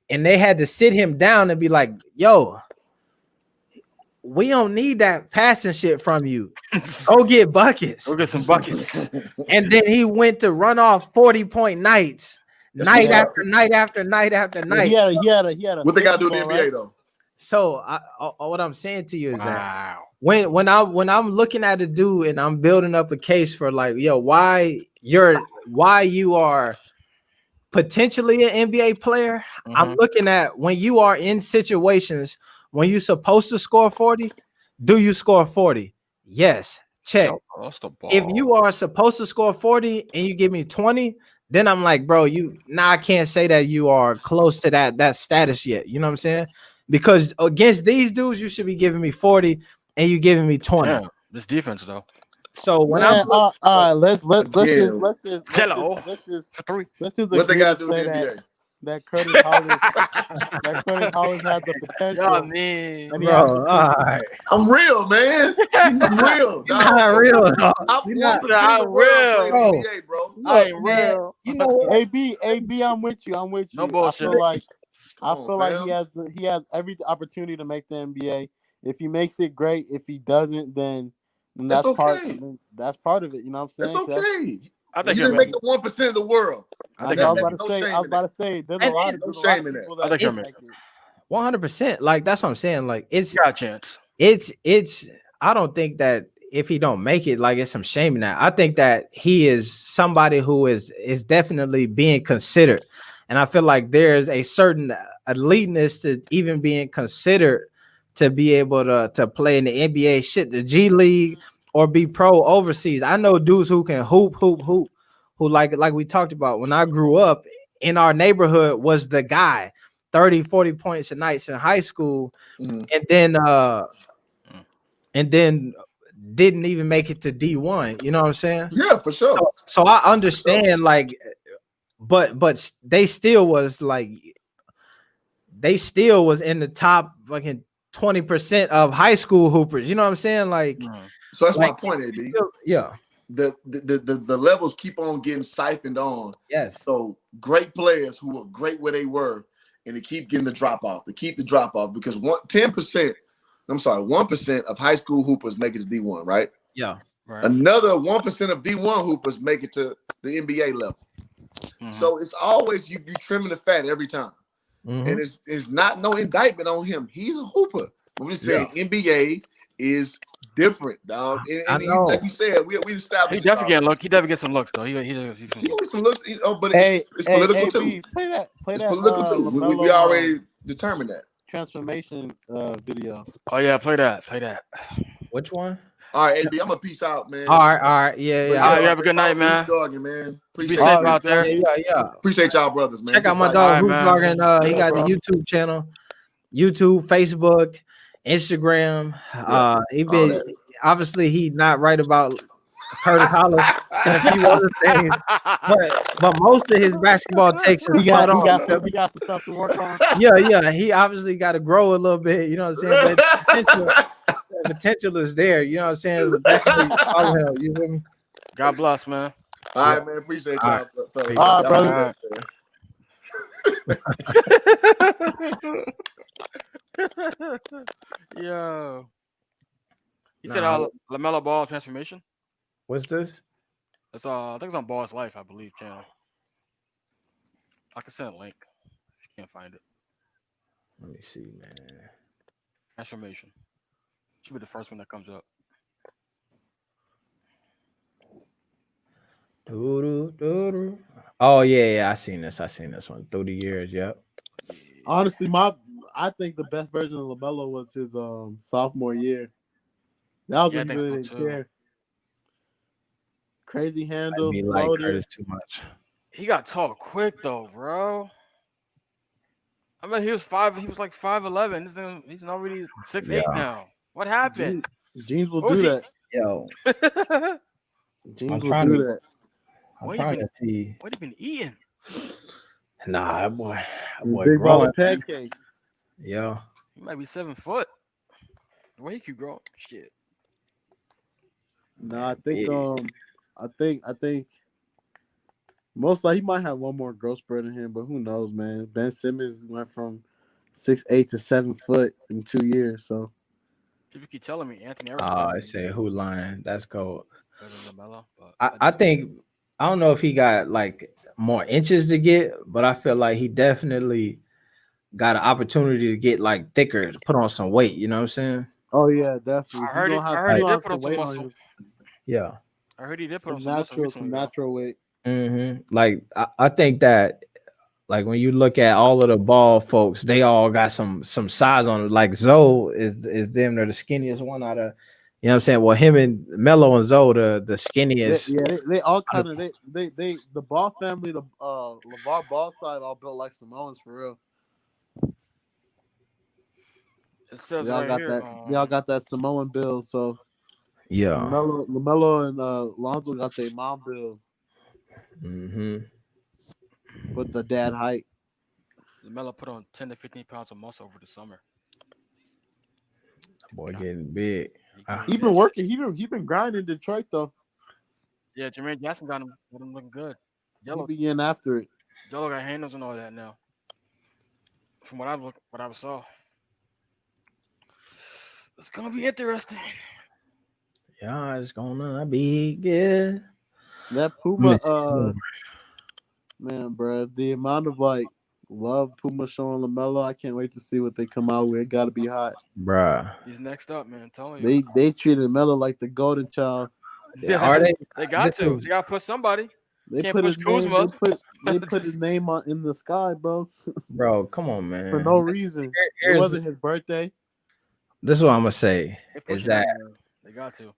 And they had to sit him down and be like, yo, we don't need that passing shit from you. Go get buckets. Go get some buckets. And then he went to run off 40-point nights, night after night after night after night. He had a what they got to do in the NBA, though? So what I'm saying to you is that when I'm looking at a dude and I'm building up a case for like, yo, why you are potentially an NBA player, I'm looking at when you are in situations when you're supposed to score 40, do you score 40? Yes, check. If you are supposed to score 40 and you give me 20, then I'm like, bro, I can't say that you are close to that status yet. You know what I'm saying? Because against these dudes, you should be giving me 40 and you giving me 20. Yeah, this defense though. So when let's just what agree they got to do in the NBA. That Curtis Hollis has the potential. Oh, man. Bro, I'm real, man. I'm real. Not real. I'm real, bro. I ain't real. You know what? AB, I'm with you. No bullshit. I feel like he has every opportunity to make the NBA. If he makes it, great. If he doesn't, then that's okay. part of it. You know what I'm saying? It's okay. I think you just make the 1% of the world. I was about to say, there's a lot of people that think 100%. Like that's what I'm saying. Like it's got a chance. It's. I don't think that if he don't make it, like it's some shame in that. I think that he is somebody who is definitely being considered. And I feel like there's a certain eliteness to even being considered to be able to play in the NBA, shit, the G League, or be pro overseas. I know dudes who can hoop, who like we talked about when I grew up in our neighborhood was the guy, 30, 40 points a night in high school, and then didn't even make it to D1. You know what I'm saying? Yeah, for sure. So I understand, like, but they still was in the top fucking 20% of high school hoopers. You know what I'm saying? Like, so that's like, my point, AB. Yeah. The levels keep on getting siphoned on. Yes. So great players who were great where they were, and they keep getting the drop off. They keep the drop off because 1% of high school hoopers make it to D1, right? Yeah. Right. Another 1% of D1 hoopers make it to the NBA level. So it's always you trimming the fat every time. And it's not no indictment on him. He's a hooper. I'm just saying NBA is different, dog. And like you said, we established. He definitely get look. He definitely get some looks though. He get some looks. But it's hey, political AB, too. Play that. It's political too. We already determined that. Transformation video. Oh yeah, play that. Which one? All right, AB, I'm gonna peace out, man. All right, yeah. All right, you have a good night, man. Appreciate safe out there. Yeah. Appreciate y'all, brothers, man. Check out my dog Hoop Vlogging. He got the YouTube channel, YouTube, Facebook, Instagram. He been obviously he not right about Curtis Hollis and a few other things, but most of his basketball takes is he got some stuff to work on. Yeah. He obviously got to grow a little bit. You know what I'm saying? But potential is there. You know what I'm saying? So definitely follow him. You feel me? God bless, man. All right, man. Appreciate y'all. All right, brother. Yo. You said LaMelo Ball transformation? What's this? It's I think it's on Ball's Life, I believe, channel. I can send a link if you can't find it. Let me see, man. Transformation. Should be the first one that comes up. Oh yeah, I seen this one through the years. Yep. Honestly, I think the best version of LaMelo was his sophomore year. That was when he really didn't care. Crazy handle, floater. Like too much. He got tall quick though, bro. I mean, he was like 5'11". He's already 6'8" now. What happened? Jeans will do that. Yo. Jeans will do that. I'm trying to see. What have you been eating? Nah, that boy big growing pancakes. Yeah. He might be 7 foot. The way he keep growing, shit. No, I think most likely he might have one more growth spurt in him, but who knows, man. Ben Simmons went from 6'8" to 7 foot in 2 years, so. People keep telling me Anthony. I say who lying? That's cold. I think I don't know if he got like more inches to get, but I feel like he definitely got an opportunity to get like thicker, to put on some weight. You know what I'm saying? Oh yeah, definitely. I heard he did put on some muscle. Yeah, I heard he did put on some natural weight. Like I think that like when you look at all of the ball folks, they all got some size on it. Like Zoe is them, they're the skinniest one out of, you know what I'm saying? Well, him and Melo and Zoe, the skinniest. They all kind of they the Ball family, the LeVar Ball side all built like Samoans for real. It says y'all got that Samoan build, so yeah. LaMelo and Lonzo got their mom build. With the dad height. LaMelo put on 10 to 15 pounds of muscle over the summer. Boy, getting big. He been working. He been grinding in Detroit though. Yeah, Jermaine Jackson got him looking good. He be getting after it. Jello got handles and all that now. From what I saw, it's gonna be interesting. Yeah, it's gonna be good. That Puma, man, bro, the amount of like love Puma showing LaMelo, I can't wait to see what they come out with. It got to be hot, bruh. He's next up, man. I'm telling you. They treated Melo like the golden child. Yeah, are they? They got to. They got to put somebody. They Can't put push his name. Kuzma. They put his name on in the sky, bro, Bro, come on, man. for no reason. It Here's, wasn't his birthday. this is what I'm gonna say They're is pushing that him, man. They got to.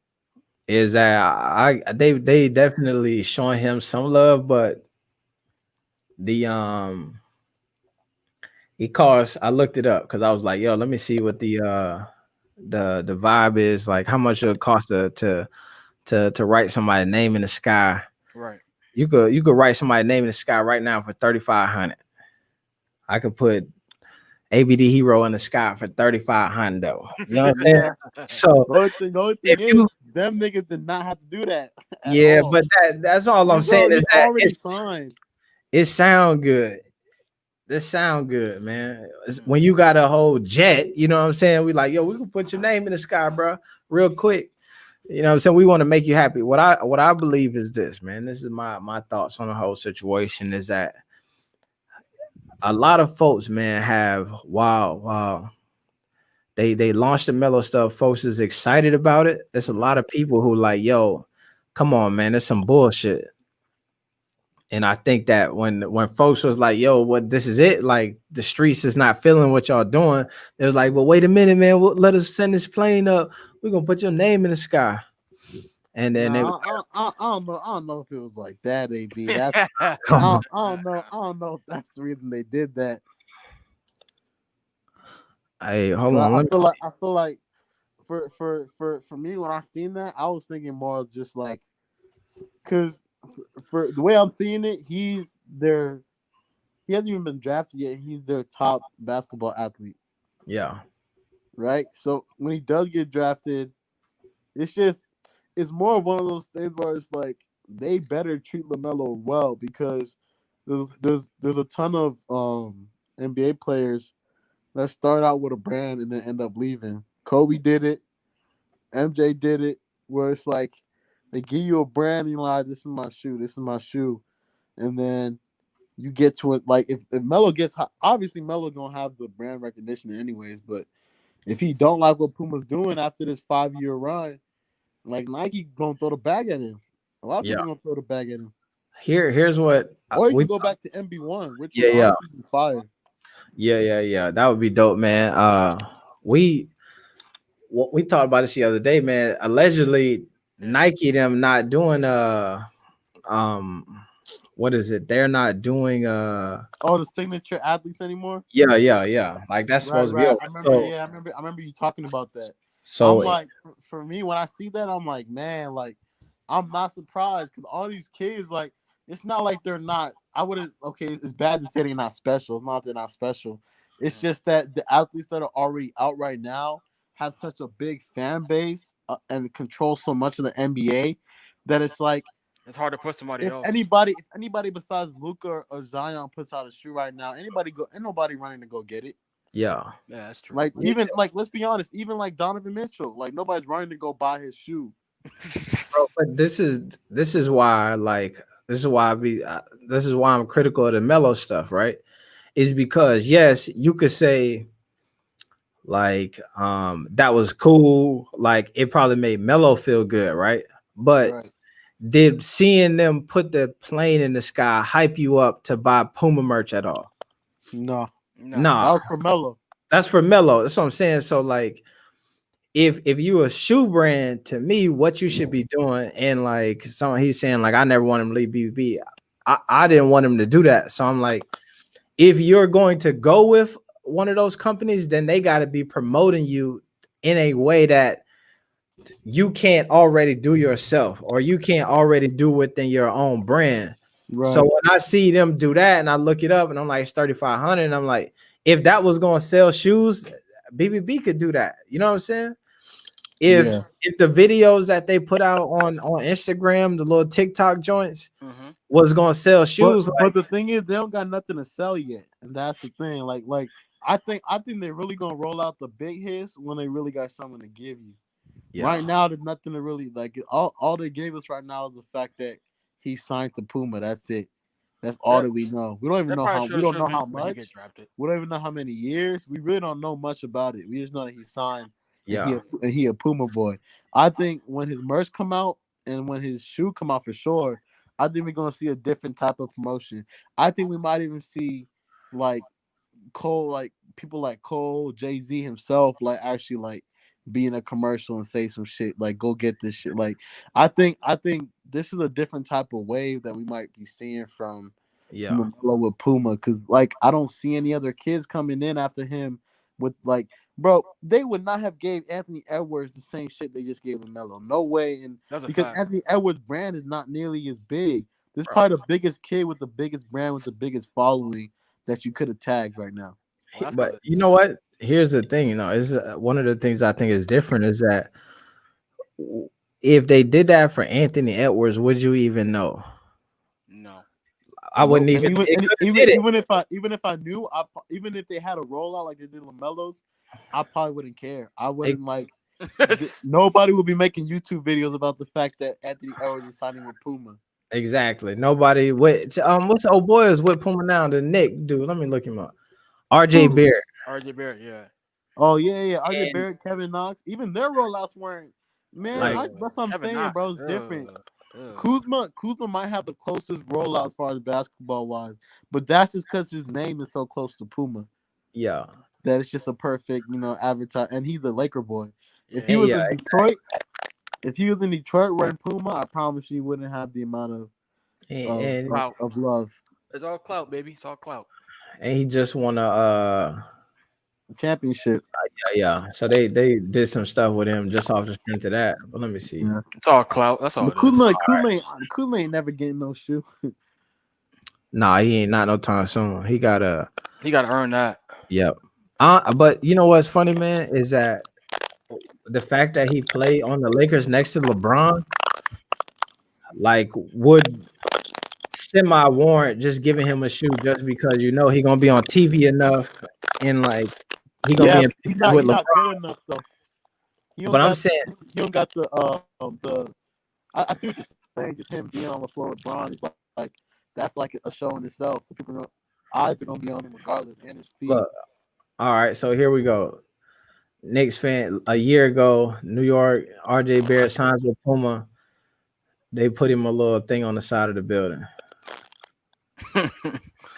they definitely showing him some love, but the it costs. I looked it up because I was like, yo, let me see what the vibe is like. How much it would cost to write somebody's name in the sky. Right. You could write somebody's name in the sky right now for 3,500. I could put ABD Hero in the sky for 3,500 though. You know what I'm saying? So The only thing if is, you them niggas did not have to do that. At yeah, all. but that's all I'm saying is that already signed. it sound good. This sound good, man. When you got a whole jet, you know what I'm saying? We like, yo, we can put your name in the sky, bro, real quick. You know what I'm saying? We want to make you happy. What I believe is this, man. This is my thoughts on the whole situation is that a lot of folks, man, have wow. They launched the Mellow stuff. Folks is excited about it. There's a lot of people who like, yo, come on, man, there's some bullshit. And I think that when folks was like, yo, what this is it, like the streets is not feeling what y'all doing, it was like, well, wait a minute, man, let us send this plane up. We're gonna put your name in the sky. And then I don't know if it was like that, AB. That's I don't know if that's the reason they did that. Hey, hold on. I feel like for me when I seen that, I was thinking more of just like because for the way I'm seeing it, he hasn't even been drafted yet. He's their top basketball athlete. Yeah. Right. So when he does get drafted, it's more of one of those things where it's like they better treat LaMelo well because there's a ton of NBA players that start out with a brand and then end up leaving. Kobe did it. MJ did it. Where it's like they give you a brand and you're like, this is my shoe. And then you get to it. Like if Melo gets hot, obviously Melo gonna have the brand recognition anyways, but if he don't like what Puma's doing after this 5-year run, like Nike gonna throw the bag at him. A lot of people gonna throw the bag at him. Here's what or you can go back to MB1, which would honestly be fire. Yeah. That would be dope, man. We talked about this the other day, man. Allegedly, Nike them not doing what is it? They're not doing the signature athletes anymore. Yeah. Like that's supposed to be over. I remember you talking about that. So I'm like, for me, when I see that, I'm like, man, like I'm not surprised because all these kids, like, it's not like they're not. I wouldn't. Okay, it's bad to say they're not special. It's not they're not special. It's just that the athletes that are already out right now have such a big fan base and control so much of the NBA that it's like it's hard to put somebody else. Anybody besides Luka or Zion puts out a shoe right now, ain't nobody running to go get it. Yeah, that's true. Like even like let's be honest, even like Donovan Mitchell, like nobody's running to go buy his shoe. Bro, but this is why I'm critical of the Melo stuff, right? Is because yes, you could say like that was cool, like it probably made Melo feel good, right? But did seeing them put the plane in the sky hype you up to buy Puma merch at all? No. That was for Melo. That's for Melo. That's what I'm saying. So like if you a shoe brand, to me, what you should be doing, and like he's saying, like, I never want him to leave BBB. I didn't want him to do that. So I'm like, if you're going to go with one of those companies, then they got to be promoting you in a way that you can't already do yourself, or you can't already do within your own brand. Right. So when I see them do that and I look it up and I'm like, it's 3,500, and I'm like, if that was going to sell shoes, BBB could do that. You know what I'm saying? If the videos that they put out on Instagram, the little TikTok joints, was gonna sell shoes, but the thing is, they don't got nothing to sell yet, and that's the thing. Like I think they're really gonna roll out the big hits when they really got something to give you. Yeah. Right now, there's nothing to really like. All they gave us right now is the fact that he signed to Puma. That's it. That's all that we know. We don't even know how. We don't know how much. We don't even know how many years. We really don't know much about it. We just know that he signed. Yeah, and he a Puma boy. I think when his merch come out and when his shoe come out for sure, I think we're gonna see a different type of promotion. I think we might even see like Cole, like people like Cole, Jay-Z himself, like actually like be in a commercial and say some shit, like go get this shit. Like I think this is a different type of wave that we might be seeing from Yeah. LaMelo with Puma, because like I don't see any other kids coming in after him with like, bro, they would not have gave Anthony Edwards the same shit they just gave LaMelo. No way. And That's a because fact. Anthony Edwards' brand is not nearly as big. This is Bro. probably the biggest kid with the biggest brand with the biggest following that you could have tagged right now. Well, that's But 'cause you know what? Here's the thing. Is one of the things I think is different is that if they did that for Anthony Edwards, would you even know? no. I wouldn't Nope. even. And It could've did it. even if I knew, even if they had a rollout like they did LaMelo's, I probably wouldn't care. I wouldn't like. Nobody would be making YouTube videos about the fact that Anthony Edwards is signing with Puma. Exactly. Nobody. What's the old boy is with Puma now? The Nick dude. Let me look him up. RJ Who? Barrett. RJ Barrett, yeah. Oh yeah. RJ And Barrett, Kevin Knox, even their rollouts weren't. Man, like, that's what I'm Kevin saying, Knox. bro. It's different. Ugh. Kuzma might have the closest rollout as far as basketball wise, but that's just because his name is so close to Puma yeah. that it's just a perfect, advertise. And he's a Laker boy. If he Yeah. was Yeah. in Detroit, wearing Puma, I promise you wouldn't have the amount of And Clout. of love. It's all clout, baby. It's all clout. he just won Championship. yeah. So they did some stuff with him just off the strength of that. But let me see. Yeah. It's all clout. That's all But it is. Kuzma ain't never getting no shoe. Nah, he ain't not no time soon. He got a He got to earn that. yep. But you know what's funny, man, is that the fact that he played on the Lakers next to LeBron, like, would semi warrant just giving him a shoe just because he gonna be on TV enough and like he gonna be in he's pictures with not LeBron. good enough though. But I'm saying, he don't got the I see what you're saying. Just him being on the floor with Bron is like that's like a show in itself. So eyes are gonna be on him regardless, and his feet. look, all right, so here we go. Knicks fan, a year ago, New York, RJ Barrett signs with Puma. They put him a little thing on the side of the building.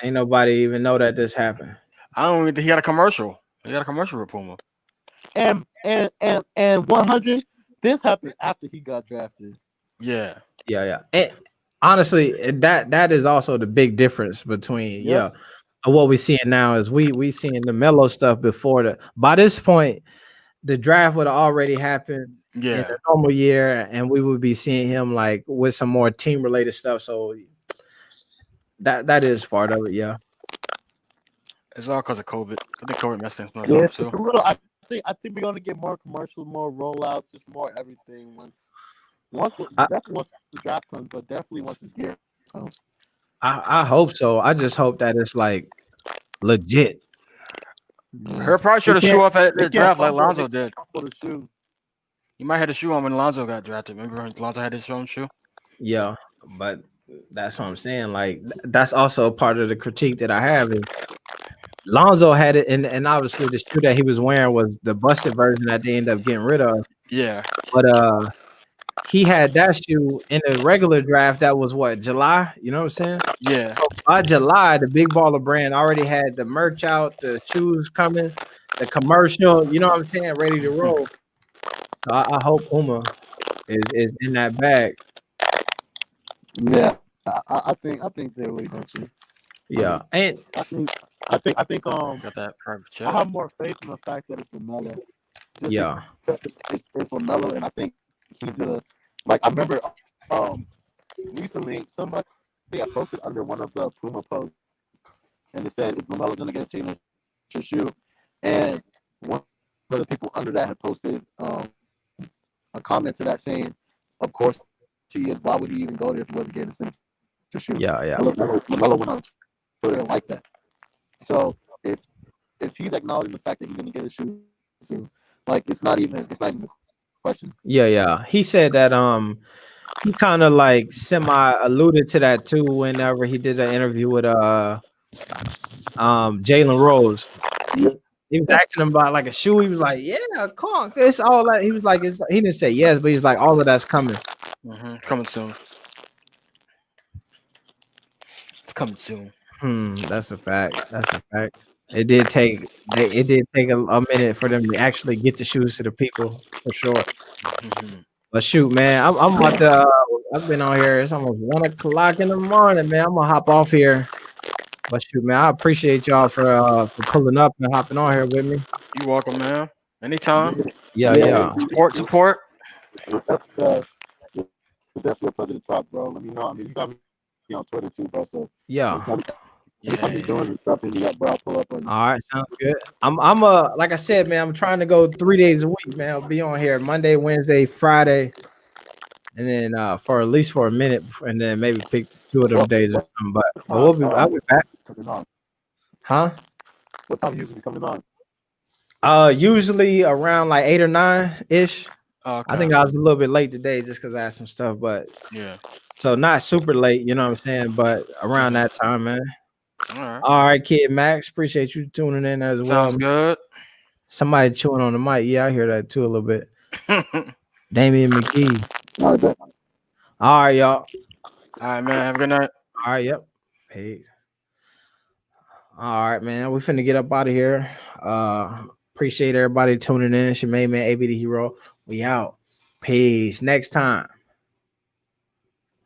Ain't nobody even know that this happened. I don't even think he got a commercial. He got a commercial with Puma. And 100. This happened after he got drafted. Yeah. Yeah. And honestly, that is also the big difference between what we seeing now is we seeing the mellow stuff before by this point the draft would have already happened in the normal year, and we would be seeing him like with some more team related stuff. So that is part of it. Yeah. It's all because of COVID. I think COVID messed things up Yeah, it's too. a little. I think we're gonna get more commercials, more rollouts, just more everything once the draft comes, but definitely once this year comes. I hope so. I just hope that it's like legit. Her probably should have shoe off at the draft like Lonzo did. Shoe. You might have the shoe on when Lonzo got drafted. Remember when Lonzo had his own shoe? Yeah, but that's what I'm saying. Like that's also a part of the critique that I have is Lonzo had it, and obviously the shoe that he was wearing was the busted version that they ended up getting rid of. Yeah, but he had that shoe in the regular draft. That was what, July? You know what I'm saying? Yeah. So by July, the Big Baller brand already had the merch out, the shoes coming, the commercial. You know what I'm saying? Ready to roll. So I hope Puma is in that bag. Yeah, I think they're really going to. Yeah, and I think got that private chat. I have more faith in the fact that it's LaMelo. Yeah, it's LaMelo, and I think he's like I remember recently somebody I posted under one of the Puma posts, and it said, "Is LaMelo going to get a signature shoe?" And one of the people under that had posted a comment to that saying, "Of course he is. Why would he even go there if he wasn't getting a signature shoe?" Yeah. LaMelo went on Twitter like that. So if he's acknowledging the fact that he's going to get a shoe soon, like it's not even a question. Yeah. He said that he kind of like semi alluded to that too whenever he did an interview with Jalen Rose. He was asking him about like a shoe. He was like, "Yeah, conk. It's all that." He was like, "He didn't say yes, but he's like, all of that's coming." Coming soon. coming soon. That's a fact. That's a fact. It did take a minute for them to actually get the shoes to the people for sure. But shoot, man, I'm about to. I've been on here. It's almost 1:00 in the morning, man. I'm gonna hop off here. But shoot, man, I appreciate y'all for pulling up and hopping on here with me. You welcome, man. Anytime. Yeah. Support. It's definitely a pleasure to talk, bro. Let me know. I mean, you got me on Twitter too, bro. So Yeah. anytime you're doing stuff, and you got, bro, I'll pull up on you. All right, sounds good. I'm like I said, man, I'm trying to go 3 days a week, man. I'll be on here Monday, Wednesday, Friday, and then for at least for a minute, and then maybe pick 2 of them days or something. But I'll be back. Coming on. Huh? What time you usually coming on? Usually around like 8 or 9 ish. Okay. I think I was a little bit late today just because I had some stuff, but Yeah. so not super late, you know what I'm saying? But around that time, man. All right, Kid Max. Appreciate you tuning in as well. Sounds good. Somebody chewing on the mic. Yeah, I hear that too a little bit. Damian McGee. All right, y'all. All right, man. Have a good night. All right, yep. Peace. All right, man. We finna get up out of here. Appreciate everybody tuning in. It's your main man, AB the Hero. We out. Peace. Next time.